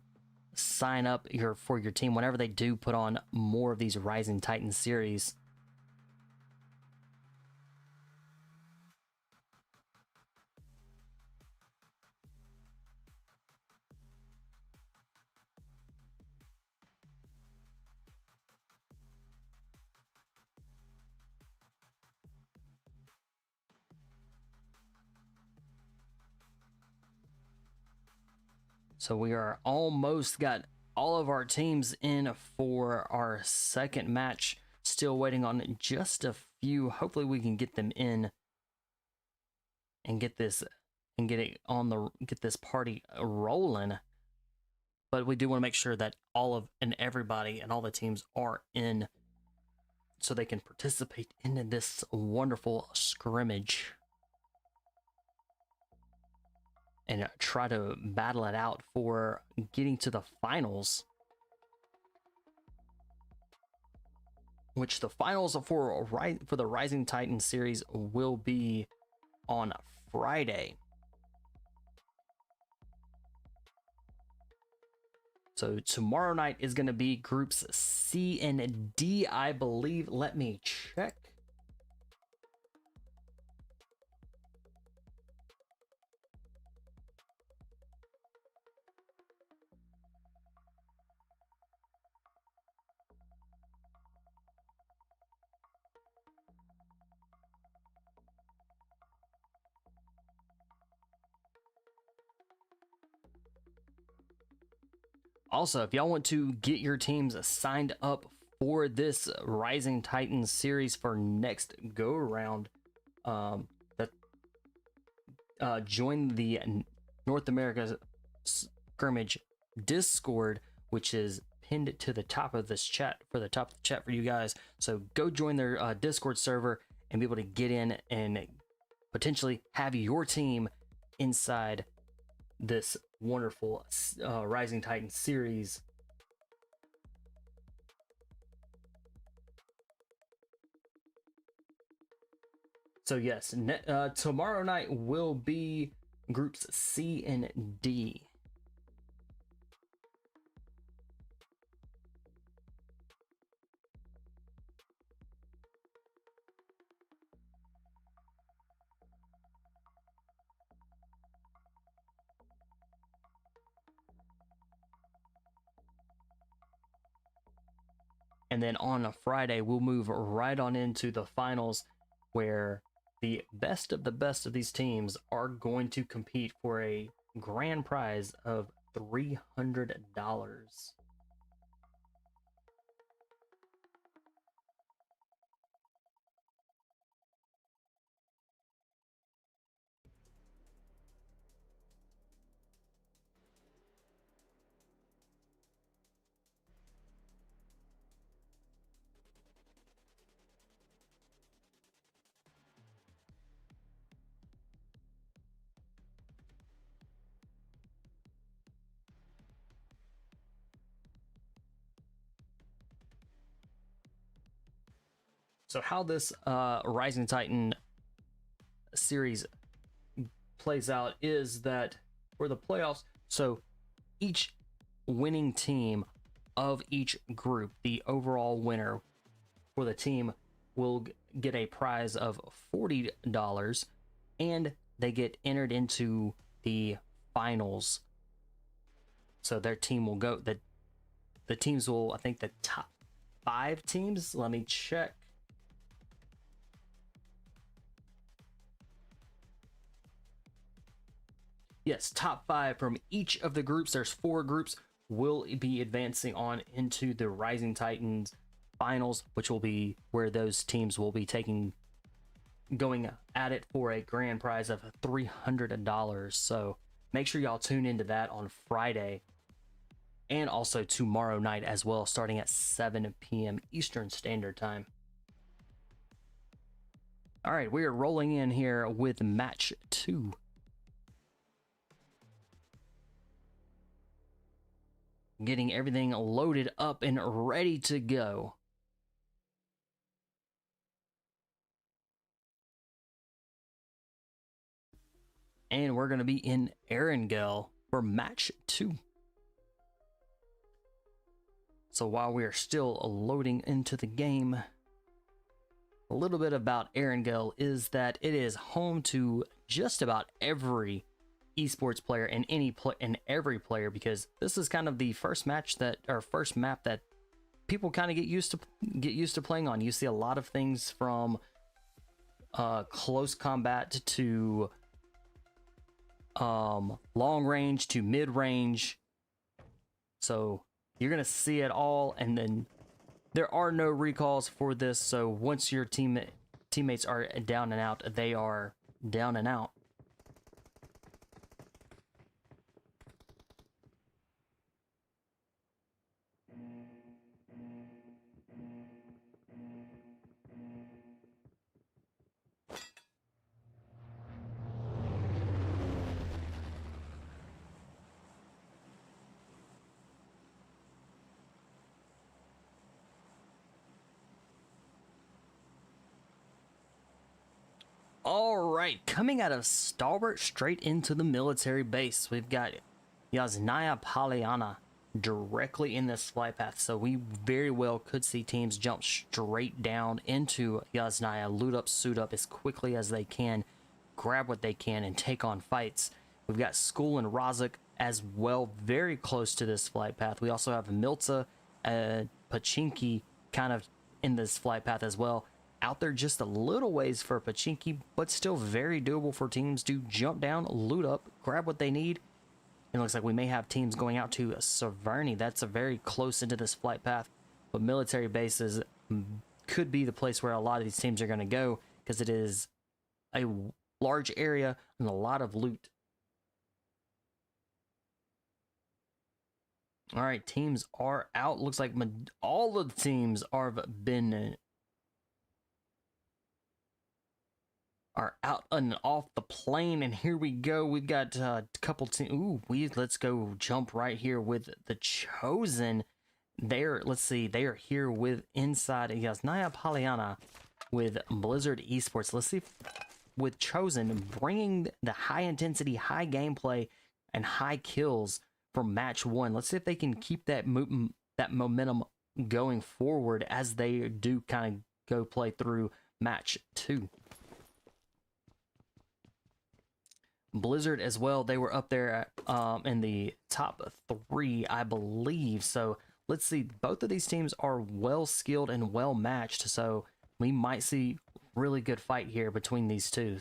sign up for your team whenever they do put on more of these Rising Titan series. So we are almost got all of our teams in for our second match. Still waiting on just a few. Hopefully we can get them in and get this and get this party rolling. But we do want to make sure that everybody and all the teams are in so they can participate in this wonderful scrimmage and try to battle it out for getting to the finals. Which the finals for the Rising Titan series will be on Friday. So tomorrow night is going to be groups C and D, I believe. Let me check. Also, if y'all want to get your teams signed up for this Rising Titans series for next go around, join the North America Scrimmage Discord, which is pinned to the top of this chat for you guys. So go join their Discord server and be able to get in and potentially have your team inside this wonderful Rising Titan series. So yes, tomorrow night will be groups C and D. And then on a Friday, we'll move right on into the finals where the best of these teams are going to compete for a grand prize of $300. So how this Rising Titan series plays out is that for the playoffs, so each winning team of each group, the overall winner for the team, will get a prize of $40, and they get entered into the finals. So their team will go, the teams will, I think the top 5 teams, let me check. Yes, top 5 from each of the groups, there's 4 groups, will be advancing on into the Rising Titans finals, which will be where those teams will be going at it for a grand prize of $300. So make sure y'all tune into that on Friday and also tomorrow night as well, starting at 7 p.m. Eastern Standard Time. All right, we are rolling in here with match 2. Getting everything loaded up and ready to go. And we're going to be in Arenale for match 2. So while we are still loading into the game, a little bit about Arenale is that it is home to just about every esports player and every player, because this is kind of the first map that people kind of get used to playing on. You see a lot of things from close combat to long range to mid range, so you're gonna see it all. And then there are no recalls for this, so once your teammates are down and out, they are down and out. All right, coming out of Stalwart straight into the military base, we've got Yasnaya Polyana directly in this flight path. So we very well could see teams jump straight down into Yasnaya, loot up, suit up as quickly as they can, grab what they can, and take on fights. We've got School and Razak as well, very close to this flight path. We also have Milta and Pachinki kind of in this flight path as well. Out there just a little ways for Pachinki, but still very doable for teams to jump down, loot up, grab what they need. And it looks like we may have teams going out to Severny. That's a very close into this flight path, but military bases could be the place where a lot of these teams are going to go, because it is a large area and a lot of loot. All right, teams are out. Looks like all of the teams are out and off the plane, and here we go. We've got a couple teams. Ooh, let's go jump right here with the Chosen. Let's see, they are here with inside Yasnaya Polyana with Blizzard Esports. Let's see if, with Chosen bringing the high intensity, high gameplay, and high kills from match 1. Let's see if they can keep that momentum going forward as they do kind of go play through match 2. Blizzard as well, they were up there in the top 3, I believe. So let's see, both of these teams are well skilled and well matched, so we might see really good fight here between these two.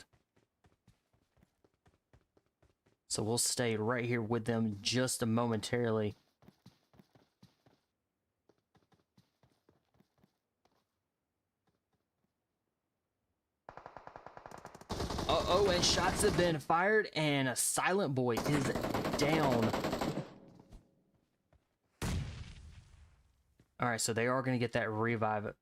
So we'll stay right here with them just momentarily. Uh-oh, and shots have been fired, and a Silent Boy is down. All right, so they are going to get that revive.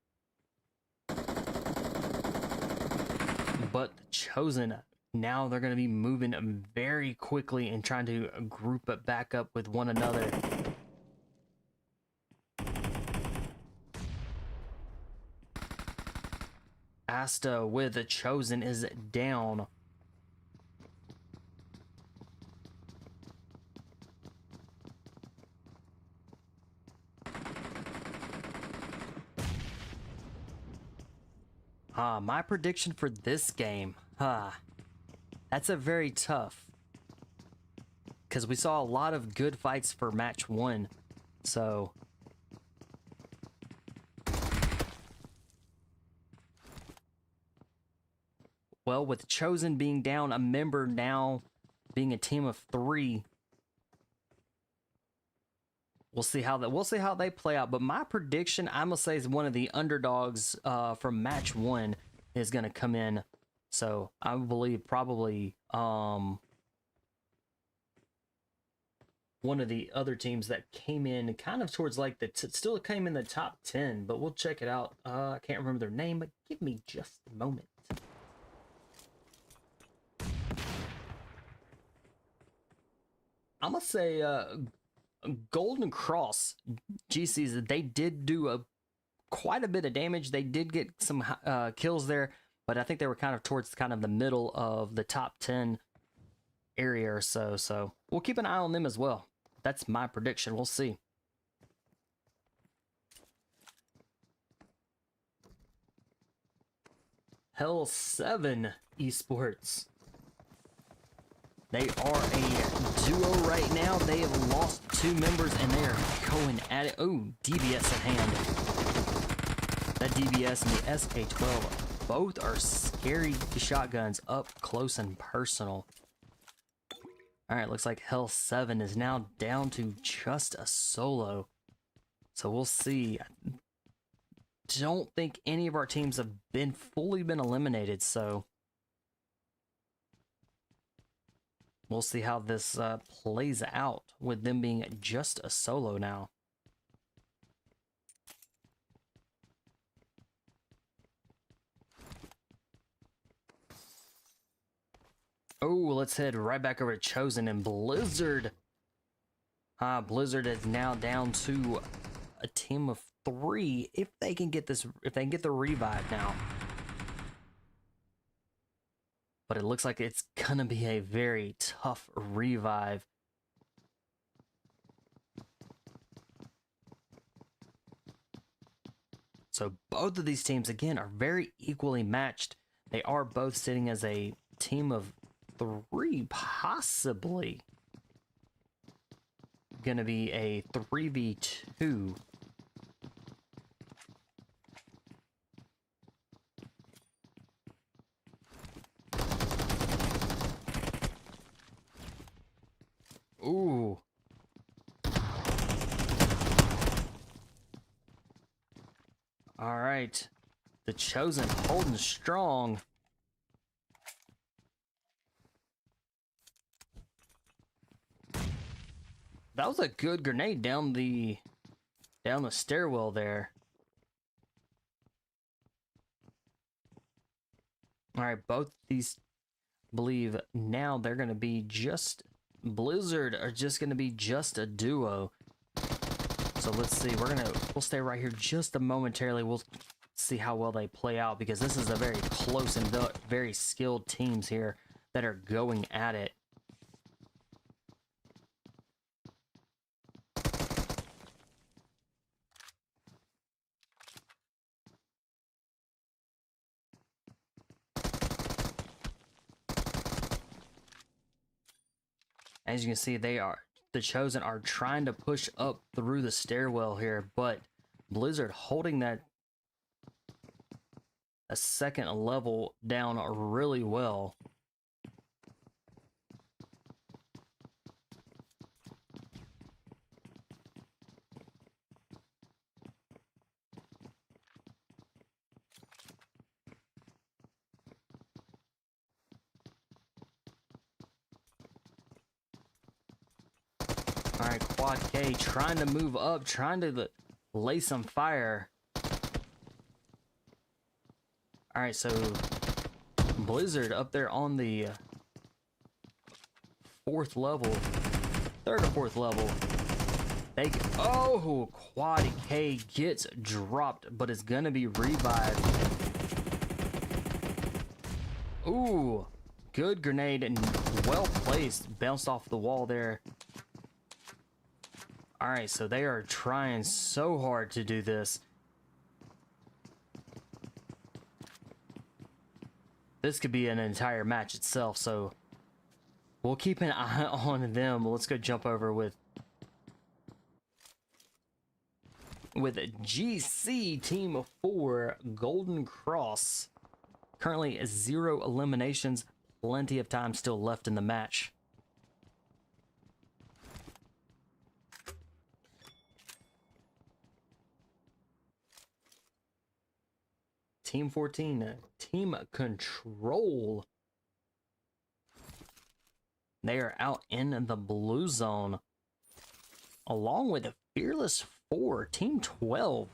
But the Chosen, now they're going to be moving very quickly and trying to group it back up with one another. Asta with the Chosen is down. My prediction for this game, that's a very tough, because we saw a lot of good fights for match 1, so well, with Chosen being down a member now, being a team of 3, we'll see how they play out. But my prediction, I'm gonna say, is one of the underdogs from match 1 is gonna come in. So I believe probably one of the other teams that came in kind of towards like the still came in the top 10, but we'll check it out. I can't remember their name, but give me just a moment. I'm gonna say Golden Cross GCs, they did do quite a bit of damage. They did get some kills there, but I think they were kind of towards kind of the middle of the top 10 area or so. So we'll keep an eye on them as well. That's my prediction. We'll see. Hell7 Esports. They are a duo right now. They have lost 2 members and they are going at it. Oh, DBS in hand. That DBS and the SK12 both are scary shotguns up close and personal. Alright, looks like Hell7 is now down to just a solo. So we'll see. I don't think any of our teams have fully been eliminated, so we'll see how this plays out with them being just a solo now. Oh, let's head right back over to Chosen and Blizzard. Blizzard is now down to a team of 3 if they can get this, if they can get the revive now. But it looks like it's gonna be a very tough revive. So both of these teams, again, are very equally matched. They are both sitting as a team of 3, possibly gonna be a 3v2. Ooh. All right. The Chosen holding strong. That was a good grenade down the stairwell there. All right, both these, believe now they're going to be just Blizzard are just going to be just a duo. So let's see. We'll stay right here just a momentarily. We'll see how well they play out, because this is a very close and very skilled teams here that are going at it. As you can see, the Chosen are trying to push up through the stairwell here, but Blizzard holding a second level down really well. All right, Quad K trying to move up, trying to lay some fire. All right, so Blizzard up there on the 4th level, 3rd or 4th level. Quad K gets dropped, but it's gonna be revived. Ooh, good grenade and well placed. Bounced off the wall there. Alright, so they are trying so hard to do this. This could be an entire match itself, so we'll keep an eye on them. Let's go jump over with GC Team 4 Golden Cross. Currently 0 eliminations, plenty of time still left in the match. Team 14, Team Control. They are out in the blue zone, along with Fearless 4, Team 12.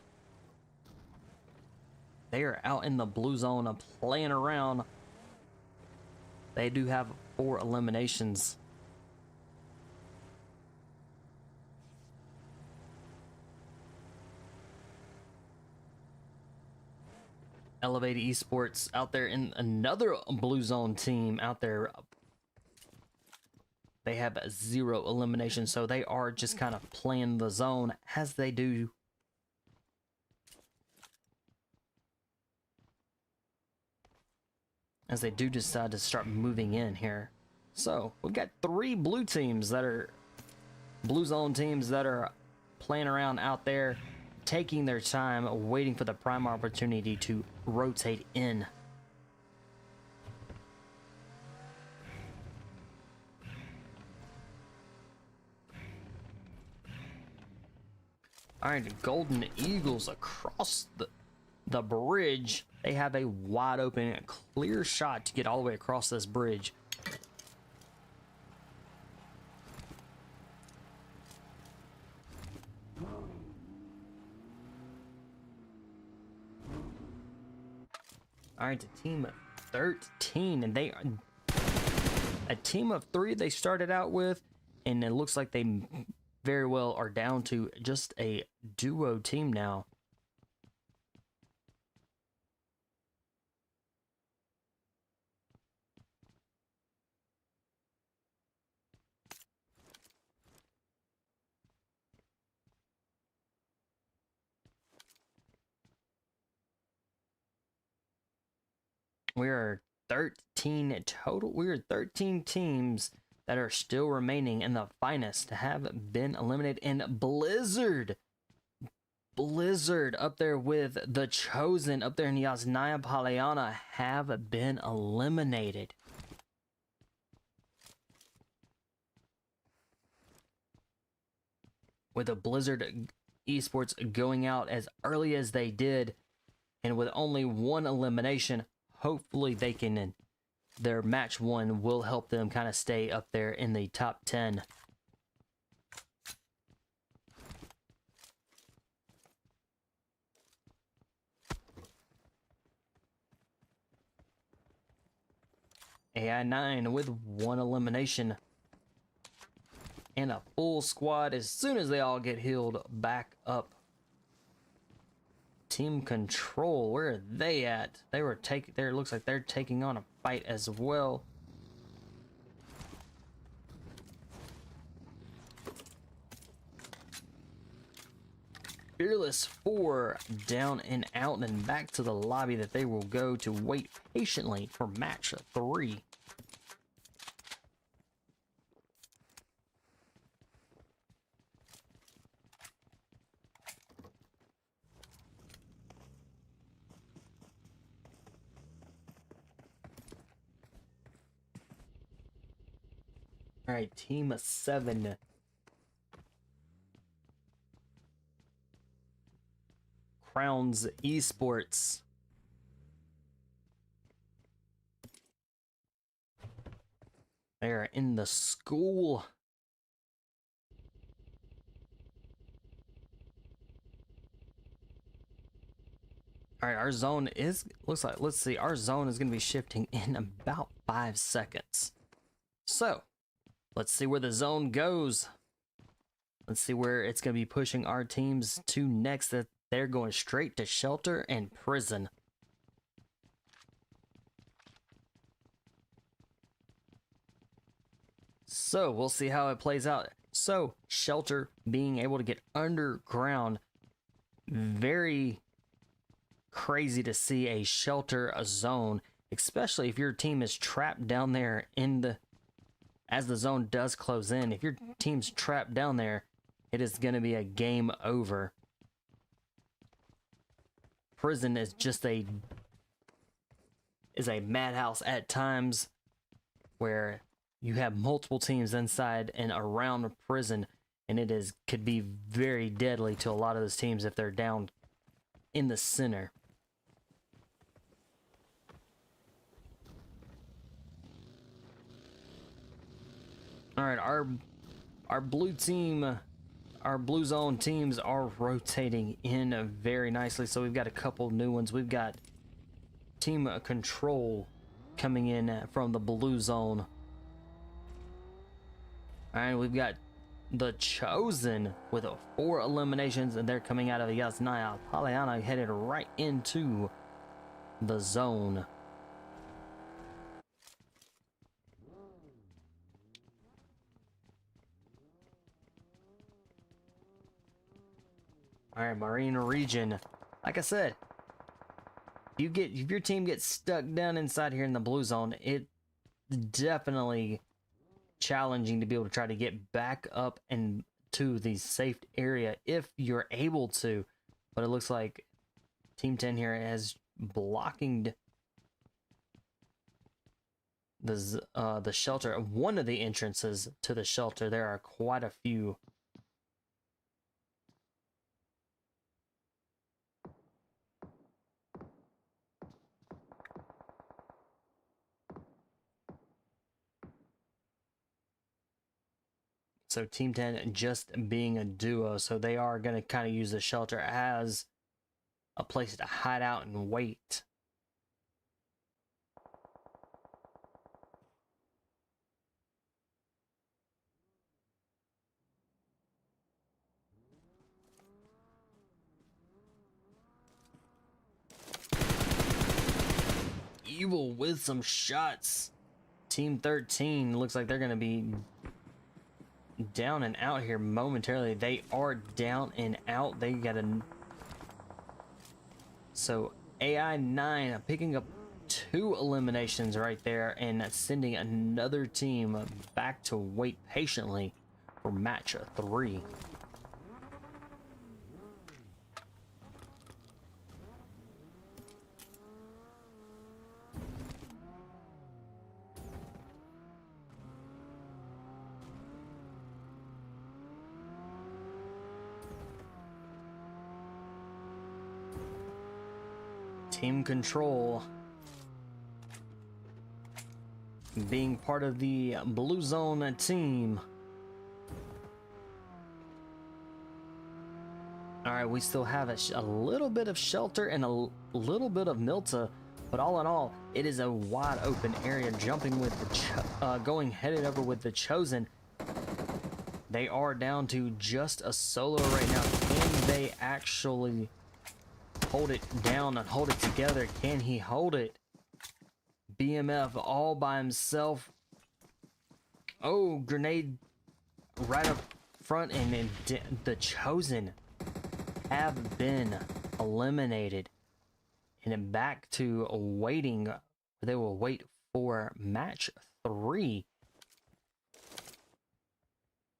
They are out in the blue zone playing around. They do have 4 eliminations. Elevated Esports out there in another blue zone team out there. They have 0 elimination, so they are just kind of playing the zone as they do. As they do decide to start moving in here. So we've got 3 blue teams that are blue zone teams that are playing around out there, taking their time, waiting for the prime opportunity to rotate in. All right, Golden Eagles across the bridge. They have a wide open, clear shot to get all the way across this bridge. All right, to team 13, and they are a team of 3 they started out with, and it looks like they very well are down to just a duo team now. We are 13 total. We are 13 teams that are still remaining, and the finest have been eliminated. And Blizzard up there with the Chosen up there in Yasnaya Polyana have been eliminated. With the Blizzard Esports going out as early as they did, and with only 1 elimination, hopefully they can, their match 1 will help them kind of stay up there in the top 10. AI9 with 1 elimination. And a full squad as soon as they all get healed back up. Team Control, where are they at? They were there. Looks like they're taking on a fight as well. Fearless 4 down and out and back to the lobby that they will go to wait patiently for match 3. All right, team 7. Krownz Esports. They are in the school. All right, our zone looks like, let's see, our zone is going to be shifting in about 5 seconds. So, let's see where the zone goes. Let's see where it's going to be pushing our teams to next. That they're going straight to shelter and prison. So we'll see how it plays out. So shelter being able to get underground, very crazy to see a shelter a zone, especially if your team is trapped down there in the as the zone does close in. If your team's trapped down there, it is going to be a game over. Prison is just a madhouse at times, where you have multiple teams inside and around a prison, and could be very deadly to a lot of those teams if they're down in the center. All right, our blue team, our blue zone teams are rotating in very nicely. So we've got a couple new ones. We've got Team Control coming in from the blue zone. All right, we've got the Chosen with 4 eliminations, and they're coming out of Yasnaya. Pollyanna headed right into the zone. All right, Marine region. Like I said, if your team gets stuck down inside here in the blue zone, it's definitely challenging to be able to try to get back up and to the safe area if you're able to. But it looks like Team 10 here has blocking the shelter, one of the entrances to the shelter. There are quite a few. So Team 10 just being a duo, so they are going to kind of use the shelter as a place to hide out and wait. Evil with some shots. Team 13 looks like they're going to be down and out here momentarily. They are down and out. They got a... So AI9 picking up 2 eliminations right there and sending another team back to wait patiently for match 3. Team Control being part of the blue zone team. All right, we still have a little bit of shelter and a little bit of Milta, but all in all, it is a wide open area. Jumping with the headed over with the Chosen. They are down to just a solo right now. Can they actually hold it down and hold it together? Can he hold it? BMF all by himself. Oh, grenade right up front, and the Chosen have been eliminated. And then back to waiting. They will wait for match 3.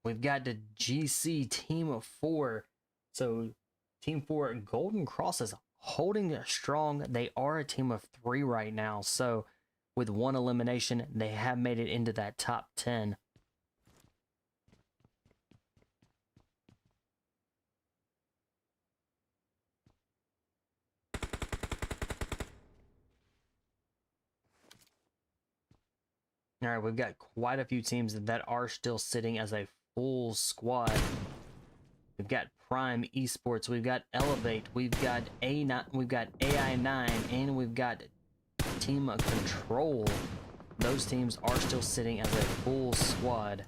We've got the GC team of 4. So Team 4 Golden Crosses holding strong. They are a team of 3 right now. So with 1 elimination, they have made it into that top 10. All right, we've got quite a few teams that are still sitting as a full squad. We've got Prime Esports, we've got Elevate, we've got AI9, and we've got Team Control. Those teams are still sitting as a full squad.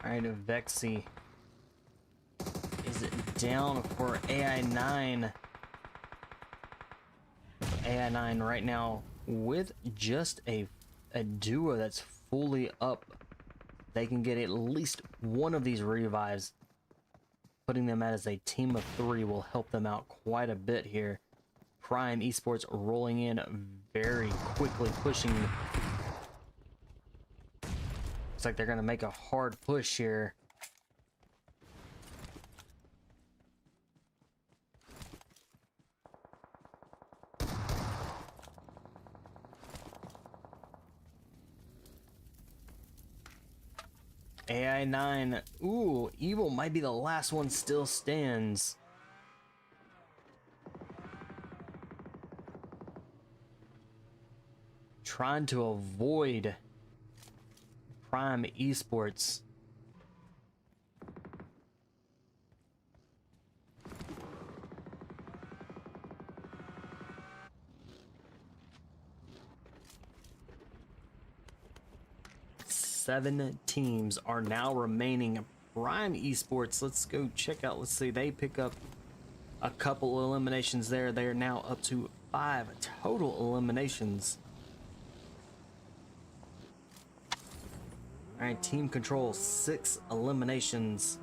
Alright, Vexy. Is it down for AI9? AI9 right now with just a duo that's fully up. They can get at least one of these revives. Putting them out as a team of 3 will help them out quite a bit here. Prime Esports rolling in very quickly, pushing. Looks like they're going to make a hard push here. AI9. Ooh, Evil might be the last one still stands. Trying to avoid Prime Esports. Seven teams are now remaining. Prime Esports, let's go check out. Let's see, they pick up a couple eliminations there. They are now up to 5 total eliminations. All right, team control, 6 eliminations.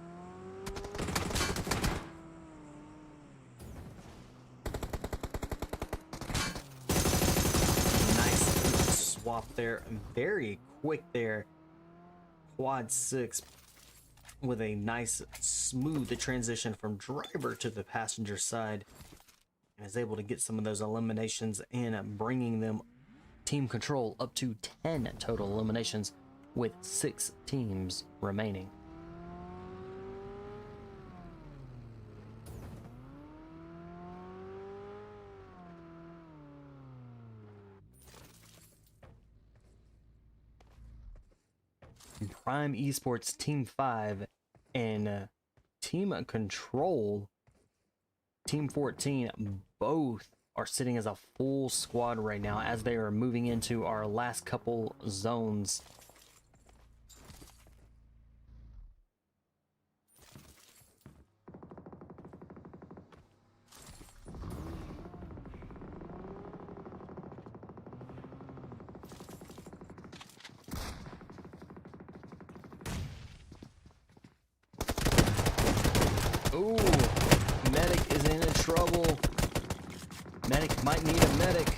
Nice swap there, very quick there. Quad 6 with a nice smooth transition from driver to the passenger side, and is able to get some of those eliminations and bringing them team control up to 10 total eliminations with 6 teams remaining. Prime Esports Team 5 and Team Control Team 14 both are sitting as a full squad right now as they are moving into our last couple zones. Ooh, medic is in trouble. Medic might need a medic.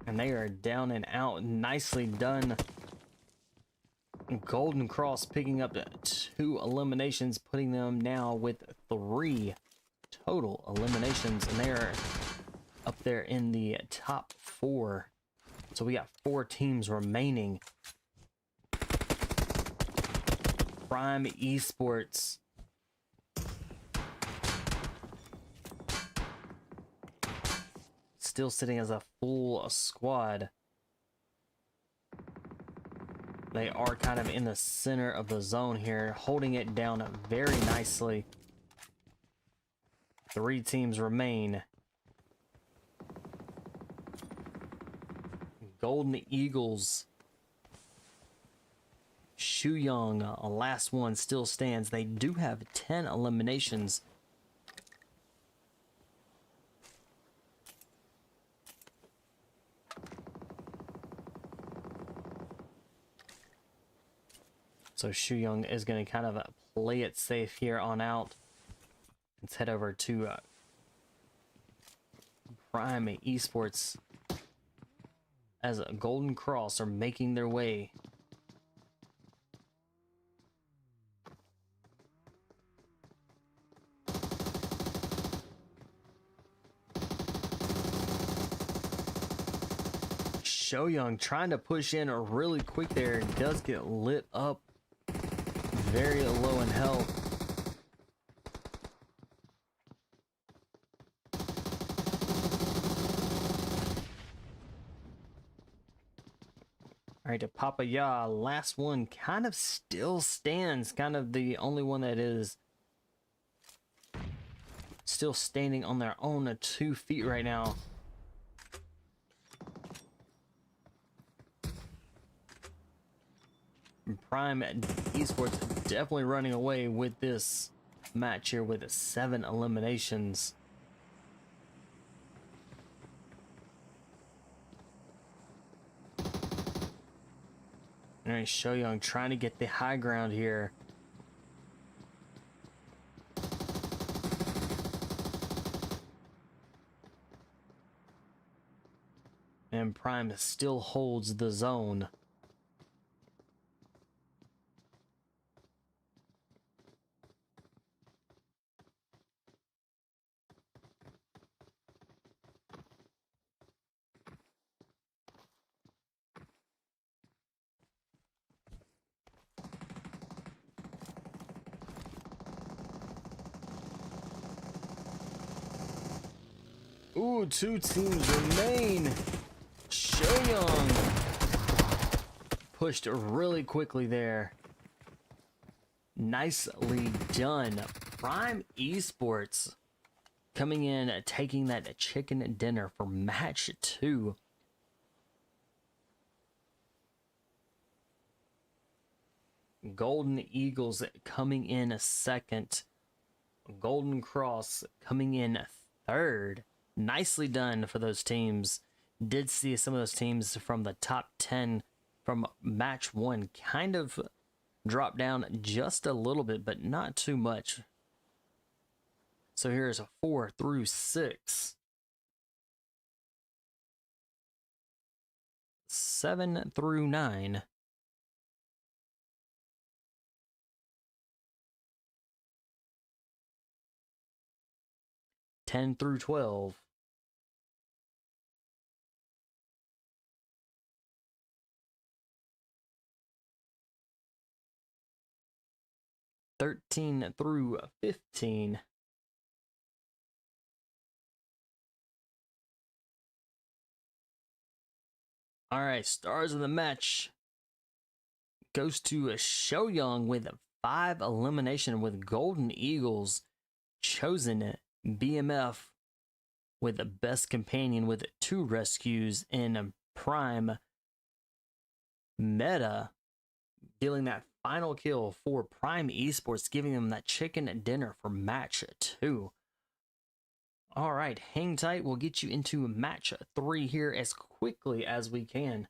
And they are down and out. Nicely done. Golden Cross picking up 2 eliminations, putting them now with 3 total eliminations. And they are up there in the top 4. So we got 4 teams remaining. Prime Esports still sitting as a full squad. They are kind of in the center of the zone here, holding it down very nicely. 3 teams remain. Golden Eagles. Shu Young, last one, still stands. They do have 10 eliminations. So Shu Young is going to kind of play it safe here on out. Let's head over to Prime Esports as a Golden Cross are making their way. Young trying to push in really quick there, does get lit up very low in health. All right, to PUBG, last one kind of still stands, kind of the only one that is still standing on their own 2 feet right now. Prime Esports definitely running away with this match here with 7 eliminations. All right, Shoyoung trying to get the high ground here. And Prime still holds the zone. Ooh, 2 teams remain. Shoyoung pushed really quickly there. Nicely done. Prime Esports coming in, taking that chicken dinner for match 2. Golden Eagles coming in second. Golden Cross coming in third. Nicely done for those teams. Did see some of those teams from the top 10 from match 1 kind of drop down just a little bit, but not too much. So here's a 4 through 6. 7 through 9. 10 through 12. 13 through 15. All right, stars of the match goes to Shoyoung with 5 elimination, with Golden Eagles chosen BMF with the best companion with 2 rescues, in Prime Meta dealing that final kill for Prime Esports, giving them that chicken dinner for match 2. All right, hang tight. We'll get you into match 3 here as quickly as we can.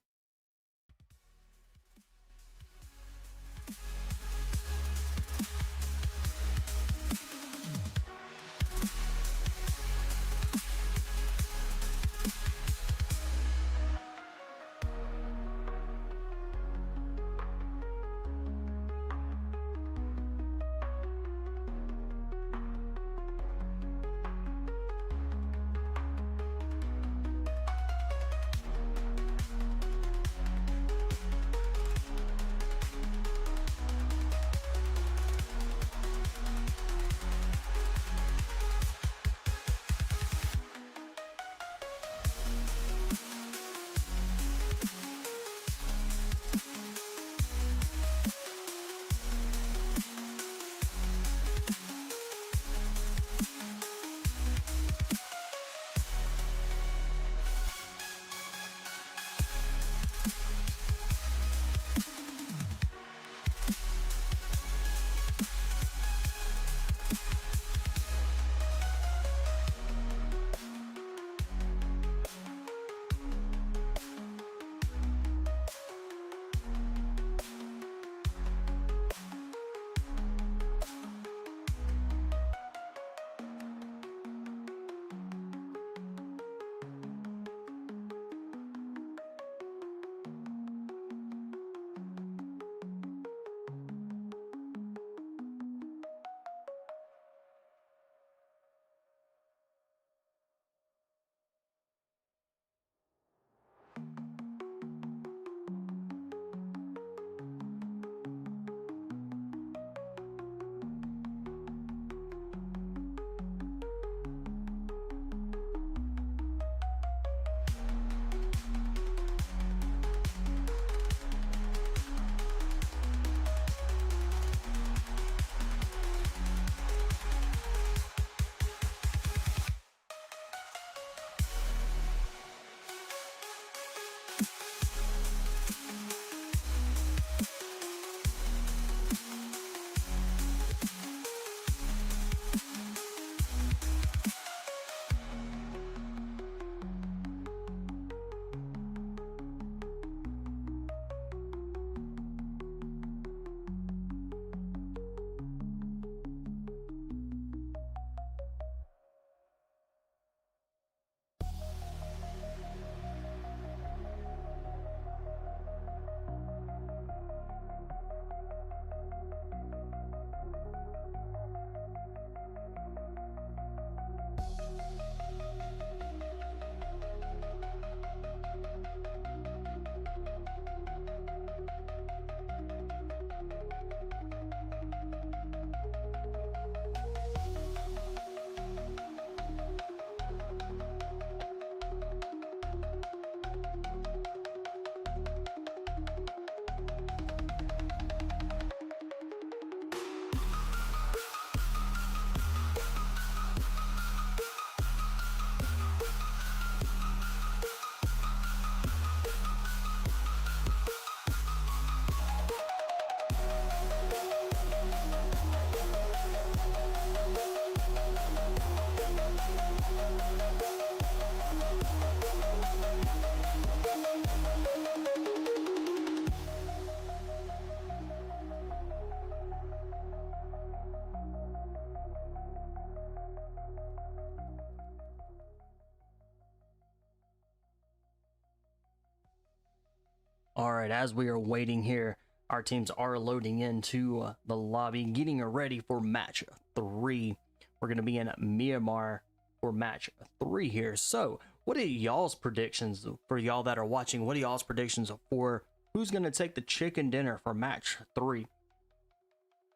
All right, as we are waiting here, our teams are loading into the lobby, getting ready for match 3. We're going to be in Myamar for match 3 here. So, what are y'all's predictions for y'all that are watching? What are y'all's predictions for who's going to take the chicken dinner for match 3?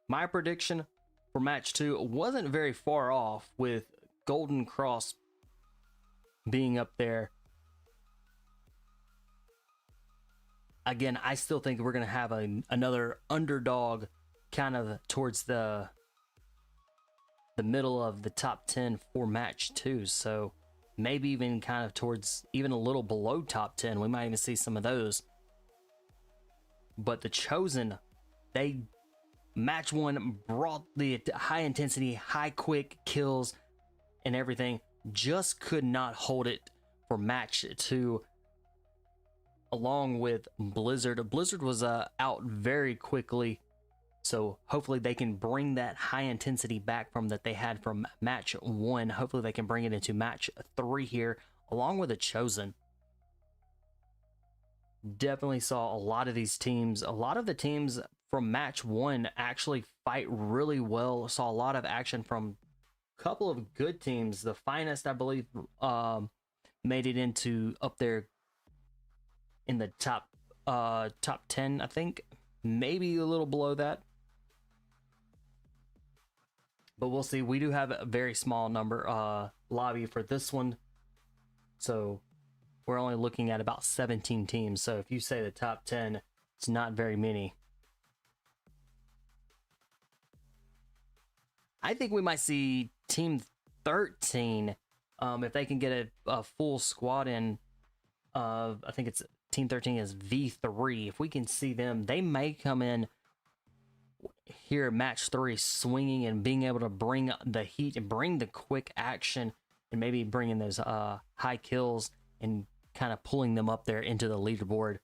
My prediction for match 2 wasn't very far off, with Golden Cross being up there. Again, I still think we're going to have another underdog kind of towards the middle of the top 10 for match 2. So maybe even kind of towards even a little below top 10. We might even see some of those. But the Chosen, they match 1 brought the high intensity, high quick kills and everything. Just could not hold it for match 2. Along with Blizzard. Blizzard was out very quickly, so hopefully they can bring that high intensity back from that they had from match 1. Hopefully they can bring it into match 3 here, along with the Chosen. Definitely saw a lot of these teams, a lot of the teams from match 1 actually fight really well. Saw a lot of action from a couple of good teams. The Finest, I believe, made it into up there in the top 10, I think, maybe a little below that, but we'll see. We do have a very small number lobby for this one, so we're only looking at about 17 teams. So if you say the top 10, it's not very many. I think we might see team 13 if they can get a full squad in. I think it's Team 13 is V3. If we can see them, they may come in here at match 3 swinging and being able to bring the heat and bring the quick action and maybe bringing those high kills and kind of pulling them up there into the leaderboard.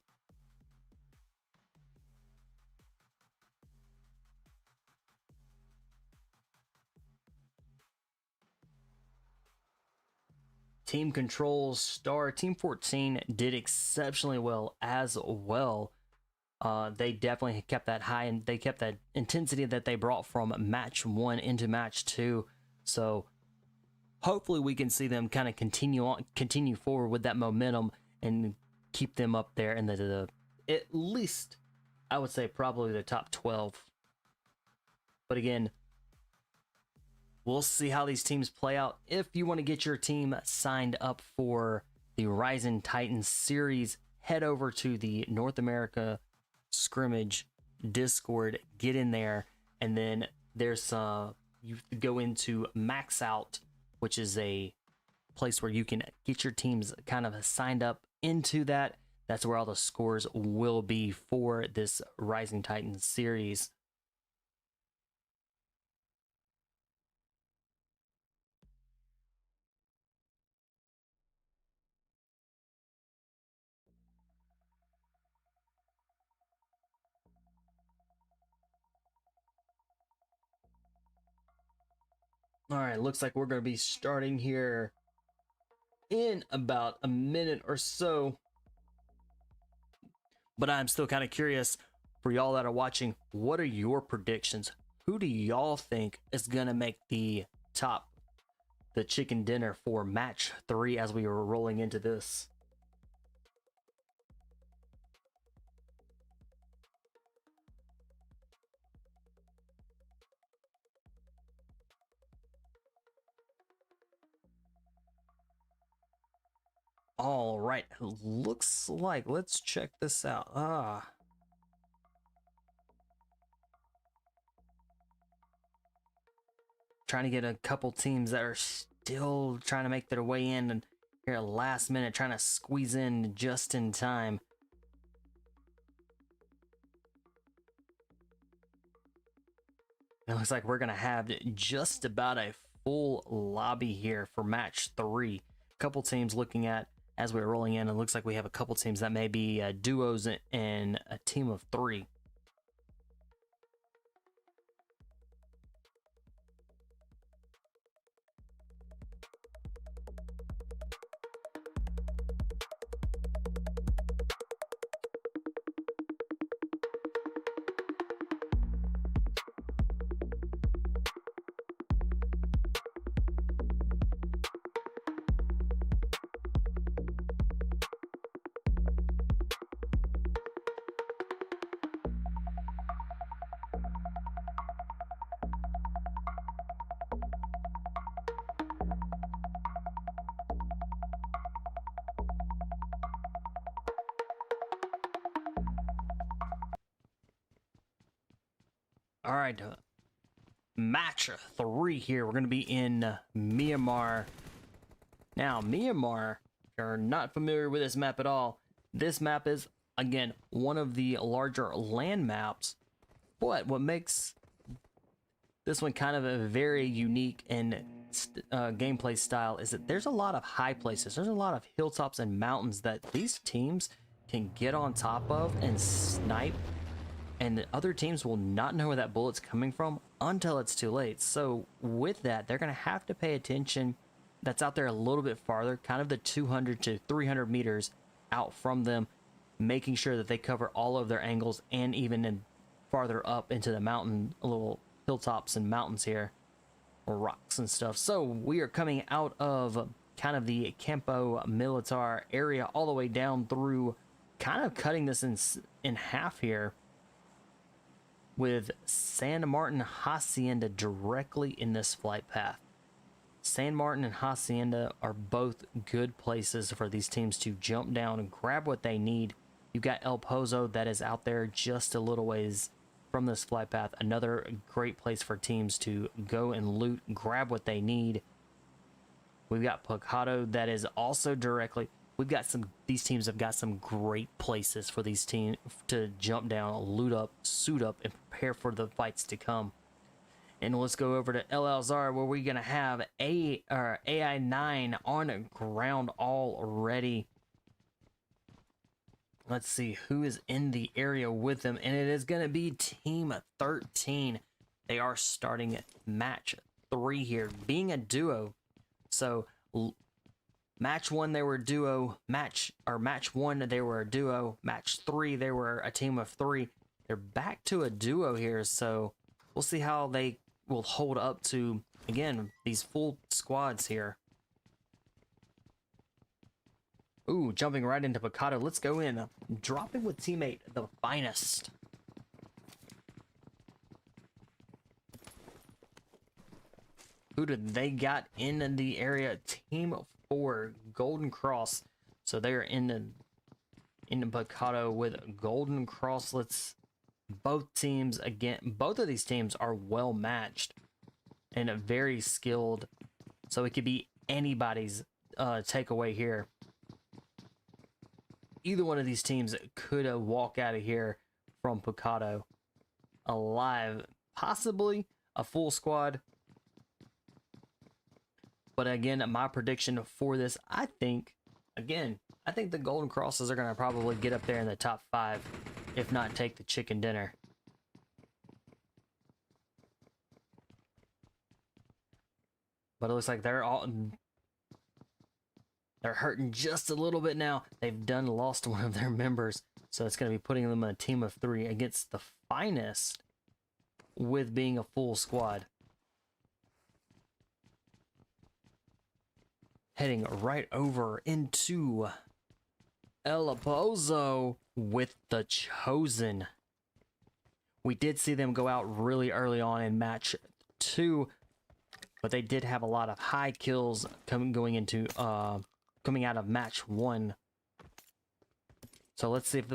Team Control's star, Team 14, did exceptionally well as well. They definitely kept that high, and they kept that intensity that they brought from match 1 into match 2. So hopefully we can see them kind of continue forward with that momentum and keep them up there in the at least, I would say, probably the top 12. But again, we'll see how these teams play out. If you want to get your team signed up for the Rising Titans series, head over to the North America Scrimmage Discord, get in there, and then there's you go into Max Out, which is a place where you can get your teams kind of signed up into that. That's where all the scores will be for this Rising Titans series. All right, looks like we're going to be starting here in about a minute or so. But I'm still kind of curious for y'all that are watching, what are your predictions? Who do y'all think is going to make the chicken dinner for match 3 as we were rolling into this? All right, looks like, let's check this out. Trying to get a couple teams that are still trying to make their way in, and here at last minute trying to squeeze in just in time. It looks like we're gonna have just about a full lobby here for match 3. A couple teams looking at as we're rolling in. It looks like we have a couple teams that may be duos and a team of 3. All right, match 3 here. We're going to be in Myamar. Now, Myamar, if you're not familiar with this map at all, this map is, again, one of the larger land maps. But what makes this one kind of a very unique and gameplay style is that there's a lot of high places. There's a lot of hilltops and mountains that these teams can get on top of and snipe, and the other teams will not know where that bullet's coming from until it's too late. So with that, they're going to have to pay attention that's out there a little bit farther, kind of the 200 to 300 meters out from them, making sure that they cover all of their angles and even in farther up into the mountain, little hilltops and mountains here, or rocks and stuff. So we are coming out of kind of the Campo Militar area all the way down through, kind of cutting this in half here, with San Martin Hacienda directly in this flight path. San Martin and Hacienda are both good places for these teams to jump down and grab what they need. You've got El Pozo that is out there just a little ways from this flight path. Another great place for teams to go and loot, grab what they need. We've got Pocado that is also directly. We've got these teams have got some great places for these teams to jump down, loot up, suit up, and prepare for the fights to come. And let's go over to El Alzar, where we're gonna have AI9 on ground already. Let's see who is in the area with them, and it is gonna be Team 13. They are starting match 3 here, being a duo. So match 1 they were a duo, match 1 they were a duo, match 3 they were a team of 3. They're back to a duo here, so we'll see how they will hold up to, again, these full squads here. Ooh, jumping right into Picado. Let's go in. Dropping with teammate the finest. Who did they got in the area? Team 4, Golden Cross. So they're in Picado with Golden Cross. Both teams, again, both of these teams are well matched and very skilled. So it could be anybody's takeaway here. Either one of these teams could walk out of here from Picado alive, possibly a full squad. But again, my prediction for this, I think the Golden Crosses are going to probably get up there in the top 5, if not take the chicken dinner. But it looks like they're hurting just a little bit now. They've lost one of their members, so it's going to be putting them in a team of 3 against the finest with being a full squad. Heading right over into El Pozo with the Chosen. We did see them go out really early on in match 2, but they did have a lot of high kills coming out of match 1. So let's see if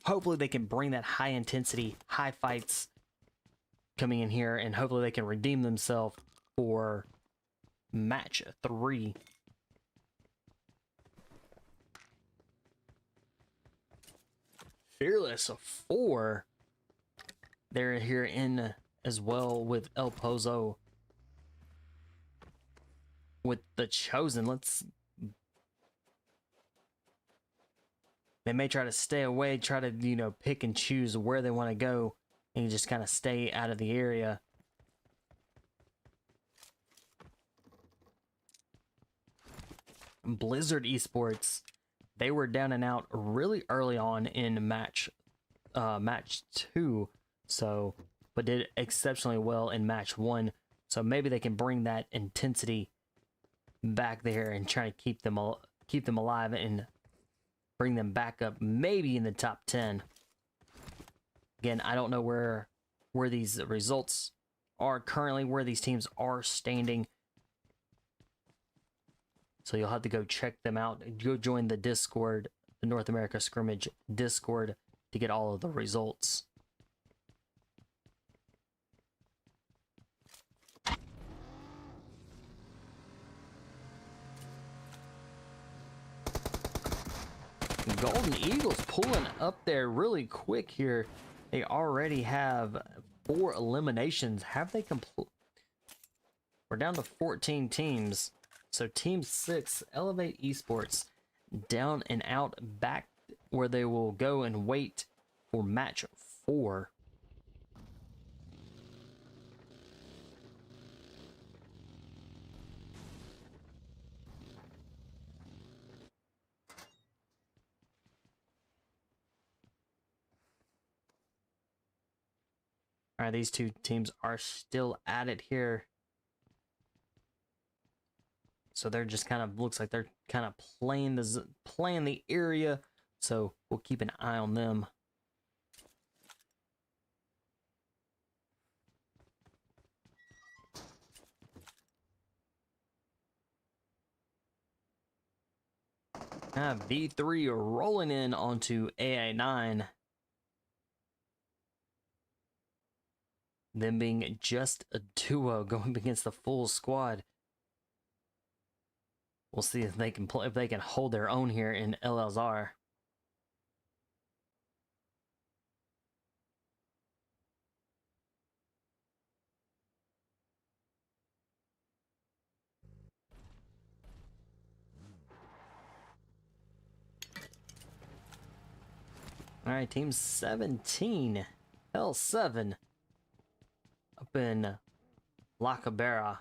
hopefully they can bring that high intensity, high fights coming in here, and hopefully they can redeem themselves for match 3. Fearless 4. They're here in as well with El Pozo with the Chosen. They may try to stay away, try to, pick and choose where they want to go, and just kind of stay out of the area. Blizzard Esports, they were down and out really early on in match 2, so but did exceptionally well in match 1. So maybe they can bring that intensity back there and try to keep them alive and bring them back up, maybe in the top 10. Again, I don't know where these results are currently, where these teams are standing. So you'll have to go check them out. Go join the Discord, the North America Scrimmage Discord, to get all of the results. Golden Eagles pulling up there really quick here. They already have 4 eliminations. Have they complete? We're down to 14 teams. So Team 6, Elevate Esports, down and out, back where they will go and wait for match 4. All right, these two teams are still at it here. So they're just kind of, looks like they're kind of playing the area. So we'll keep an eye on them. V3 are rolling in onto AA9. Them being just a duo going against the full squad. We'll see if they can play, if they can hold their own here in LLR. All right, team 17, L7, up in La Cabrera,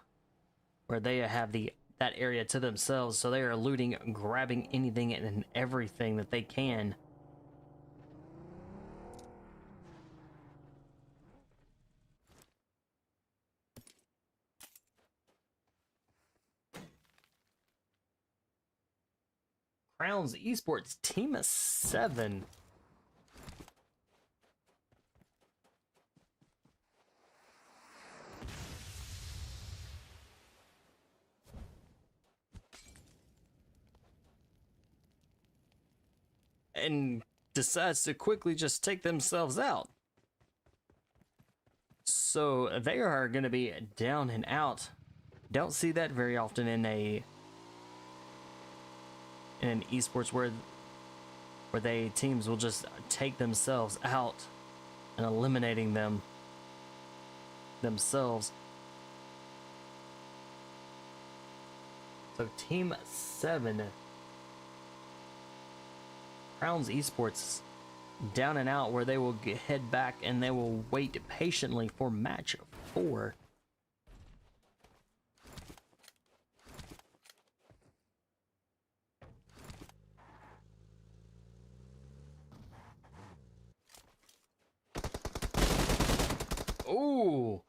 where they have that area to themselves, so they are looting, grabbing anything and everything that they can. Krownz Esports, team of 7. And decides to quickly just take themselves out. So they are going to be down and out. Don't see that very often in an esports where teams will just take themselves out and eliminating themselves. So team 7, Krownz Esports, down and out, where they will head back and they will wait patiently for match 4. Ooh,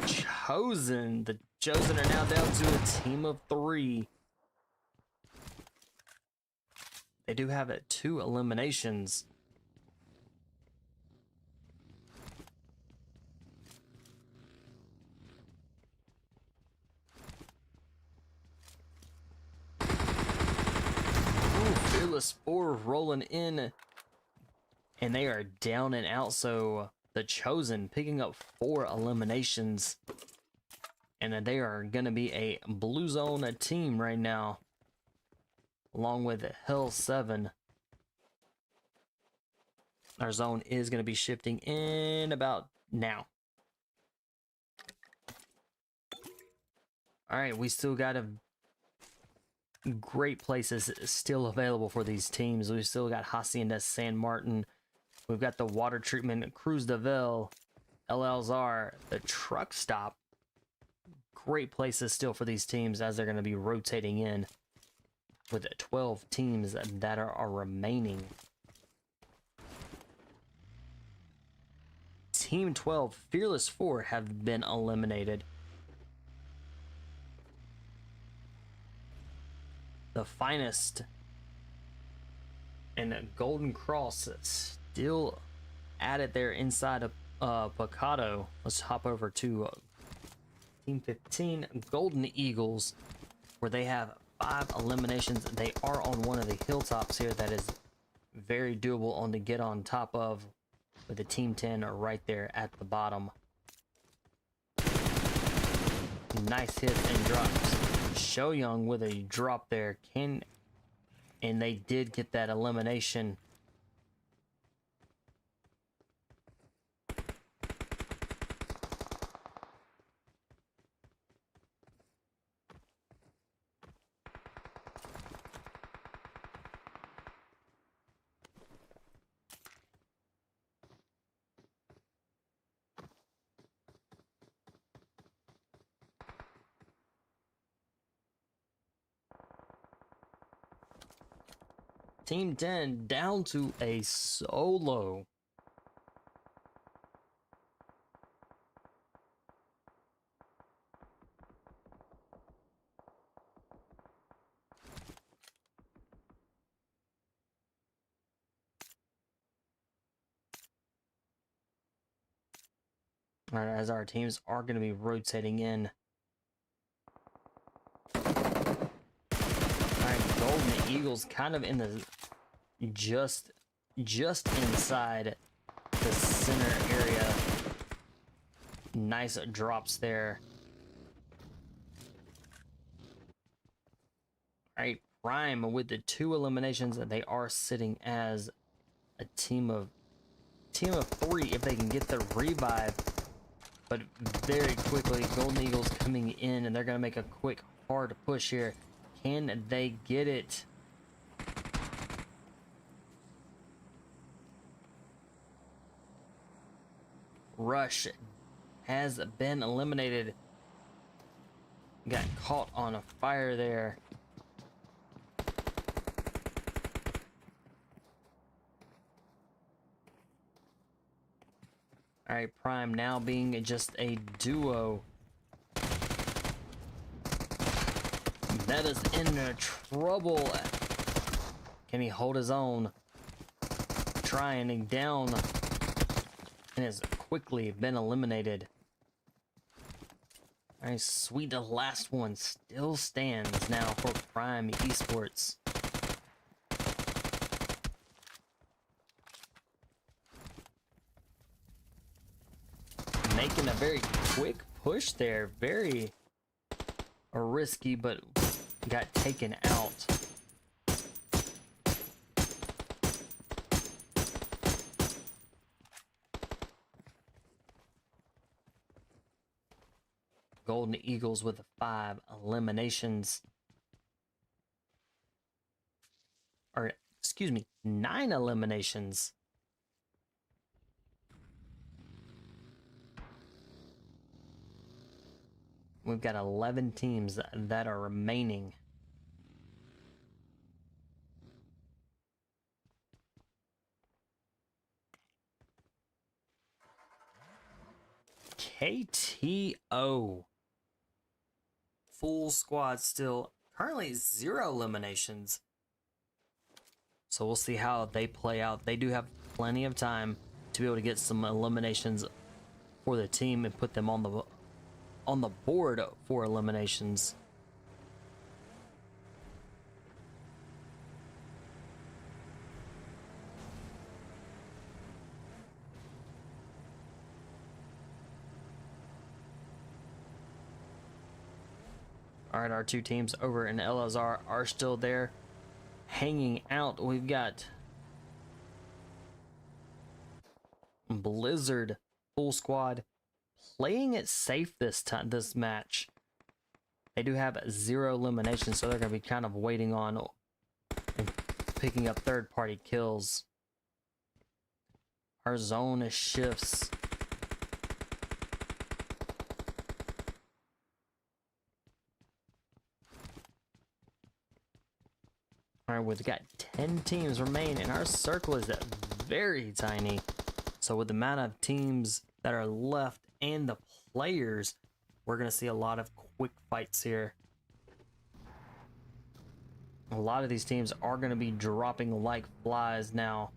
Chosen. The Chosen are now down to a team of 3. They do have 2 eliminations. Ooh, Fearless 4 rolling in. And they are down and out, so the Chosen picking up 4 eliminations. And then they are going to be a blue zone team right now, along with Hell 7. Our zone is going to be shifting in about now. All right, we still got great places still available for these teams. We've still got Hacienda San Martin. We've got the water treatment, Cruz de Ville, LLR, the truck stop. Great places still for these teams as they're going to be rotating in with 12 teams that are remaining. Team 12, Fearless 4, have been eliminated. The Finest and Golden Cross still at it there inside of Picado. Let's hop over to Team 15, Golden Eagles, where they have 5 eliminations. They are on one of the hilltops here that is very doable on to get on top of, with the Team 10 right there at the bottom. Nice hits and drops. Show Young with a drop there. And they did get that elimination. Team 10 down to a solo. All right, as our teams are going to be rotating in. All right, Golden Eagles kind of in the just inside the center area. Nice drops there. All right, Prime with the 2 eliminations, and they are sitting as a team of 3 if they can get the revive. But very quickly, Golden Eagles coming in, and they're going to make a quick, hard push here. Can they get it? Rush has been eliminated. Got caught on a fire there. All right, Prime now being just a duo. That is in trouble. Can he hold his own? Trying down, and has quickly been eliminated. All right, sweet. The last one still stands now for Prime Esports. Making a very quick push there. Very risky, but got taken out. Golden Eagles with 5 eliminations. Or, excuse me, 9 eliminations. We've got 11 teams that are remaining. KTO. Full squad still. Currently 0 eliminations. So we'll see how they play out. They do have plenty of time to be able to get some eliminations for the team and put them on the board for eliminations. All right, our 2 teams over in LSR are still there, hanging out. We've got Blizzard full squad playing it safe this match. They do have 0 eliminations, so they're going to be kind of waiting on and picking up third-party kills. Our zone shifts. All right, we've got 10 teams remain, and our circle is very tiny. So with the amount of teams that are left and the players, we're going to see a lot of quick fights here. A lot of these teams are going to be dropping like flies now.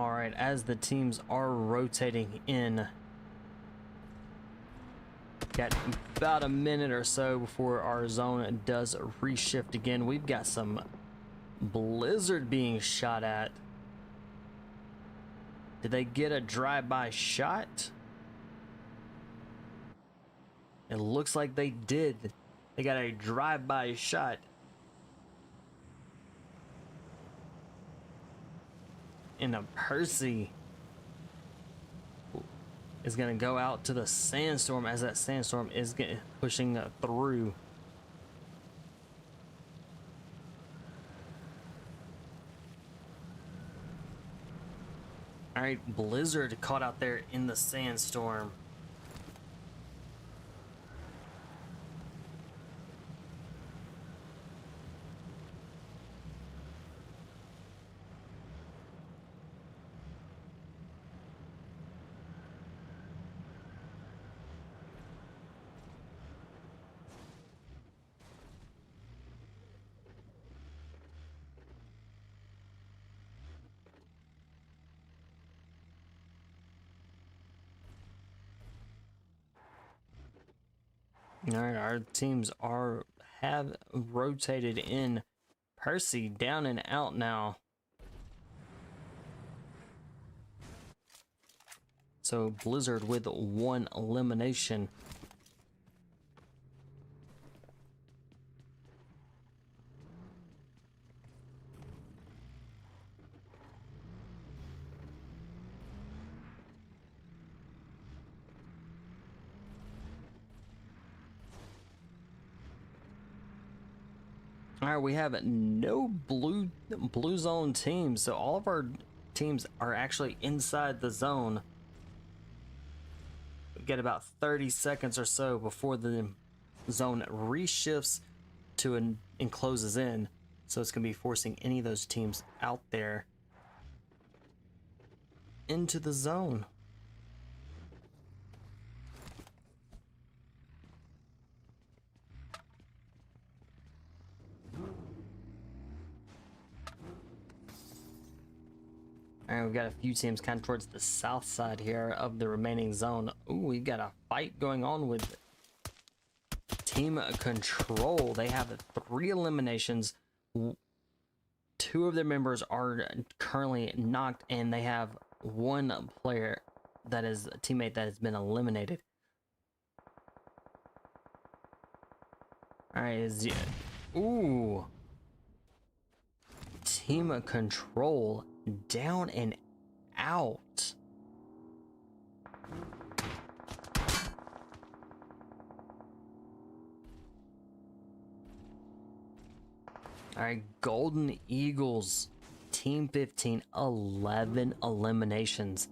All right, as the teams are rotating in, got about a minute or so before our zone does reshift again. We've got some Blizzard being shot at. Did they get a drive-by shot? It looks like they did. They got a drive-by shot. And a Percy is going to go out to the sandstorm as that sandstorm is pushing through. All right, Blizzard caught out there in the sandstorm. All right, our teams have rotated in. Percy down and out now. So Blizzard with one elimination. All right, we have no blue zone teams, so all of our teams are actually inside the zone. We get about 30 seconds or so before the zone reshifts to and closes in, so it's gonna be forcing any of those teams out there into the zone. All right, we've got a few teams kind of towards the south side here of the remaining zone. Ooh, we've got a fight going on with Team Control. They have 3 eliminations. 2 of their members are currently knocked, and they have 1 player that is a teammate that has been eliminated. All right, ooh. Team Control down and out. All right, Golden Eagles, Team 15, 11 eliminations.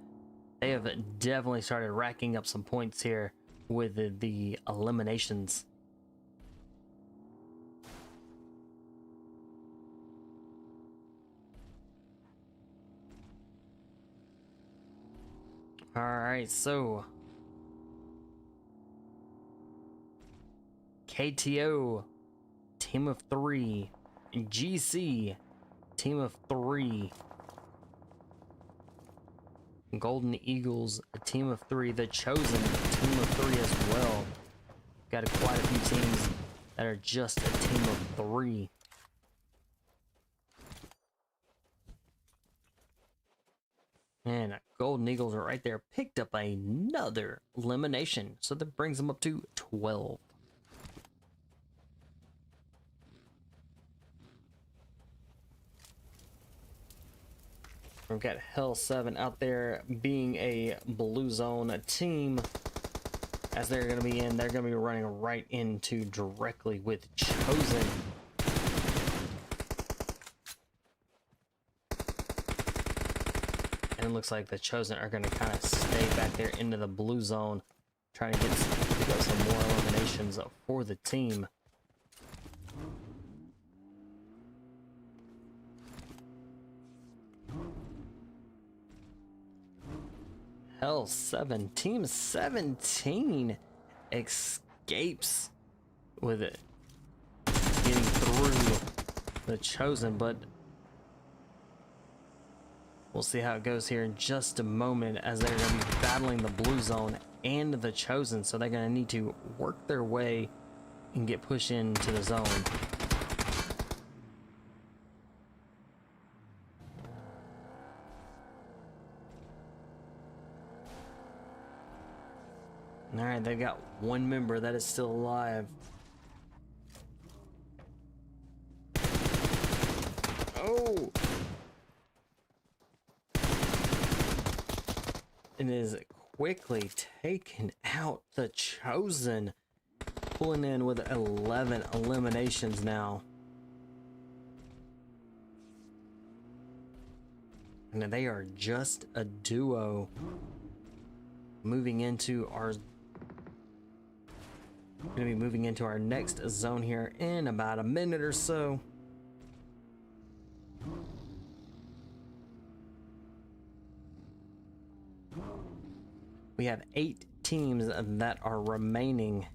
They have definitely started racking up some points here with the eliminations. All right, so KTO, team of 3, GC, team of 3, Golden Eagles, a team of 3, The Chosen, team of 3 as well. Got quite a few teams that are just a team of 3. And Golden Eagles are right there, picked up another elimination, so that brings them up to 12. We've got Hell 7 out there being a blue zone team. As they're going to be in, they're going to be running right into directly with Chosen. And it looks like the Chosen are going to kind of stay back there into the blue zone, trying to get some more eliminations for the team. Hell 7, Team 17 escapes with it, getting through the Chosen, but We'll see how it goes here in just a moment, as they're going to be battling the blue zone and the chosen, so they're going to need to work their way and get pushed into the zone. All right, they've got one member that is still alive. Oh! It is quickly taken out. The chosen, pulling in with 11 eliminations now. And they are just a duo. Moving into our... Going to be moving into our next zone here in about a minute or so. We have 8 teams that are remaining.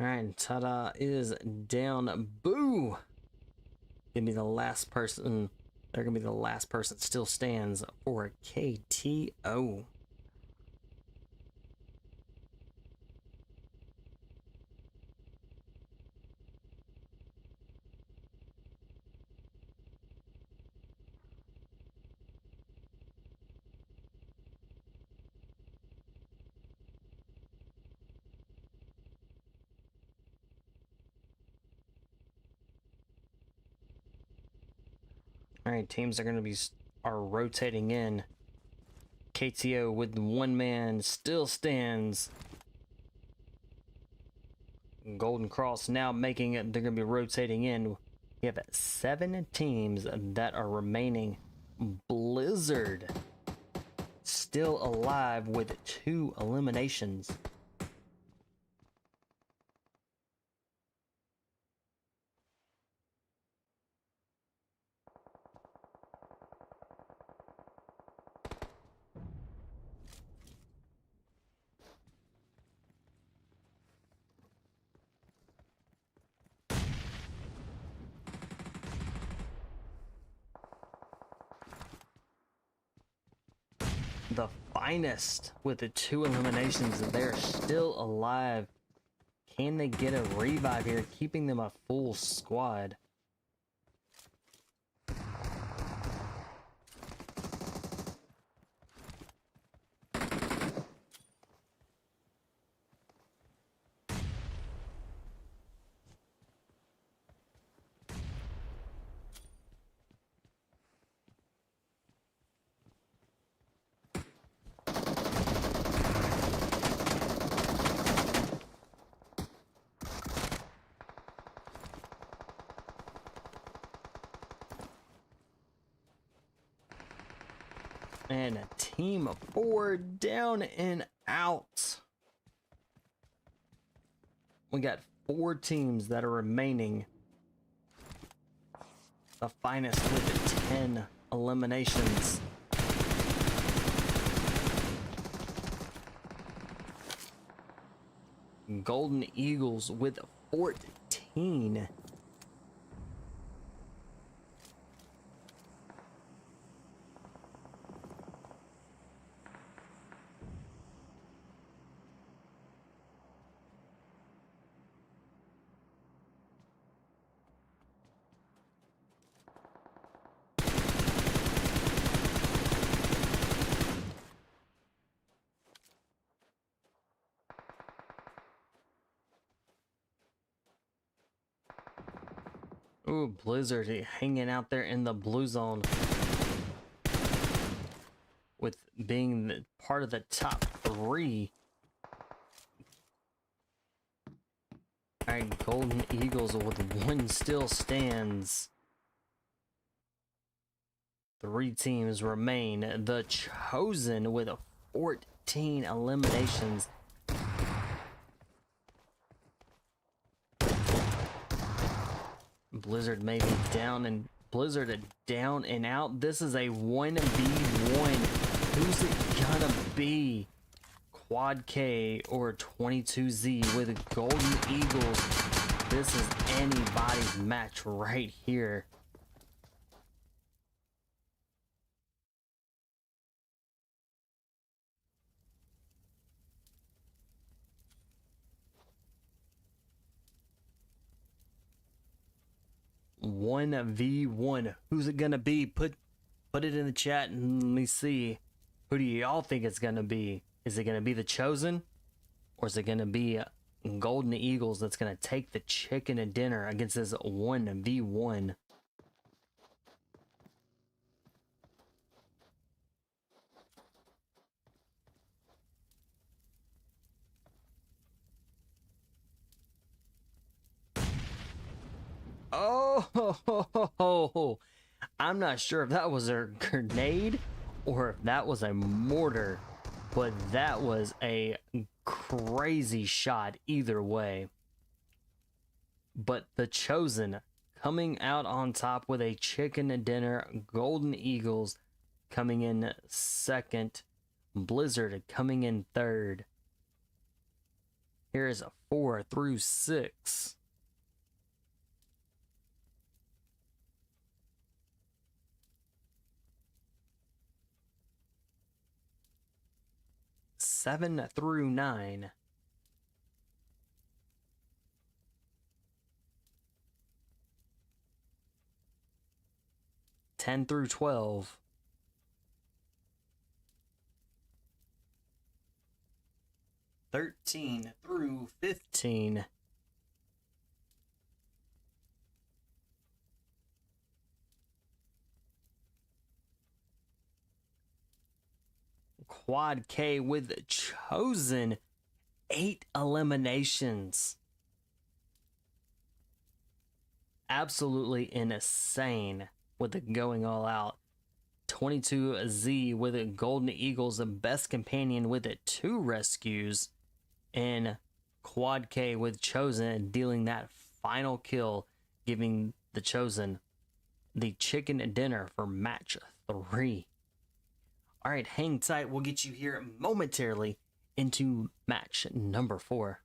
All right, Tada is down. Boo! Gonna be the last person. They're gonna be the last person still stands for KTO. All right, teams are going to be rotating in. KTO with one man still stands. Golden Cross now making it. They're going to be rotating in. We have 7 teams that are remaining. Blizzard still alive with 2 eliminations. The finest with the 2 eliminations, they're still alive. Can they get a revive here, keeping them a full squad? And a team of 4 down and out. We got 4 teams that are remaining. The finest with 10 eliminations. Golden Eagles with 14. Ooh, Blizzard hanging out there in the blue zone with being the part of the top 3. Alright, Golden Eagles with 1 still stands. 3 teams remain. The Chosen with 14 eliminations. Blizzard may be down and Blizzard down and out. This is a 1v1. Who's it gonna be? Quad K or 22Z with Golden Eagles. This is anybody's match right here. One v1. Who's it gonna be? Put it in the chat and let me see. Who do y'all think it's gonna be? Is it gonna be the Chosen, or is it gonna be Golden Eagles that's gonna take the chicken and dinner against this 1v1? Oh, I'm not sure if that was a grenade or if that was a mortar, but that was a crazy shot either way. But the Chosen coming out on top with a chicken and dinner. Golden Eagles coming in second. Blizzard coming in third. Here is a 4 through 6. Seven through 9. Ten through 12. 13 through 15. Quad K with Chosen. 8 eliminations. Absolutely insane with it going all out. 22Z with it. Golden Eagles, the best companion with it. 2 rescues. And Quad K with Chosen dealing that final kill, giving the Chosen the chicken dinner for match 3. All right, hang tight. We'll get you here momentarily into match number 4.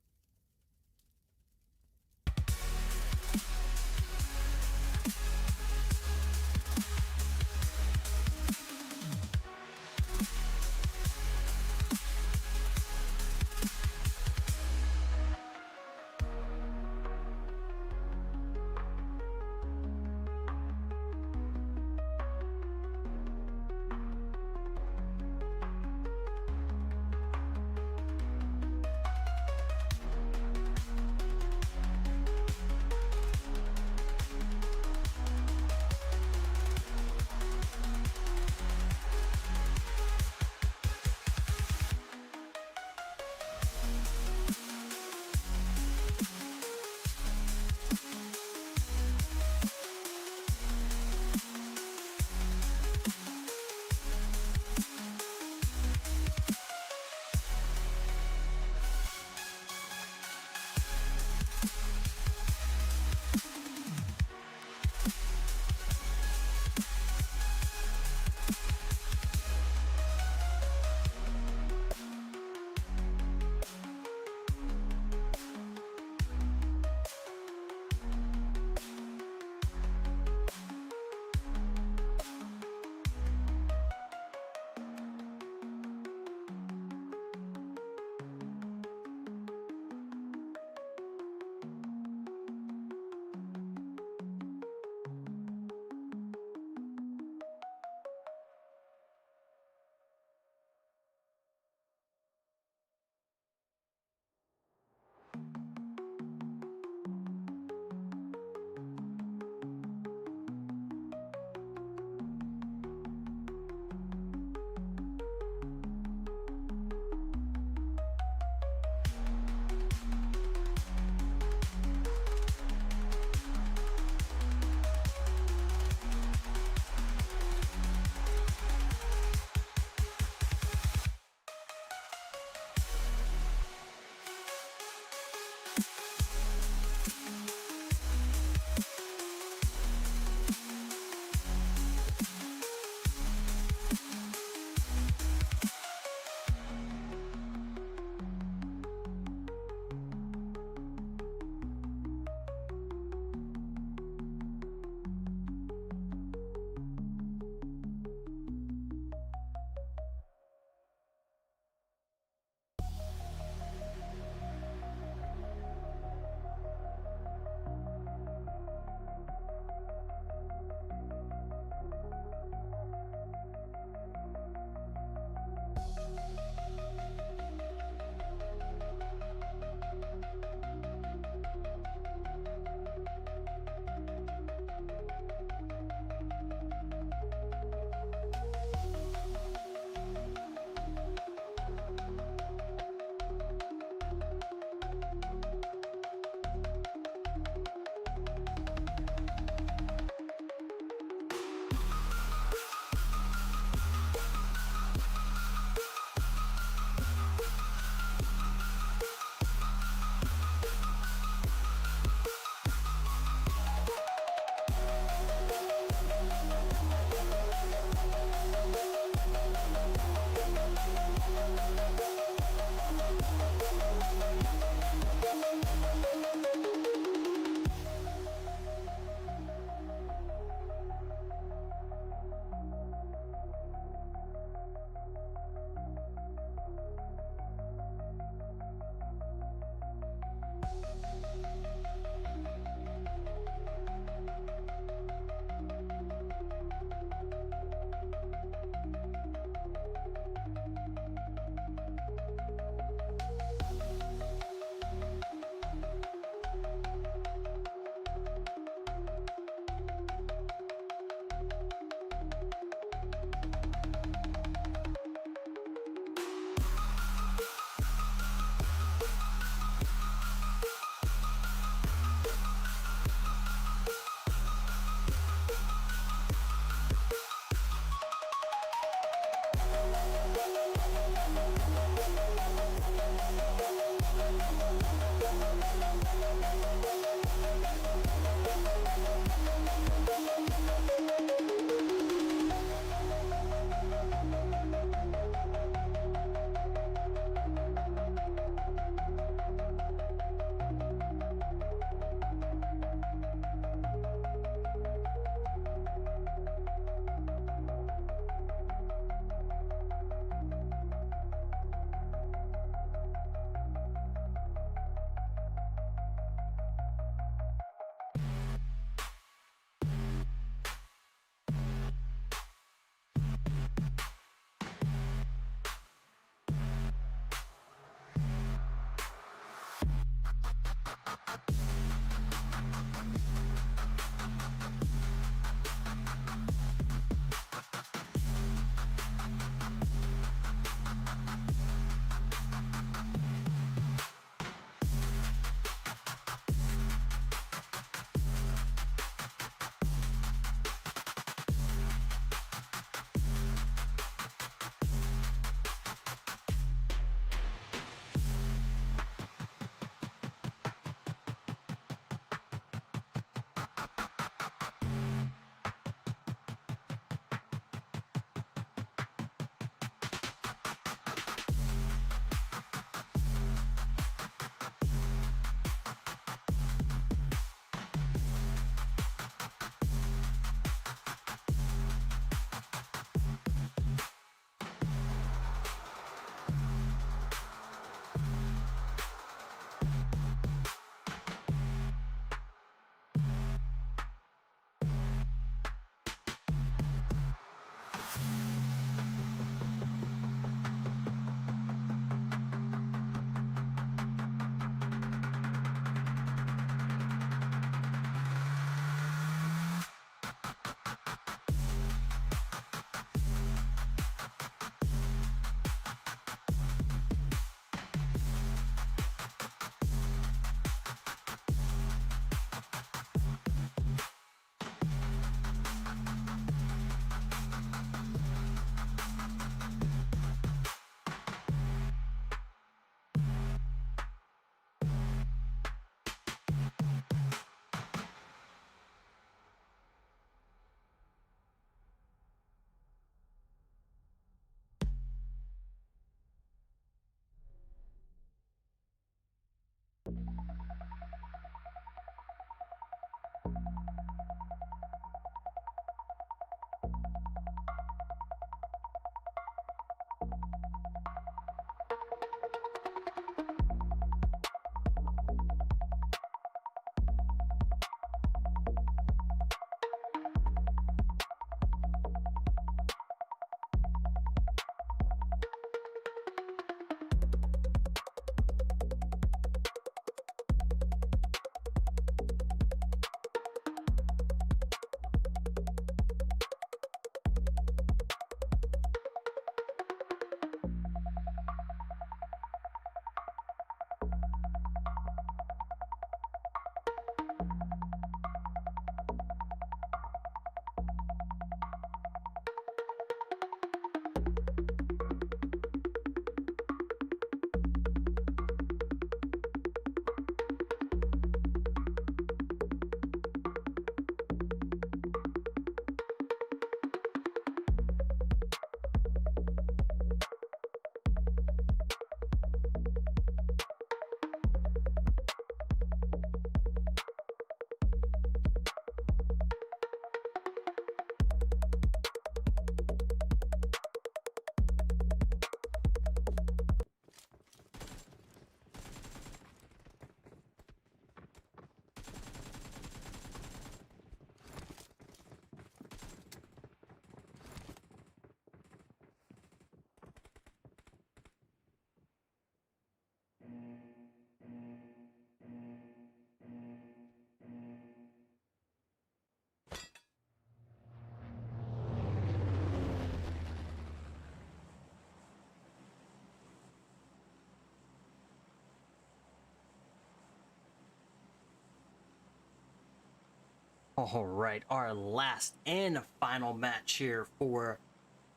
All right, our last and final match here for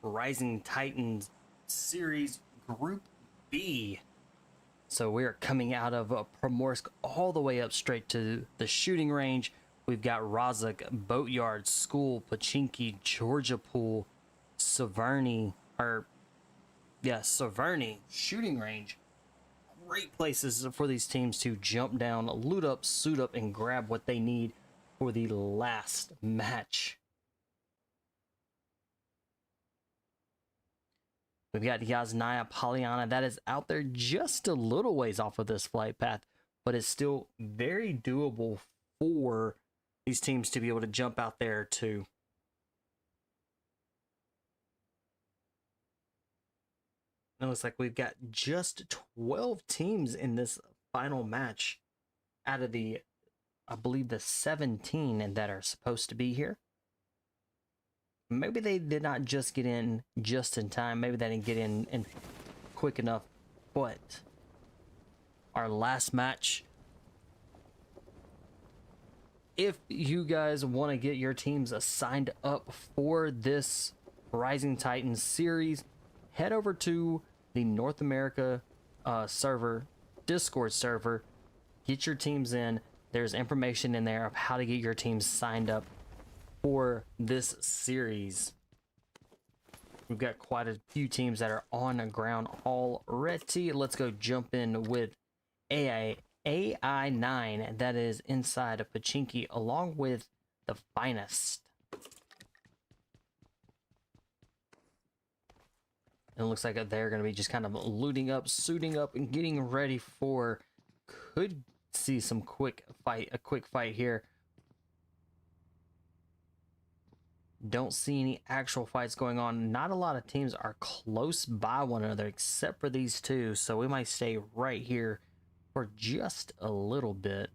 Rising Titans Series Group B. So we are coming out of Primorsk all the way up straight to the shooting range. We've got Rozhok, Boatyard, School, Pachinki, Georgia Pool, Severny, Severny shooting range. Great places for these teams to jump down, loot up, suit up, and grab what they need for the last match. We've got Yasnaya Polyana. That is out there just a little ways off of this flight path, but it's still very doable for these teams to be able to jump out there too. It looks like we've got just 12 teams in this final match out of the, I believe, the 17 that are supposed to be here. Maybe they did not just get in just in time. Maybe they didn't get in quick enough. But our last match, if you guys want to get your teams signed up for this Rising Titans series, head over to the North America server, Discord server. Get your teams in. There's information in there of how to get your teams signed up for this series. We've got quite a few teams that are on the ground already. Let's go jump in with AI9 that is inside of Pachinki along with the Finest. It looks like they're going to be just kind of looting up, suiting up, and getting ready for, could see some quick fight here. Don't see any actual fights going on. Not a lot of teams are close by one another except for these two, so we might stay right here for just a little bit.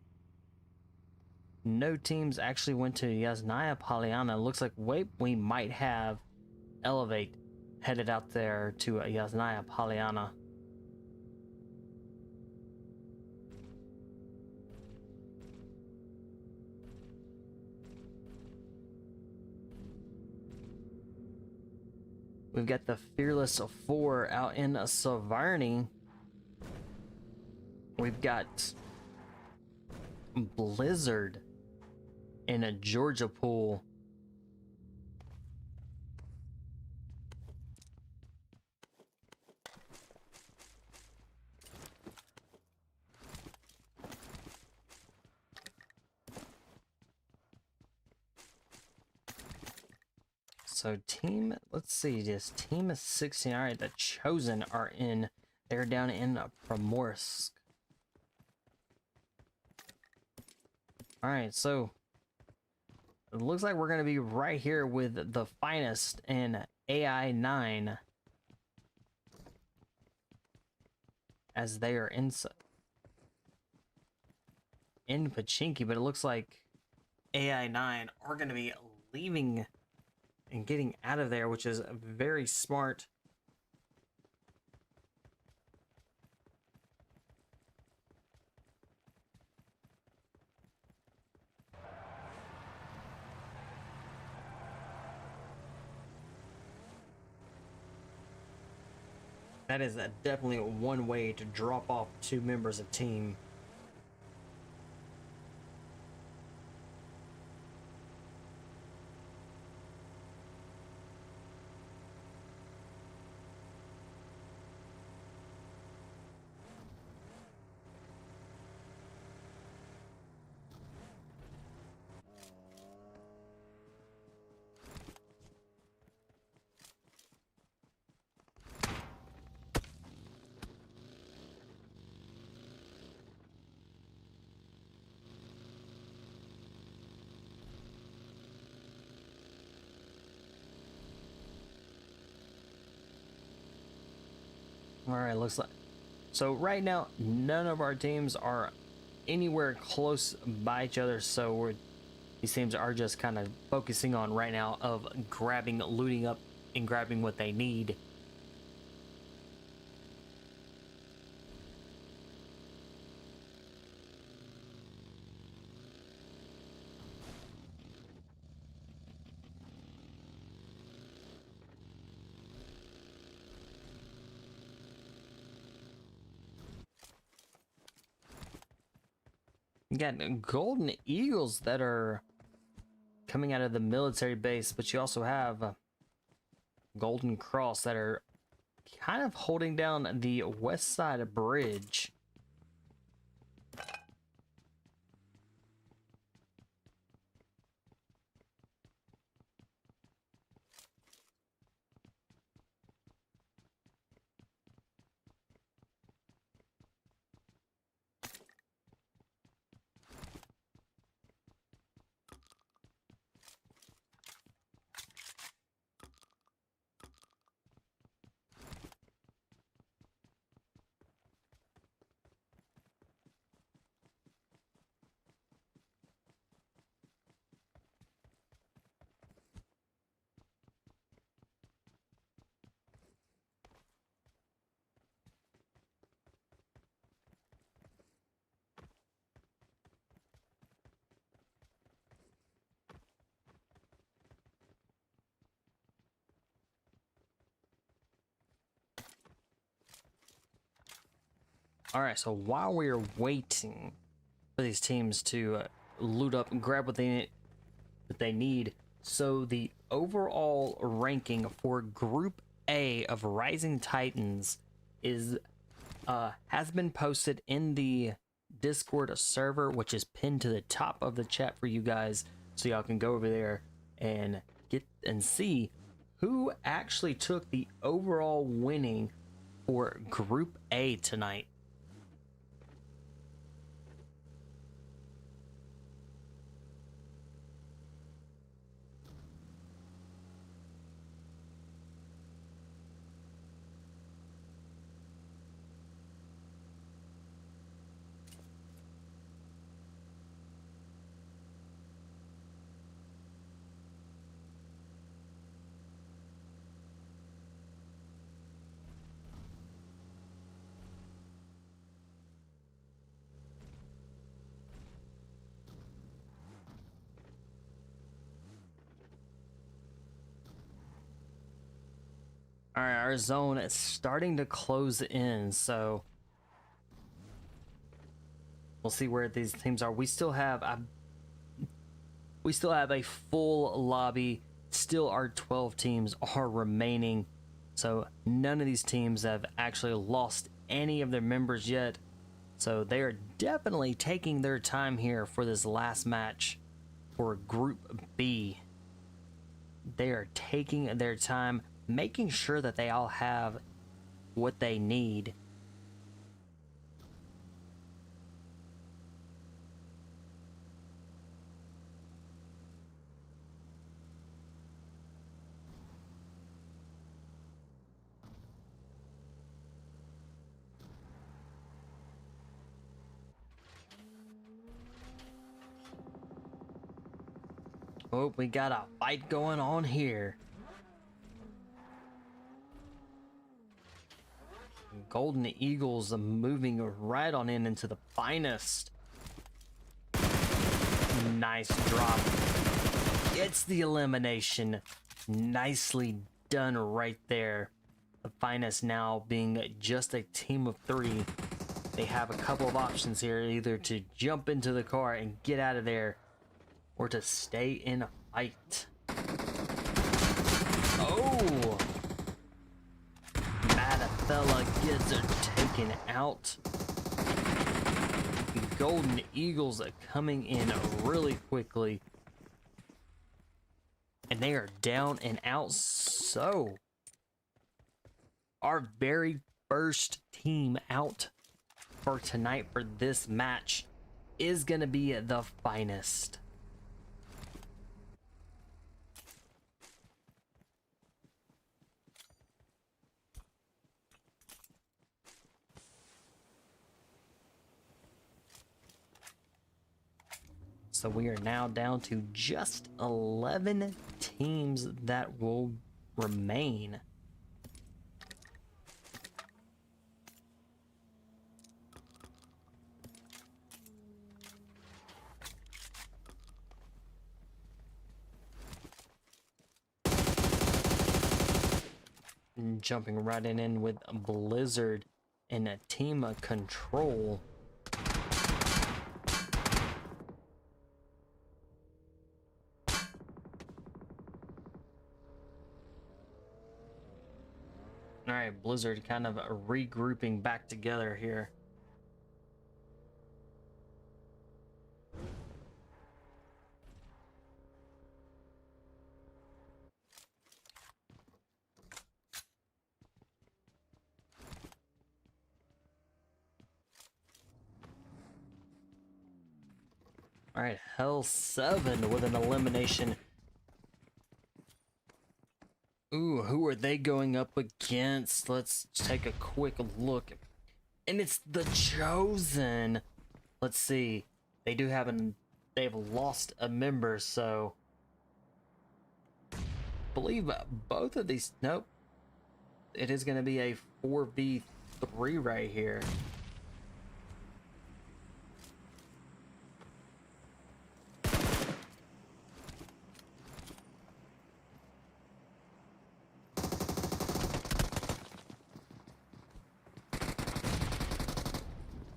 No teams actually went to Yasnaya Polyana. Looks like we might have Elevate headed out there to Yasnaya Polyana. We've got the Fearless 4 out in Severny. We've got Blizzard in a Georgia Pool. So let's see, this team of 16. All right, the Chosen are in. They're down in Primorsk. All right, so it looks like we're going to be right here with the Finest and AI9 as they are in Pachinki, but it looks like AI9 are going to be leaving and getting out of there, which is very smart. That is definitely one way to drop off two members of team. All right, looks like, so right now none of our teams are anywhere close by each other, so these teams are just kind of focusing on right now of grabbing, looting up, and grabbing what they need. You got Golden Eagles that are coming out of the military base, but you also have Golden Cross that are kind of holding down the west side bridge. All right, so while we're waiting for these teams to loot up and grab what they need, so the overall ranking for Group A of Rising Titans is has been posted in the Discord server, which is pinned to the top of the chat for you guys, so y'all can go over there and get and see who actually took the overall winning for Group A tonight. All right, our zone is starting to close in, so we'll see where these teams are. We still have a full lobby. Still, our 12 teams are remaining, so none of these teams have actually lost any of their members yet. So they are definitely taking their time here for this last match for Group B. They are taking their time, making sure that they all have what they need. Oh, we got a fight going on here. Golden Eagles are moving right on into the finest. Nice drop. It's the elimination. Nicely done right there. The finest now being just a team of 3. They have a couple of options here, either to jump into the car and get out of there, or to stay in a fight. Oh! Fella gets taken out. The Golden Eagles are coming in really quickly, and they are down and out. So our very first team out for tonight for this match is gonna be the finest. So we are now down to just 11 teams that will remain. And jumping right in with Blizzard and a team of Control. All right, Blizzard kind of regrouping back together here. All right, Hell 7 with an elimination. Ooh, who are they going up against? Let's take a quick look. And it's the Chosen. Let's see. They've lost a member, so I believe both of these, nope. It is going to be a 4v3 right here.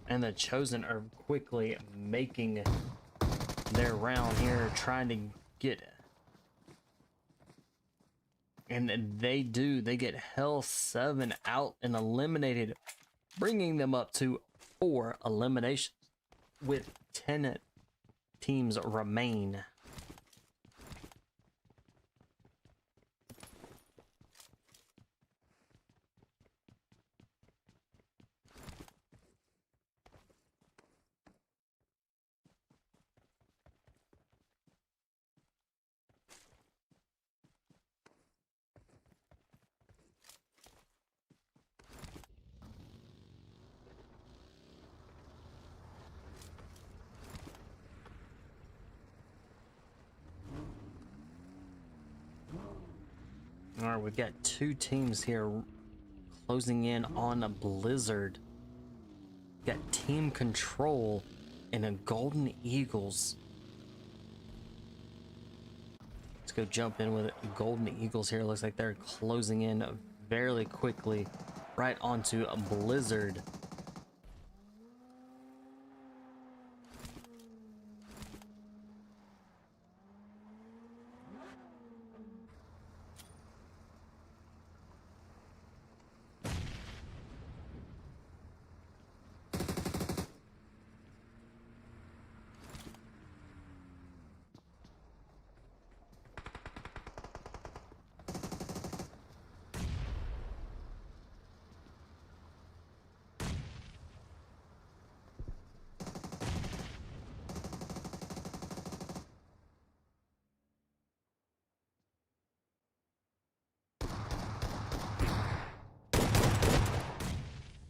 And the Chosen are quickly making their round here, trying to get. And they get Hell 7 out and eliminated, bringing them up to 4 eliminations with 10 teams remain. All right, we've got 2 teams here closing in on a Blizzard. We've got Team Control and a Golden Eagles. Let's go jump in with Golden Eagles here. Looks like they're closing in fairly quickly right onto a Blizzard.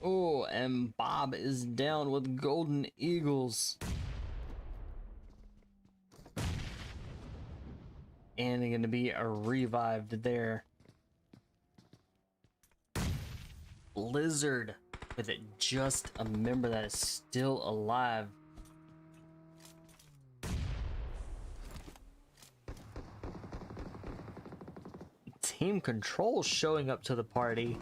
Oh, and Bob is down with Golden Eagles. And they're going to be revived there. Blizzard with it, just a member that is still alive. Team Control showing up to the party.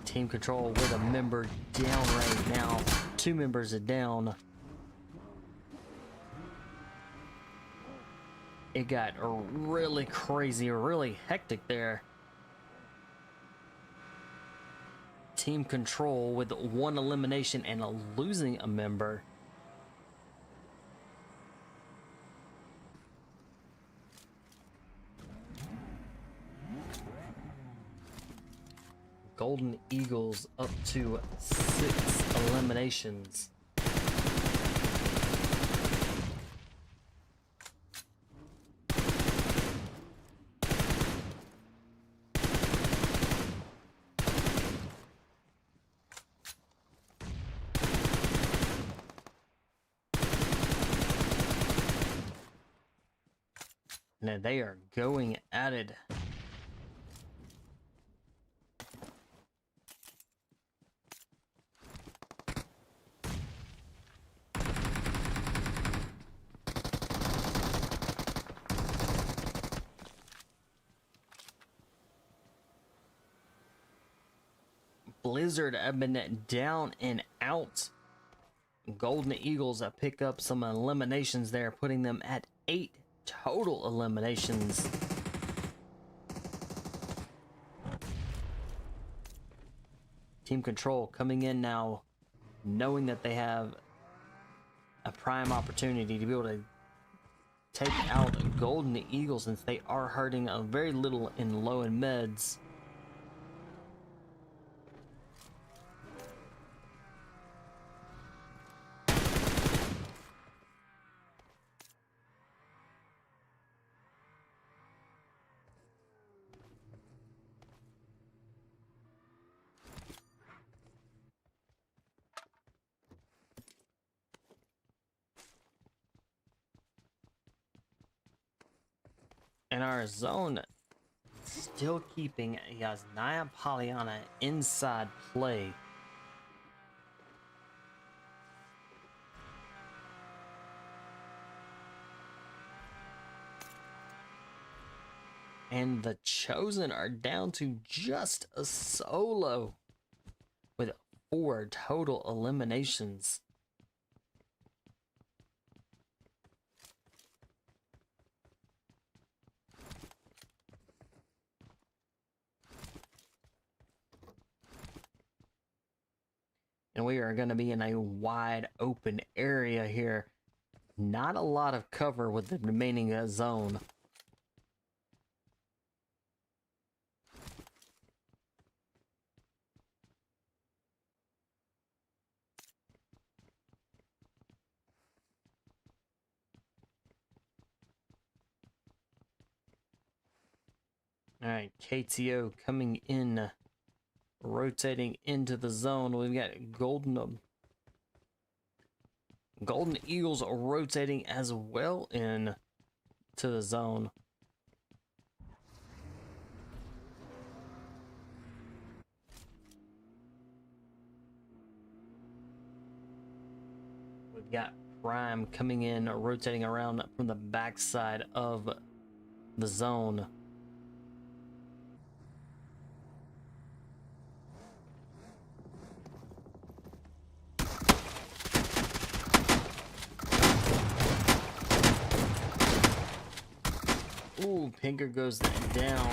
Team Control with a member down right now. 2 members are down. It got really crazy, really hectic there. Team Control with 1 elimination and losing a member. Golden Eagles up to 6 eliminations. Now they are going at it. Blizzard have been down and out. Golden Eagles pick up some eliminations there, putting them at 8 total eliminations. Team Control coming in now, knowing that they have a prime opportunity to be able to take out Golden Eagles, since they are hurting very little in low and mids. And our zone still keeping Yasnaya Polyana inside play. And the Chosen are down to just a solo with 4 total eliminations. And we are going to be in a wide open area here. Not a lot of cover with the remaining zone. All right, KTO coming in, rotating into the zone. We've got Golden Eagles rotating as well in to the zone. We've got Prime coming in, rotating around from the backside of the zone. Ooh, Pinker goes down.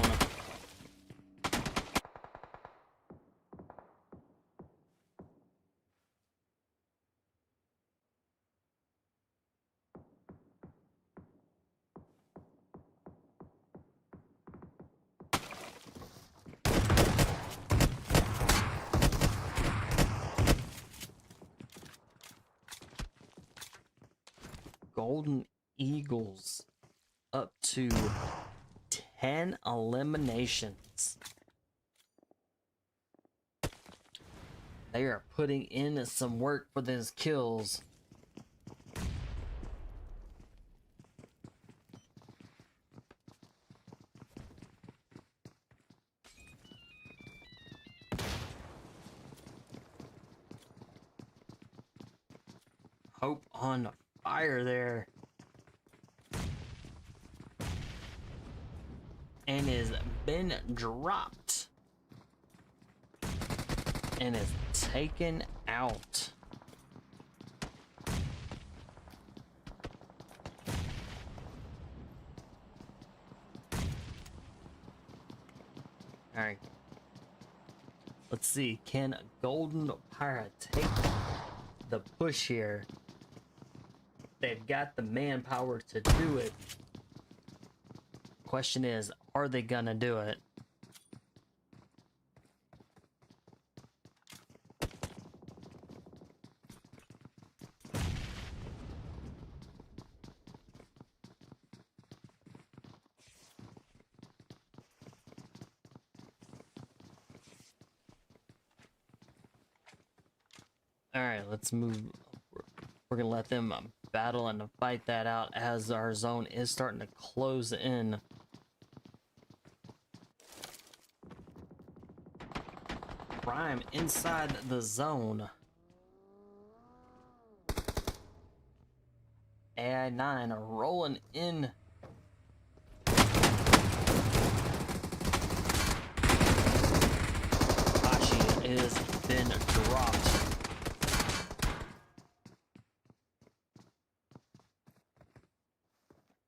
Golden Eagles up to 10 eliminations. They are putting in some work for these kills. Hope on fire there. And has been dropped. And is taken out. Alright. Let's see. Can Golden Phyra take the push here? They've got the manpower to do it. Question is, are they gonna do it? All right, let's move. We're gonna let them battle and fight that out as our zone is starting to close in. Prime inside the zone. AI9 rolling in. Ashi is been dropped.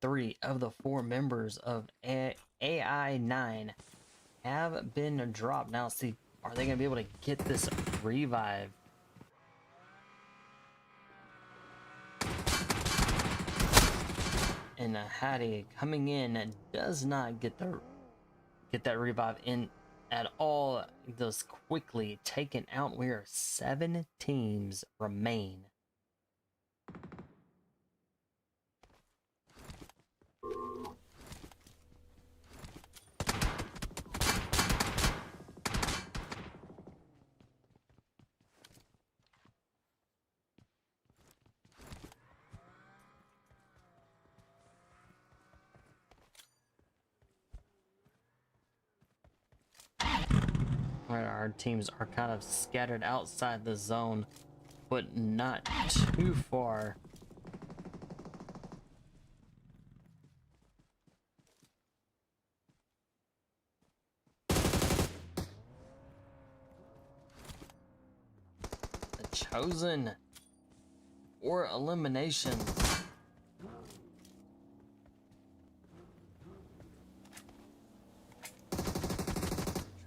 Three of the four members of AI9 have been dropped. Now, see, are they going to be able to get this revive? And Pahadi coming in does not get that revive in at all. Does quickly taken out. We are 7 teams remain. Right, our teams are kind of scattered outside the zone, but not too far. The chosen or elimination.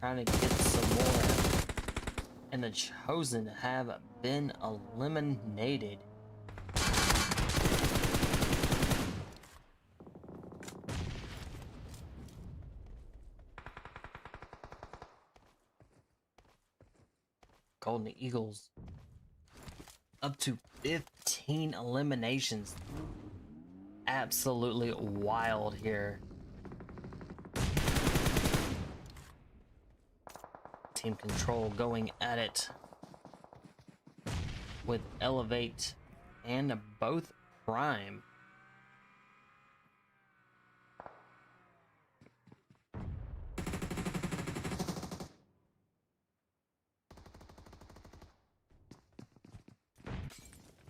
Trying to get some more, and the chosen have been eliminated. Golden Eagles up to 15 eliminations. Absolutely wild here. Team Control going at it with Elevate and both Prime.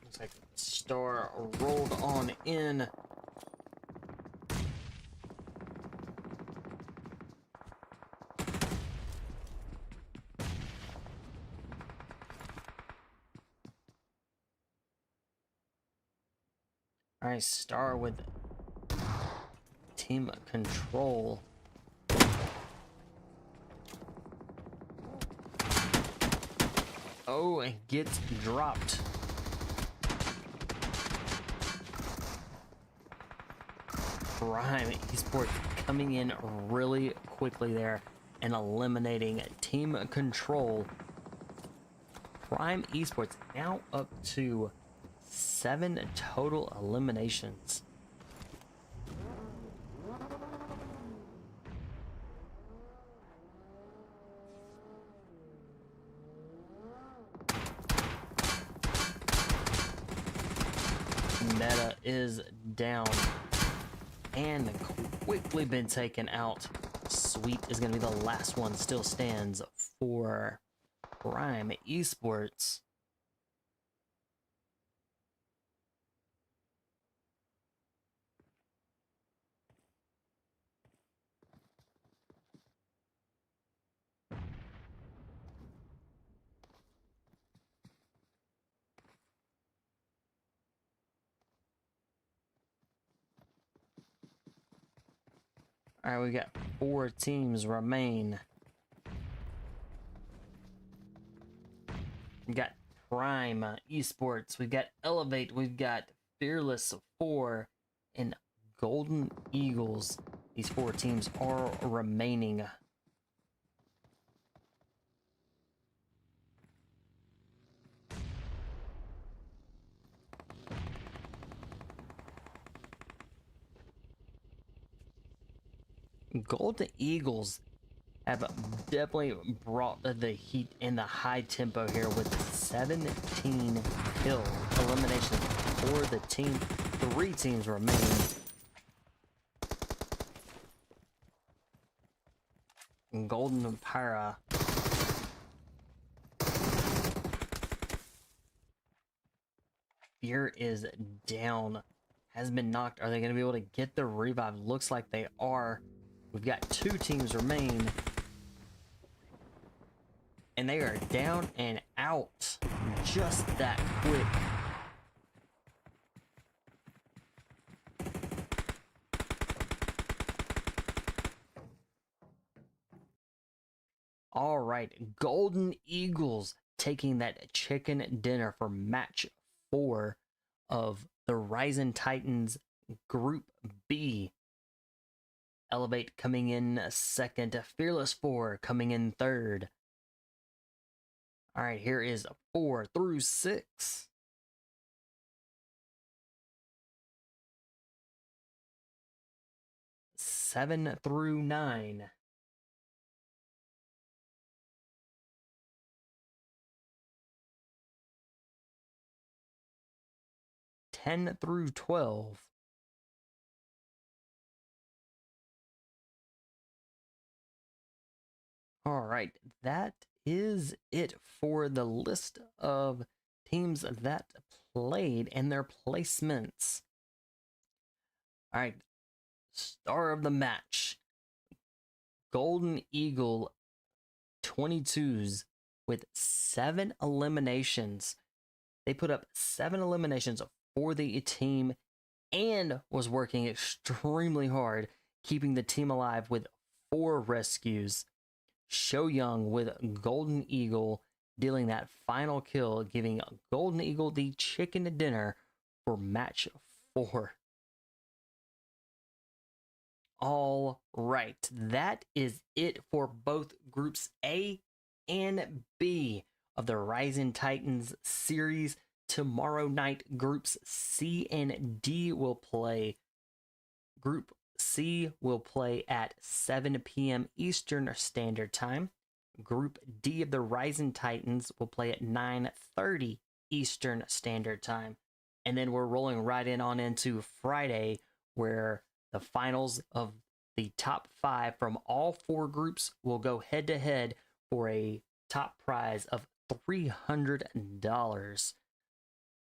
Looks like Star rolled on in. All right, Star with Team Control. Oh, and gets dropped. Prime Esports coming in really quickly there and eliminating Team Control. Prime Esports now up to 7 total eliminations. Meta is down and quickly been taken out. Sweet is going to be the last one. Still stands for Prime Esports. All right, we got 4 teams remain. We got Prime Esports, we've got Elevate, we've got Fearless 4, and Golden Eagles. These 4 teams are remaining. Golden Eagles have definitely brought the heat in the high tempo here with 17 kill eliminations for the team. 3 teams remain. Golden Phyra. Fear is down. Has been knocked. Are they going to be able to get the revive? Looks like they are. We've got 2 teams remain. And they are down and out just that quick. All right, Golden Eagles taking that chicken dinner for match 4 of the Rising Titans Group B. Elevate coming in second, Fearless 4 coming in third. All right, here is 4 through 6. Seven through 9. 10 through 12. All right, that is it for the list of teams that played and their placements. All right, star of the match, Golden Eagle 22s with 7 eliminations. They put up 7 eliminations for the team and was working extremely hard, keeping the team alive with 4 rescues. Show Young with Golden Eagle dealing that final kill, giving Golden Eagle the chicken dinner for match 4. All right, that is it for both groups A and B of the Rising Titans series. Tomorrow night, groups C and D will play. Group C will play at 7 p.m. Eastern Standard Time. Group D of the Rising Titans will play at 9:30 Eastern Standard Time. And then we're rolling right on into Friday, where the finals of the top 5 from all 4 groups will go head to head for a top prize of $300.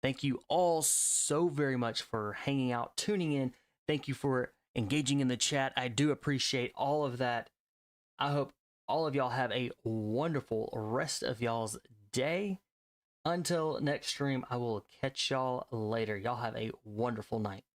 Thank you all so very much for hanging out, tuning in. Thank you for engaging in the chat. I do appreciate all of that. I hope all of y'all have a wonderful rest of y'all's day. Until next stream, I will catch y'all later. Y'all have a wonderful night.